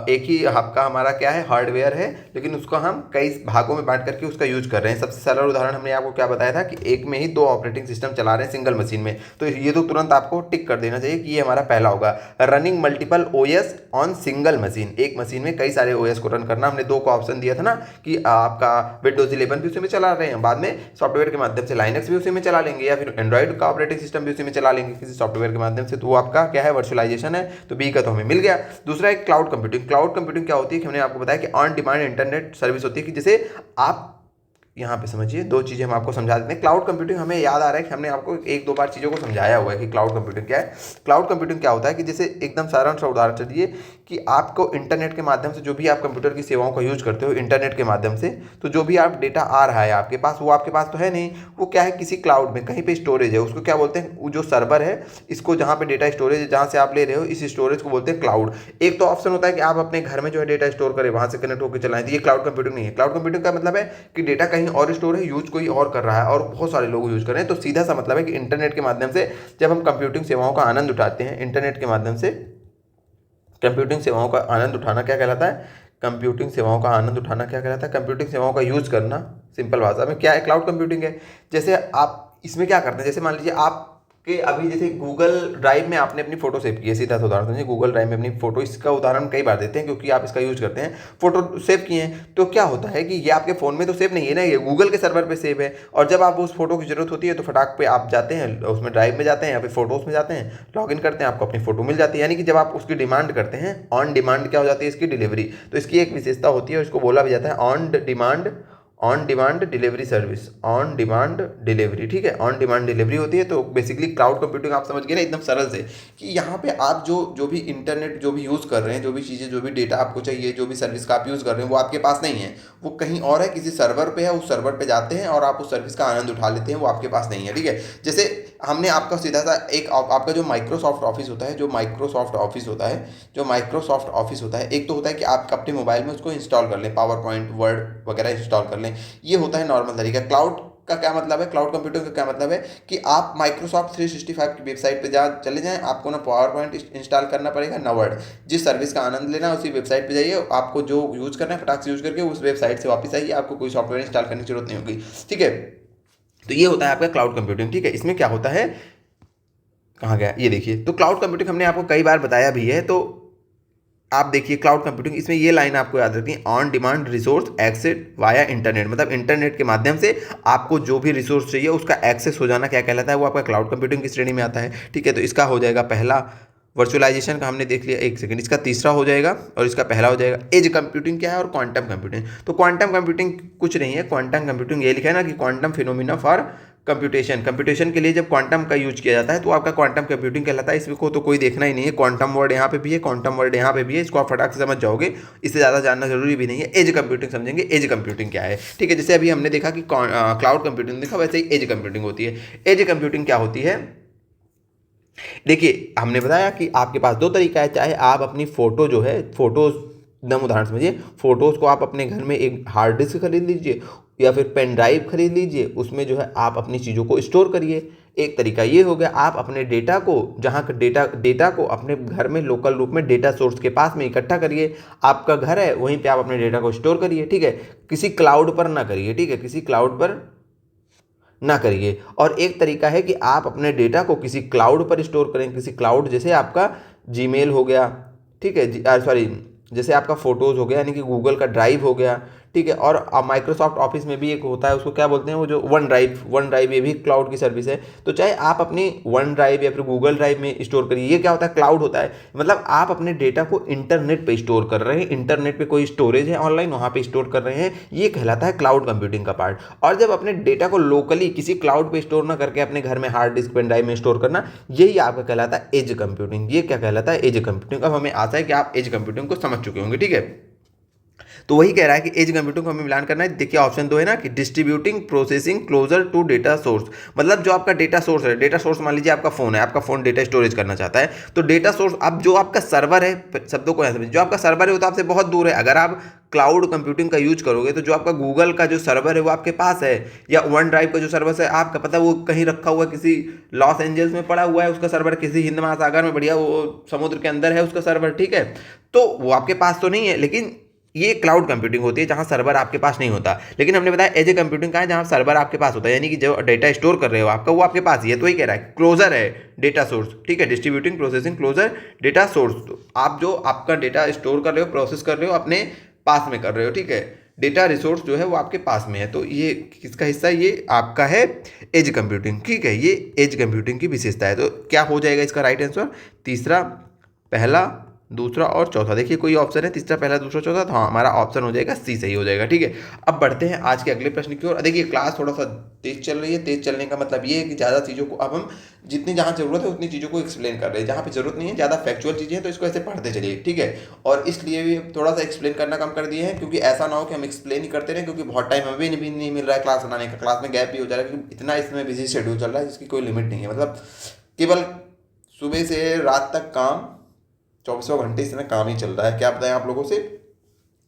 एक ही आपका हमारा क्या है, हार्डवेयर है, लेकिन उसको हम कई भागों में बांट करके उसका यूज कर रहे हैं। सबसे सरल उदाहरण हमने आपको क्या बताया था कि एक में ही 2 ऑपरेटिंग सिस्टम चला रहे हैं सिंगल मशीन में। तो ये तो तुरंत आपको टिक कर देना चाहिए कि ये हमारा पहला होगा। Running multiple OS on single machine, एक मशीन में कई सारे ओएस को रन करना। हमने 2 का ऑप्शन दिया था ना कि आपका विंडोज 11 भी उसी में चला रहे हैं, बाद में सॉफ्टवेयर के माध्यम से लाइनक्स भी उसी में चला लेंगे, या फिर एंड्रॉइड का ऑपरेटिंग सिस्टम भी उसी में चला लेंगे किसी सॉफ्टवेयर के माध्यम से। तो वो आपका क्या है, वर्चुअलाइजेशन है। तो बी का तो हमें मिल गया। दूसरा एक क्लाउड कंप्यूटिंग। क्लाउड कंप्यूटिंग क्या होती है कि हमने आपको बताया कि ऑन डिमांड इंटरनेट सर्विस होती है, कि जैसे आप यहाँ पे समझिए, 2 चीज़ें हम आपको समझा देते हैं। क्लाउड कंप्यूटिंग हमें याद आ रहा है कि हमने आपको 1-2 बार चीज़ों को समझाया हुआ है कि क्लाउड कंप्यूटिंग क्या है। क्लाउड कंप्यूटिंग क्या होता है कि जैसे एकदम साधारण सा उदाहरण चलिए कि आपको इंटरनेट के माध्यम से जो भी आप कंप्यूटर की सेवाओं का यूज करते हो इंटरनेट के माध्यम से, तो जो भी आप डेटा आ रहा है आपके पास, वो आपके पास तो है नहीं, वो क्या है, किसी क्लाउड में कहीं पे स्टोरेज है। उसको क्या बोलते हैं, वो जो सर्वर है, इसको जहाँ पे डेटा स्टोरेज है, जहाँ से आप ले रहे हो, इस स्टोरेज को बोलते हैं क्लाउड। एक तो ऑप्शन होता है कि आप अपने घर में जो है डेटा स्टोर करें, वहाँ से कनेक्ट होकर चलाएं, तो ये क्लाउड कंप्यूटिंग नहीं है। क्लाउड कंप्यूटिंग का मतलब है कि डेटा कहीं और स्टोर है, यूज कोई और कर रहा है, और बहुत सारे लोग यूज कर रहे हैं। तो सीधा सा मतलब है कि इंटरनेट के माध्यम से जब हम कंप्यूटिंग सेवाओं का आनंद उठाते हैं, इंटरनेट के माध्यम से कंप्यूटिंग सेवाओं का आनंद उठाना क्या कहलाता है, कंप्यूटिंग सेवाओं का आनंद उठाना क्या कहलाता है, कंप्यूटिंग सेवाओं का यूज करना, सिंपल भाषा में क्या है, क्लाउड कंप्यूटिंग है। जैसे आप इसमें क्या करते हैं, जैसे मान लीजिए आप कि अभी जैसे गूगल ड्राइव में आपने अपनी फोटो सेव की है, सीधा सा उदाहरण समझिए, गूगल ड्राइव में अपनी फोटो, इसका उदाहरण कई बार देते हैं क्योंकि आप इसका यूज करते हैं। फोटो सेव किए हैं तो क्या होता है कि ये आपके फ़ोन में तो सेव नहीं है ना, ये गूगल के सर्वर पे सेव है, और जब आप उस फोटो की जरूरत होती है तो फटाक पे आप जाते हैं उसमें, ड्राइव में जाते हैं या फिर फोटोज़ में जाते हैं, लॉगिन करते हैं, आपको अपनी फोटो मिल जाती है। यानी कि जब आप उसकी डिमांड करते हैं, ऑन डिमांड क्या हो जाती है इसकी, डिलीवरी। तो इसकी एक विशेषता होती है, उसको बोला भी जाता है on demand delivery service, on demand delivery, ठीक है, ऑन डिमांड डिलीवरी होती है। तो बेसिकली क्लाउड कंप्यूटिंग आप समझ गए ना एकदम सरल से, कि यहाँ पे आप जो भी इंटरनेट जो भी यूज़ कर रहे हैं, जो भी चीज़ें, जो भी डेटा आपको चाहिए, जो भी सर्विस का आप यूज़ कर रहे हैं, वो आपके पास नहीं है, वो कहीं और है, किसी सर्वर पे है, उस सर्वर पे जाते हैं और आप उस सर्विस का आनंद उठा लेते हैं, वो आपके पास नहीं है, ठीक है। जैसे हमने आपका सीधा सा एक आपका जो माइक्रोसॉफ्ट ऑफिस होता है, जो माइक्रोसॉफ्ट ऑफिस होता है, एक तो होता है कि आप अपने मोबाइल में उसको इंस्टॉल कर लें, पावर पॉइंट, वर्ड वगैरह इंस्टॉल कर लें, ये होता है नॉर्मल तरीका। क्लाउड का क्या मतलब है, क्लाउड कंप्यूटिंग का क्या मतलब है कि आप माइक्रोसॉफ्ट 365 की वेबसाइट पे चले जाएं, आपको ना पावर पॉइंट इंस्टॉल करना पड़ेगा ना वर्ड। जिस सर्विस का आनंद लेना है उसी वेबसाइट पे जाइए, आपको जो यूज़ करना है फटाक से यूज़ करके उस वेबसाइट से वापस आइए, आपको कोई सॉफ्टवेयर इंस्टॉल करने की जरूरत नहीं होगी, ठीक है। तो ये होता है आपका क्लाउड कंप्यूटिंग, ठीक है। इसमें क्या होता है, कहाँ गया, ये देखिए, तो क्लाउड कंप्यूटिंग हमने आपको कई बार बताया भी है। तो आप देखिए क्लाउड कंप्यूटिंग, इसमें ये लाइन आपको याद रखनी है, on demand resource access via internet, मतलब इंटरनेट के माध्यम से आपको जो भी रिसोर्स चाहिए उसका एक्सेस हो जाना क्या कहलाता है, वो आपका क्लाउड कंप्यूटिंग की श्रेणी में आता है, ठीक है। तो इसका हो जाएगा पहला, वर्चुअलाइजेशन का हमने देख लिया, एक सेकंड, इसका तीसरा हो जाएगा, और इसका पहला हो जाएगा एज कंप्यूटिंग क्या है, और क्वांटम कंप्यूटिंग। तो क्वांटम कंप्यूटिंग कुछ नहीं है, क्वांटम कंप्यूटिंग ये लिखा है ना कि क्वांटम फिनोमिना फॉर कंप्यूटेशन के लिए जब क्वांटम का यूज किया जाता है तो आपका क्वांटम कंप्यूटिंग कहलाता है। इसको तो कोई देखना ही नहीं है, क्वांटम वर्ड यहाँ पे भी है, क्वांटम वर्ड यहाँ पे भी है, इसको आप फटाक से समझ जाओगे, इससे ज़्यादा जानना जरूरी भी नहीं है। एज कंप्यूटिंग समझेंगे, एज कंप्यूटिंग क्या है, ठीक है। जैसे अभी हमने देखा कि क्लाउड कंप्यूटिंग देखा, वैसे ही एज कंप्यूटिंग होती है। एज कंप्यूटिंग क्या होती है, देखिए हमने बताया कि आपके पास 2 तरीका है, चाहे आप अपनी फ़ोटो जो है, फोटोज़ एकदम उदाहरण समझिए, फोटोज़ को आप अपने घर में एक हार्ड डिस्क खरीद लीजिए, या फिर पेन ड्राइव खरीद लीजिए, उसमें जो है आप अपनी चीज़ों को स्टोर करिए। एक तरीका ये हो गया, आप अपने डेटा को जहाँ का डेटा को अपने घर में लोकल रूप में डेटा सोर्स के पास में इकट्ठा करिए। आपका घर है वहीं पे आप अपने डेटा को स्टोर करिए, ठीक है, किसी क्लाउड पर ना करिए, ठीक है, किसी क्लाउड पर ना करिए। और एक तरीका है कि आप अपने डेटा को किसी क्लाउड पर स्टोर करें, किसी क्लाउड जैसे आपका जीमेल हो गया, ठीक है, सॉरी जैसे आपका फोटोज़ हो गया यानी कि गूगल का ड्राइव हो गया, ठीक है, और माइक्रोसॉफ्ट ऑफिस में भी एक होता है, उसको क्या बोलते हैं वो जो वन ड्राइव ये भी क्लाउड की सर्विस है। तो चाहे आप अपनी वन ड्राइव या फिर गूगल ड्राइव में स्टोर करिए, ये क्या होता है, क्लाउड होता है, मतलब आप अपने डेटा को इंटरनेट पे स्टोर कर रहे हैं, इंटरनेट पे कोई स्टोरेज है ऑनलाइन वहाँ पे स्टोर कर रहे हैं, ये कहलाता है क्लाउड कंप्यूटिंग का पार्ट। और जब अपने डेटा को लोकली किसी क्लाउड पे स्टोर ना करके अपने घर में हार्ड डिस्क पेन ड्राइव में स्टोर करना, यही आपका कहलाता है एज कंप्यूटिंग। ये क्या कहलाता है, एज कंप्यूटिंग। अब हमें आशा है कि आप एज कंप्यूटिंग को समझ चुके होंगे, ठीक है। तो वही कह रहा है कि एज कंप्यूटिंग को हमें मिलान करना है। देखिए ऑप्शन 2 है ना कि distributing processing closer to data source, मतलब जो आपका डेटा सोर्स है, डेटा सोर्स मान लीजिए आपका फोन है, आपका फोन डेटा स्टोरेज करना चाहता है, तो डेटा सोर्स अब जो आपका सर्वर है, शब्दों को ऐसे जो आपका सर्वर है वो तो आपसे बहुत दूर है। अगर आप क्लाउड कंप्यूटिंग का यूज करोगे तो जो आपका गूगल का जो सर्वर है वो आपके पास है, या वन ड्राइव का जो सर्वर है आपका पता वो कहीं रखा हुआ किसी लॉस एंजल्स में पड़ा हुआ है उसका सर्वर, किसी हिंद महासागर में बढ़िया वो समुद्र के अंदर है उसका सर्वर, ठीक है, तो वो आपके पास तो नहीं है। लेकिन ये क्लाउड कंप्यूटिंग होती है जहां सर्वर आपके पास नहीं होता। लेकिन हमने बताया एज ए कंप्यूटिंग का है जहां सर्वर आपके पास होता है, यानी कि जो डेटा स्टोर कर रहे हो आपका वो आपके पास ही है। तो ये कह रहा है क्लोजर है डेटा सोर्स, ठीक है, distributing processing closer data source. तो आप जो आपका डेटा स्टोर कर रहे हो, प्रोसेस कर रहे हो, अपने पास में कर रहे हो, ठीक है, डेटा रिसोर्स जो है वो आपके पास में है। तो ये किसका हिस्सा है, ये आपका है एज कंप्यूटिंग, ठीक है, ये एज कंप्यूटिंग की विशेषता है। तो क्या हो जाएगा इसका राइट आंसर, तीसरा, पहला, दूसरा और चौथा। देखिए कोई ऑप्शन है तीसरा, पहला, दूसरा, चौथा, तो हाँ हमारा ऑप्शन हो जाएगा सी, सही हो जाएगा, ठीक है। अब बढ़ते हैं आज के अगले प्रश्न की ओर। देखिए क्लास थोड़ा सा तेज चल रही है, तेज चलने का मतलब ये है कि ज़्यादा चीज़ों को अब हम जितनी जहाँ जरूरत है उतनी चीज़ों को एक्सप्लेन कर रहे हैं, जहाँ पे जरूरत नहीं है, ज़्यादा फैक्चुअल चीज़ें हैं तो इसको ऐसे पढ़ते चलिए, ठीक है। और इसलिए भी थोड़ा सा एक्सप्लेन करना कम कर दिए हैं, क्योंकि ऐसा ना हो कि हम एक्सप्लेन ही करते रहें, क्योंकि बहुत टाइम हमें भी नहीं मिल रहा है क्लास बनाने का, क्लास में गैप भी हो जा रहा है, क्योंकि इतना इसमें बिजी शेड्यूल चल रहा है जिसकी कोई लिमिट नहीं है। मतलब केवल सुबह से रात तक काम, 24 घंटे इस समय काम ही चल रहा है, क्या बताएं आप लोगों से।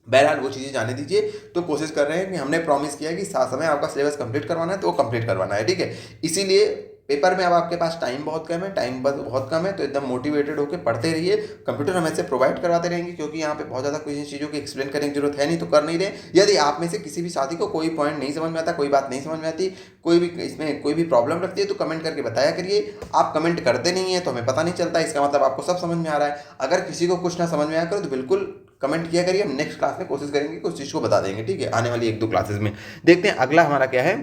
बहरहाल वो चीज़ें जाने दीजिए। तो कोशिश कर रहे हैं कि हमने प्रॉमिस किया है कि साथ समय आपका सिलेबस कंप्लीट करवाना है तो वो कंप्लीट करवाना है, ठीक है। इसीलिए पेपर में अब आपके पास टाइम बहुत कम है, टाइम बहुत कम है, तो एकदम मोटिवेटेड होकर पढ़ते रहिए। कंप्यूटर हम ऐसे प्रोवाइड करवाते रहेंगे, क्योंकि यहाँ पे बहुत ज़्यादा कोई चीज़ों की एक्सप्लेन करने की जरूरत है नहीं, तो कर नहीं रहे। यदि आप में से किसी भी साथी को कोई पॉइंट नहीं समझ में आता, कोई बात नहीं समझ में आती, कोई भी इसमें कोई भी प्रॉब्लम रखती है, तो कमेंट करके बताया करिए। आप कमेंट करते नहीं है तो हमें पता नहीं चलता, इसका मतलब आपको सब समझ में आ रहा है। अगर किसी को कुछ ना समझ में आया करो तो बिल्कुल कमेंट किया करिए, हम नेक्स्ट क्लास में कोशिश करेंगे कि उस चीज़ को बता देंगे, ठीक है, आने वाली 1-2 क्लासेस में। देखते हैं अगला हमारा क्या है।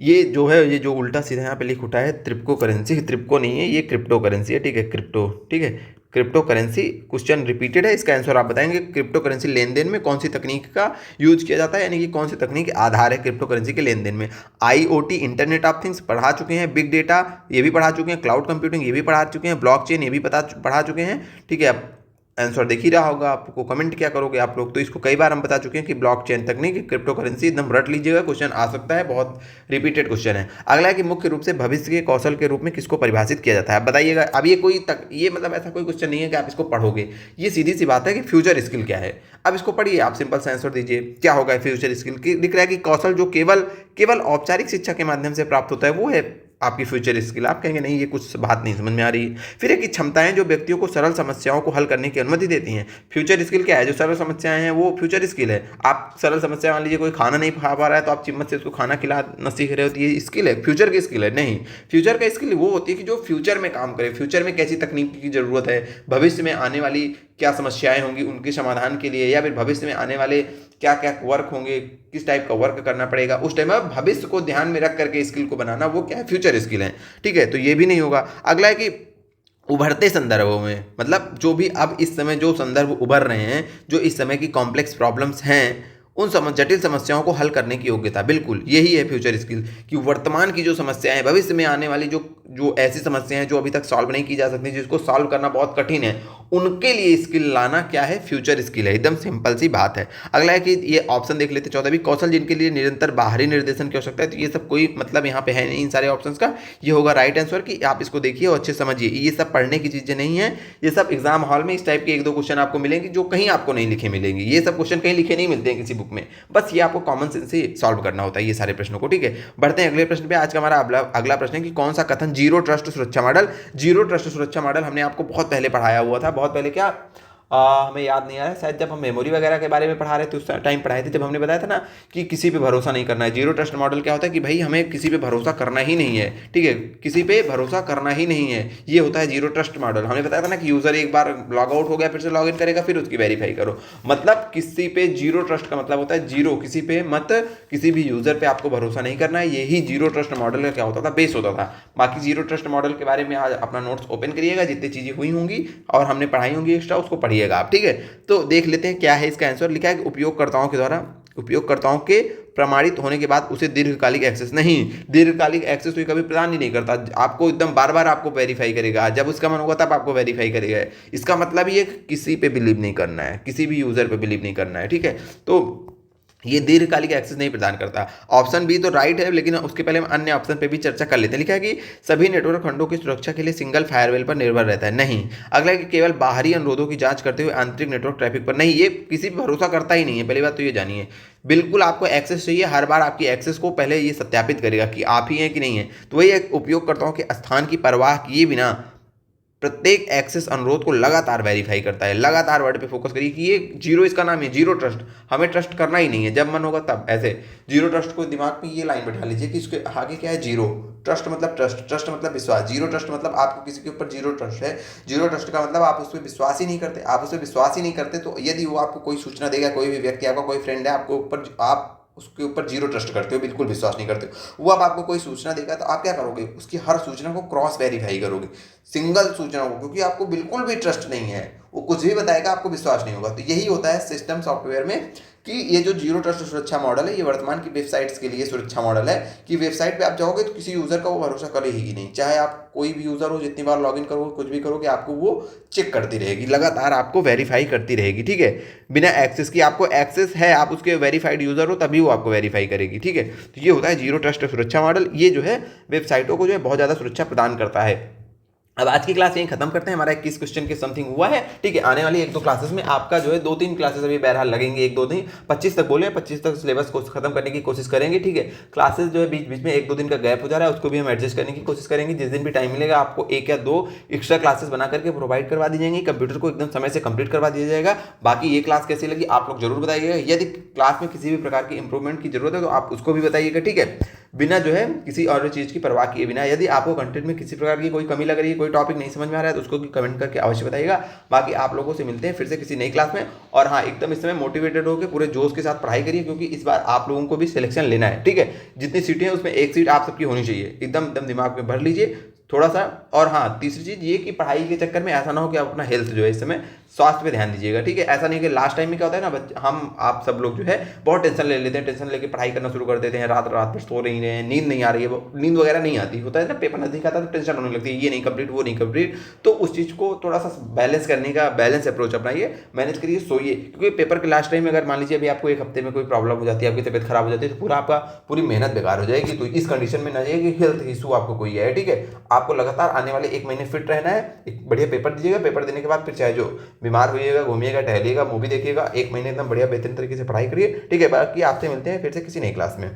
ये जो है, ये जो उल्टा सीधा यहाँ पे लिख उठा है त्रिप्को करेंसी, त्रिप्को नहीं है ये क्रिप्टो करेंसी है, ठीक है, क्रिप्टो, ठीक है, क्रिप्टो करेंसी। क्वेश्चन रिपीटेड है, इसका आंसर आप बताएंगे। क्रिप्टो करेंसी लेन देन में कौन सी तकनीक का यूज किया जाता है, यानी कि कौन सी तकनीक आधार है क्रिप्टो करेंसी के लेन देन में। IoT इंटरनेट ऑफ थिंग्स पढ़ा चुके हैं, बिग डेटा ये भी पढ़ा चुके हैं, क्लाउड कंप्यूटिंग ये भी पढ़ा चुके हैं, ब्लॉकचेन ये भी पढ़ा चुके हैं, ठीक है। आंसर देख ही रहा होगा, आपको कमेंट क्या करोगे आप लोग। तो इसको कई बार हम बता चुके हैं कि ब्लॉकचेन तकनीक, क्रिप्टो करेंसी, एकदम रट लीजिएगा, क्वेश्चन आ सकता है, बहुत रिपीटेड क्वेश्चन है। अगला है कि मुख्य रूप से भविष्य के कौशल के रूप में किसको परिभाषित किया जाता है, बताइएगा। अब ये ये मतलब ऐसा कोई क्वेश्चन नहीं है कि आप इसको पढ़ोगे, ये सीधी सी बात है कि फ्यूचर स्किल क्या है। अब इसको पढ़िए, आप सिंपल सा आंसर दीजिए, क्या होगा फ्यूचर स्किल। दिख रहा है कि कौशल जो केवल औपचारिक शिक्षा के माध्यम से प्राप्त होता है वो है आपकी फ्यूचर स्किल। आप कहेंगे नहीं ये कुछ बात नहीं समझ में आ रही है। फिर है कि क्षमताएं जो व्यक्तियों को सरल समस्याओं को हल करने की अनुमति देती हैं। फ्यूचर स्किल क्या है, जो सरल समस्याएं हैं वो फ्यूचर स्किल है। आप सरल समस्या, मान लीजिए कोई खाना नहीं खा पा रहा है तो आप चिम्मच से उसको खाना खिलाना सीख रहे हो, तो ये स्किल है, फ्यूचर की स्किल है नहीं। फ्यूचर का स्किल वो होती है कि जो फ्यूचर में काम करे, फ्यूचर में कैसी तकनीक की जरूरत है, भविष्य में आने वाली क्या समस्याएं होंगी उनके समाधान के लिए, या फिर भविष्य में आने वाले क्या क्या वर्क होंगे, किस टाइप का वर्क करना पड़ेगा, उस टाइम में भविष्य को ध्यान में रख करके स्किल को बनाना, वो क्या है, फ्यूचर स्किल है, ठीक है। तो ये भी नहीं होगा। अगला है कि उभरते संदर्भों में, मतलब जो भी अब इस समय जो संदर्भ उभर रहे हैं, जो इस समय की कॉम्प्लेक्स प्रॉब्लम्स हैं, उन जटिल समस्याओं को हल करने की योग्यता, बिल्कुल यही है फ्यूचर स्किल। कि वर्तमान की जो समस्याएं, भविष्य में आने वाली जो ऐसी समस्याएं हैं जो अभी तक सॉल्व नहीं की जा सकती, जिसको सॉल्व करना बहुत कठिन है, उनके लिए स्किल लाना क्या है, फ्यूचर स्किल है। एकदम सिंपल सी बात है। अगला है कि ये ऑप्शन देख लेते 14 भी, कौशल जिनके लिए निरंतर बाहरी निर्देशन की आवश्यकता है। तो ये सब कोई मतलब यहाँ पे है नहीं इन सारे ऑप्शंस का। ये होगा राइट आंसर कि आप इसको देखिए और अच्छे समझिए, ये सब पढ़ने की चीजें नहीं है। ये सब एग्जाम हॉल में इस टाइप के 1-2 क्वेश्चन आपको मिलेंगे जो कहीं आपको नहीं लिखे मिलेंगे। ये सब क्वेश्चन कहीं लिखे नहीं मिलते हैं किसी बुक में, बस ये आपको कॉमन सेंस से सॉल्व करना होता है ये सारे प्रश्नों को। ठीक है, बढ़ते हैं अगले प्रश्न पे। आज का हमारा अगला प्रश्न है कि कौन सा कथन जीरो ट्रस्ट सुरक्षा मॉडल। जीरो ट्रस्ट सुरक्षा मॉडल हमने आपको बहुत पहले पढ़ाया हुआ था। बहुत पहले क्या, हमें याद नहीं आ रहा है, शायद जब हम मेमोरी वगैरह के बारे में पढ़ा रहे थे उस टाइम पढ़ाए थे, जब हमने बताया था ना कि किसी पे भरोसा नहीं करना है। जीरो ट्रस्ट मॉडल क्या होता है कि भाई हमें किसी पे भरोसा करना ही नहीं है। ठीक है, किसी पे भरोसा करना ही नहीं है, ये होता है जीरो ट्रस्ट मॉडल। हमने बताया था ना कि यूजर एक बार लॉग आउट हो गया फिर से लॉग इन करेगा, फिर उसकी वेरीफाई करो। मतलब किसी पे जीरो ट्रस्ट का मतलब होता है जीरो, किसी पे मत, किसी भी यूजर पे आपको भरोसा नहीं करना है। यही जीरो ट्रस्ट मॉडल का क्या होता था, बेस होता था। बाकी जीरो ट्रस्ट मॉडल के बारे में आज अपना नोट्स ओपन करिएगा, जितनी चीजें हुई होंगी और हमने पढ़ाई होंगी एक्स्ट्रा उसको पढ़िएगा आप। ठीक है, तो देख लेते हैं क्या है इसका आंसर। लिखा है कि उपयोगकर्ताओं के प्रमाणित होने के बाद उसे दीर्घकालिक एक्सेस नहीं, दीर्घकालिक एक्सेस तो कभी प्रदान ही नहीं करता। आपको एकदम बार बार आपको वेरीफाई करेगा, जब उसका मन होगा तब आपको वेरीफाई करेगा। इसका मतलब ये किसी पे बिलीव नहीं करना है, किसी भी यूजर पे बिलीव नहीं करना है। ठीक है, तो ये दीर्घकालिक एक्सेस नहीं प्रदान करता। ऑप्शन बी तो राइट है, लेकिन उसके पहले हम अन्य ऑप्शन पे भी चर्चा कर लेते हैं। लिखा है कि सभी नेटवर्क खंडों की सुरक्षा के लिए सिंगल फायरवेल पर निर्भर रहता है। नहीं। अगला है कि केवल बाहरी अनुरोधों की जांच करते हुए आंतरिक नेटवर्क ट्रैफिक पर नहीं, ये किसी पर भरोसा करता ही नहीं है। पहली बात तो ये जानिए, बिल्कुल आपको एक्सेस चाहिए, हर बार आपकी एक्सेस को पहले ये सत्यापित करेगा कि आप ही हैं कि नहीं है। तो वही उपयोगकर्ताओं के स्थान की परवाह किए बिना प्रत्येक एक्सेस अनुरोध को लगातार वेरीफाई करता है। लगातार वर्ड पे फोकस करिए कि ये जीरो, इसका नाम है जीरो ट्रस्ट। हमें ट्रस्ट करना ही नहीं है, जब मन होगा तब। ऐसे जीरो ट्रस्ट को दिमाग में ये लाइन बैठा लीजिए कि इसके आगे क्या है, जीरो ट्रस्ट मतलब ट्रस्ट, ट्रस्ट मतलब विश्वास। जीरो ट्रस्ट मतलब आपको किसी के ऊपर जीरो ट्रस्ट है। जीरो ट्रस्ट का मतलब आप उस पर विश्वास ही नहीं करते। आप उस पर विश्वास ही नहीं करते तो यदि वो आपको कोई सूचना देगा, कोई भी व्यक्ति, आपका कोई फ्रेंड है, आपको ऊपर, आप उसके ऊपर जीरो ट्रस्ट करते हो, बिल्कुल विश्वास नहीं करते हो। वो अब आपको कोई सूचना देगा तो आप क्या करोगे, उसकी हर सूचना को क्रॉस वेरीफाई करोगे, सिंगल सूचना को, क्योंकि आपको बिल्कुल भी ट्रस्ट नहीं है। वो कुछ भी बताएगा, आपको विश्वास नहीं होगा। तो यही होता है सिस्टम सॉफ्टवेयर में कि ये जो जीरो ट्रस्ट सुरक्षा मॉडल है, ये वर्तमान की वेबसाइट्स के लिए सुरक्षा मॉडल है कि वेबसाइट पे आप जाओगे तो किसी यूजर का वो भरोसा करेगी नहीं। चाहे आप कोई भी यूजर हो, जितनी बार लॉगिन करोगे, कुछ भी करोगे, आपको वो चेक करती रहेगी, लगातार आपको वेरीफाई करती रहेगी। ठीक है, बिना एक्सेस की। आपको एक्सेस है, आप उसके वेरीफाइड यूजर हो, तभी वो आपको वेरीफाई करेगी। ठीक है, तो ये होता है जीरो ट्रस्ट सुरक्षा मॉडल। ये जो है वेबसाइटों को जो है बहुत ज़्यादा सुरक्षा प्रदान करता है। अब आज की क्लास यहीं खत्म करते हैं। हमारा 21 क्वेश्चन के समथिंग हुआ है। ठीक है, आने वाली 1-2 क्लासेस में आपका जो है 2-3 क्लासेस अभी बहरहाल लगेंगे, 1-2 दिन, 25 तक बोले, 25 तक सिलेबस को खत्म करने की कोशिश करेंगे। ठीक है, क्लासेस जो है बीच बीच में 1-2 दिन का गैप हो जा रहा है, उसको भी हम एडजस्ट करने की कोशिश करेंगे। जिस दिन भी टाइम मिलेगा आपको 1 या 2 एक्स्ट्रा क्लासेस बना करके प्रोवाइड करवा दी जाएंगी। कंप्यूटर को एकदम समय से कंप्लीट करवा दिया जाएगा। बाकी ये क्लास कैसी लगी आप लोग जरूर बताइएगा। यदि क्लास में किसी भी प्रकार की इंप्रूवमेंट की जरूरत है तो आप उसको भी बताइएगा। ठीक है, बिना जो है किसी और चीज़ की परवाह किए बिना। यदि आपको कंटेंट में किसी प्रकार की कोई कमी लग रही है, कोई टॉपिक नहीं समझ में आ रहा है तो उसको कमेंट करके अवश्य बताइएगा। बाकी आप लोगों से मिलते हैं फिर से किसी नई क्लास में। और हाँ, एकदम इस समय मोटिवेटेड होकर पूरे जोश के साथ पढ़ाई करिए, क्योंकि इस बार आप लोगों को भी सिलेक्शन लेना है। ठीक है, जितनी सीटें हैं उसमें एक सीट आप सबकी होनी चाहिए। एकदम दिमाग में भर लीजिए थोड़ा सा। और हाँ, तीसरी चीज़ ये कि पढ़ाई के चक्कर में ऐसा ना हो कि आप अपना हेल्थ जो है इस समय स्वास्थ्य पे ध्यान दीजिएगा। ठीक है, ऐसा नहीं कि लास्ट टाइम में क्या होता है ना, हम आप सब लोग जो है बहुत टेंशन ले लेते हैं, टेंशन लेके पढ़ाई करना शुरू कर देते हैं, रात भर सो नहीं रहे हैं, नींद नहीं आ रही है, नींद वगैरह नहीं आती, होता है ना, पेपर नजदीक आता है तो टेंशन होने लगती है, ये नहीं कंप्लीट, वो नहीं कंप्लीट। तो उस चीज़ को थोड़ा सा बैलेंस करने का बैलेंस अप्रोच अपनाइए, मैनेज करिए, सोइए। क्योंकि पेपर के लास्ट टाइम में अगर मान लीजिए अभी आपको 1 हफ्ते में कोई प्रॉब्लम हो जाती है, आपकी तबियत खराब हो जाती है, तो पूरा आपका पूरी मेहनत बेकार हो जाएगी। तो इस कंडीशन में ना जाइए कि हेल्थ इशू आपको कोई है। ठीक है, आपको लगातार आने वाले 1 महीने फिट रहना है। एक बढ़िया पेपर दीजिएगा, पेपर देने के बाद फिर चाहे जो बीमार होइएगा, घूमिएगा, टहलिएगा, मूवी देखिएगा, 1 महीने एकदम बढ़िया बेहतरीन तरीके से पढ़ाई करिए। ठीक है, बाकी आपसे मिलते हैं फिर से किसी नई क्लास में।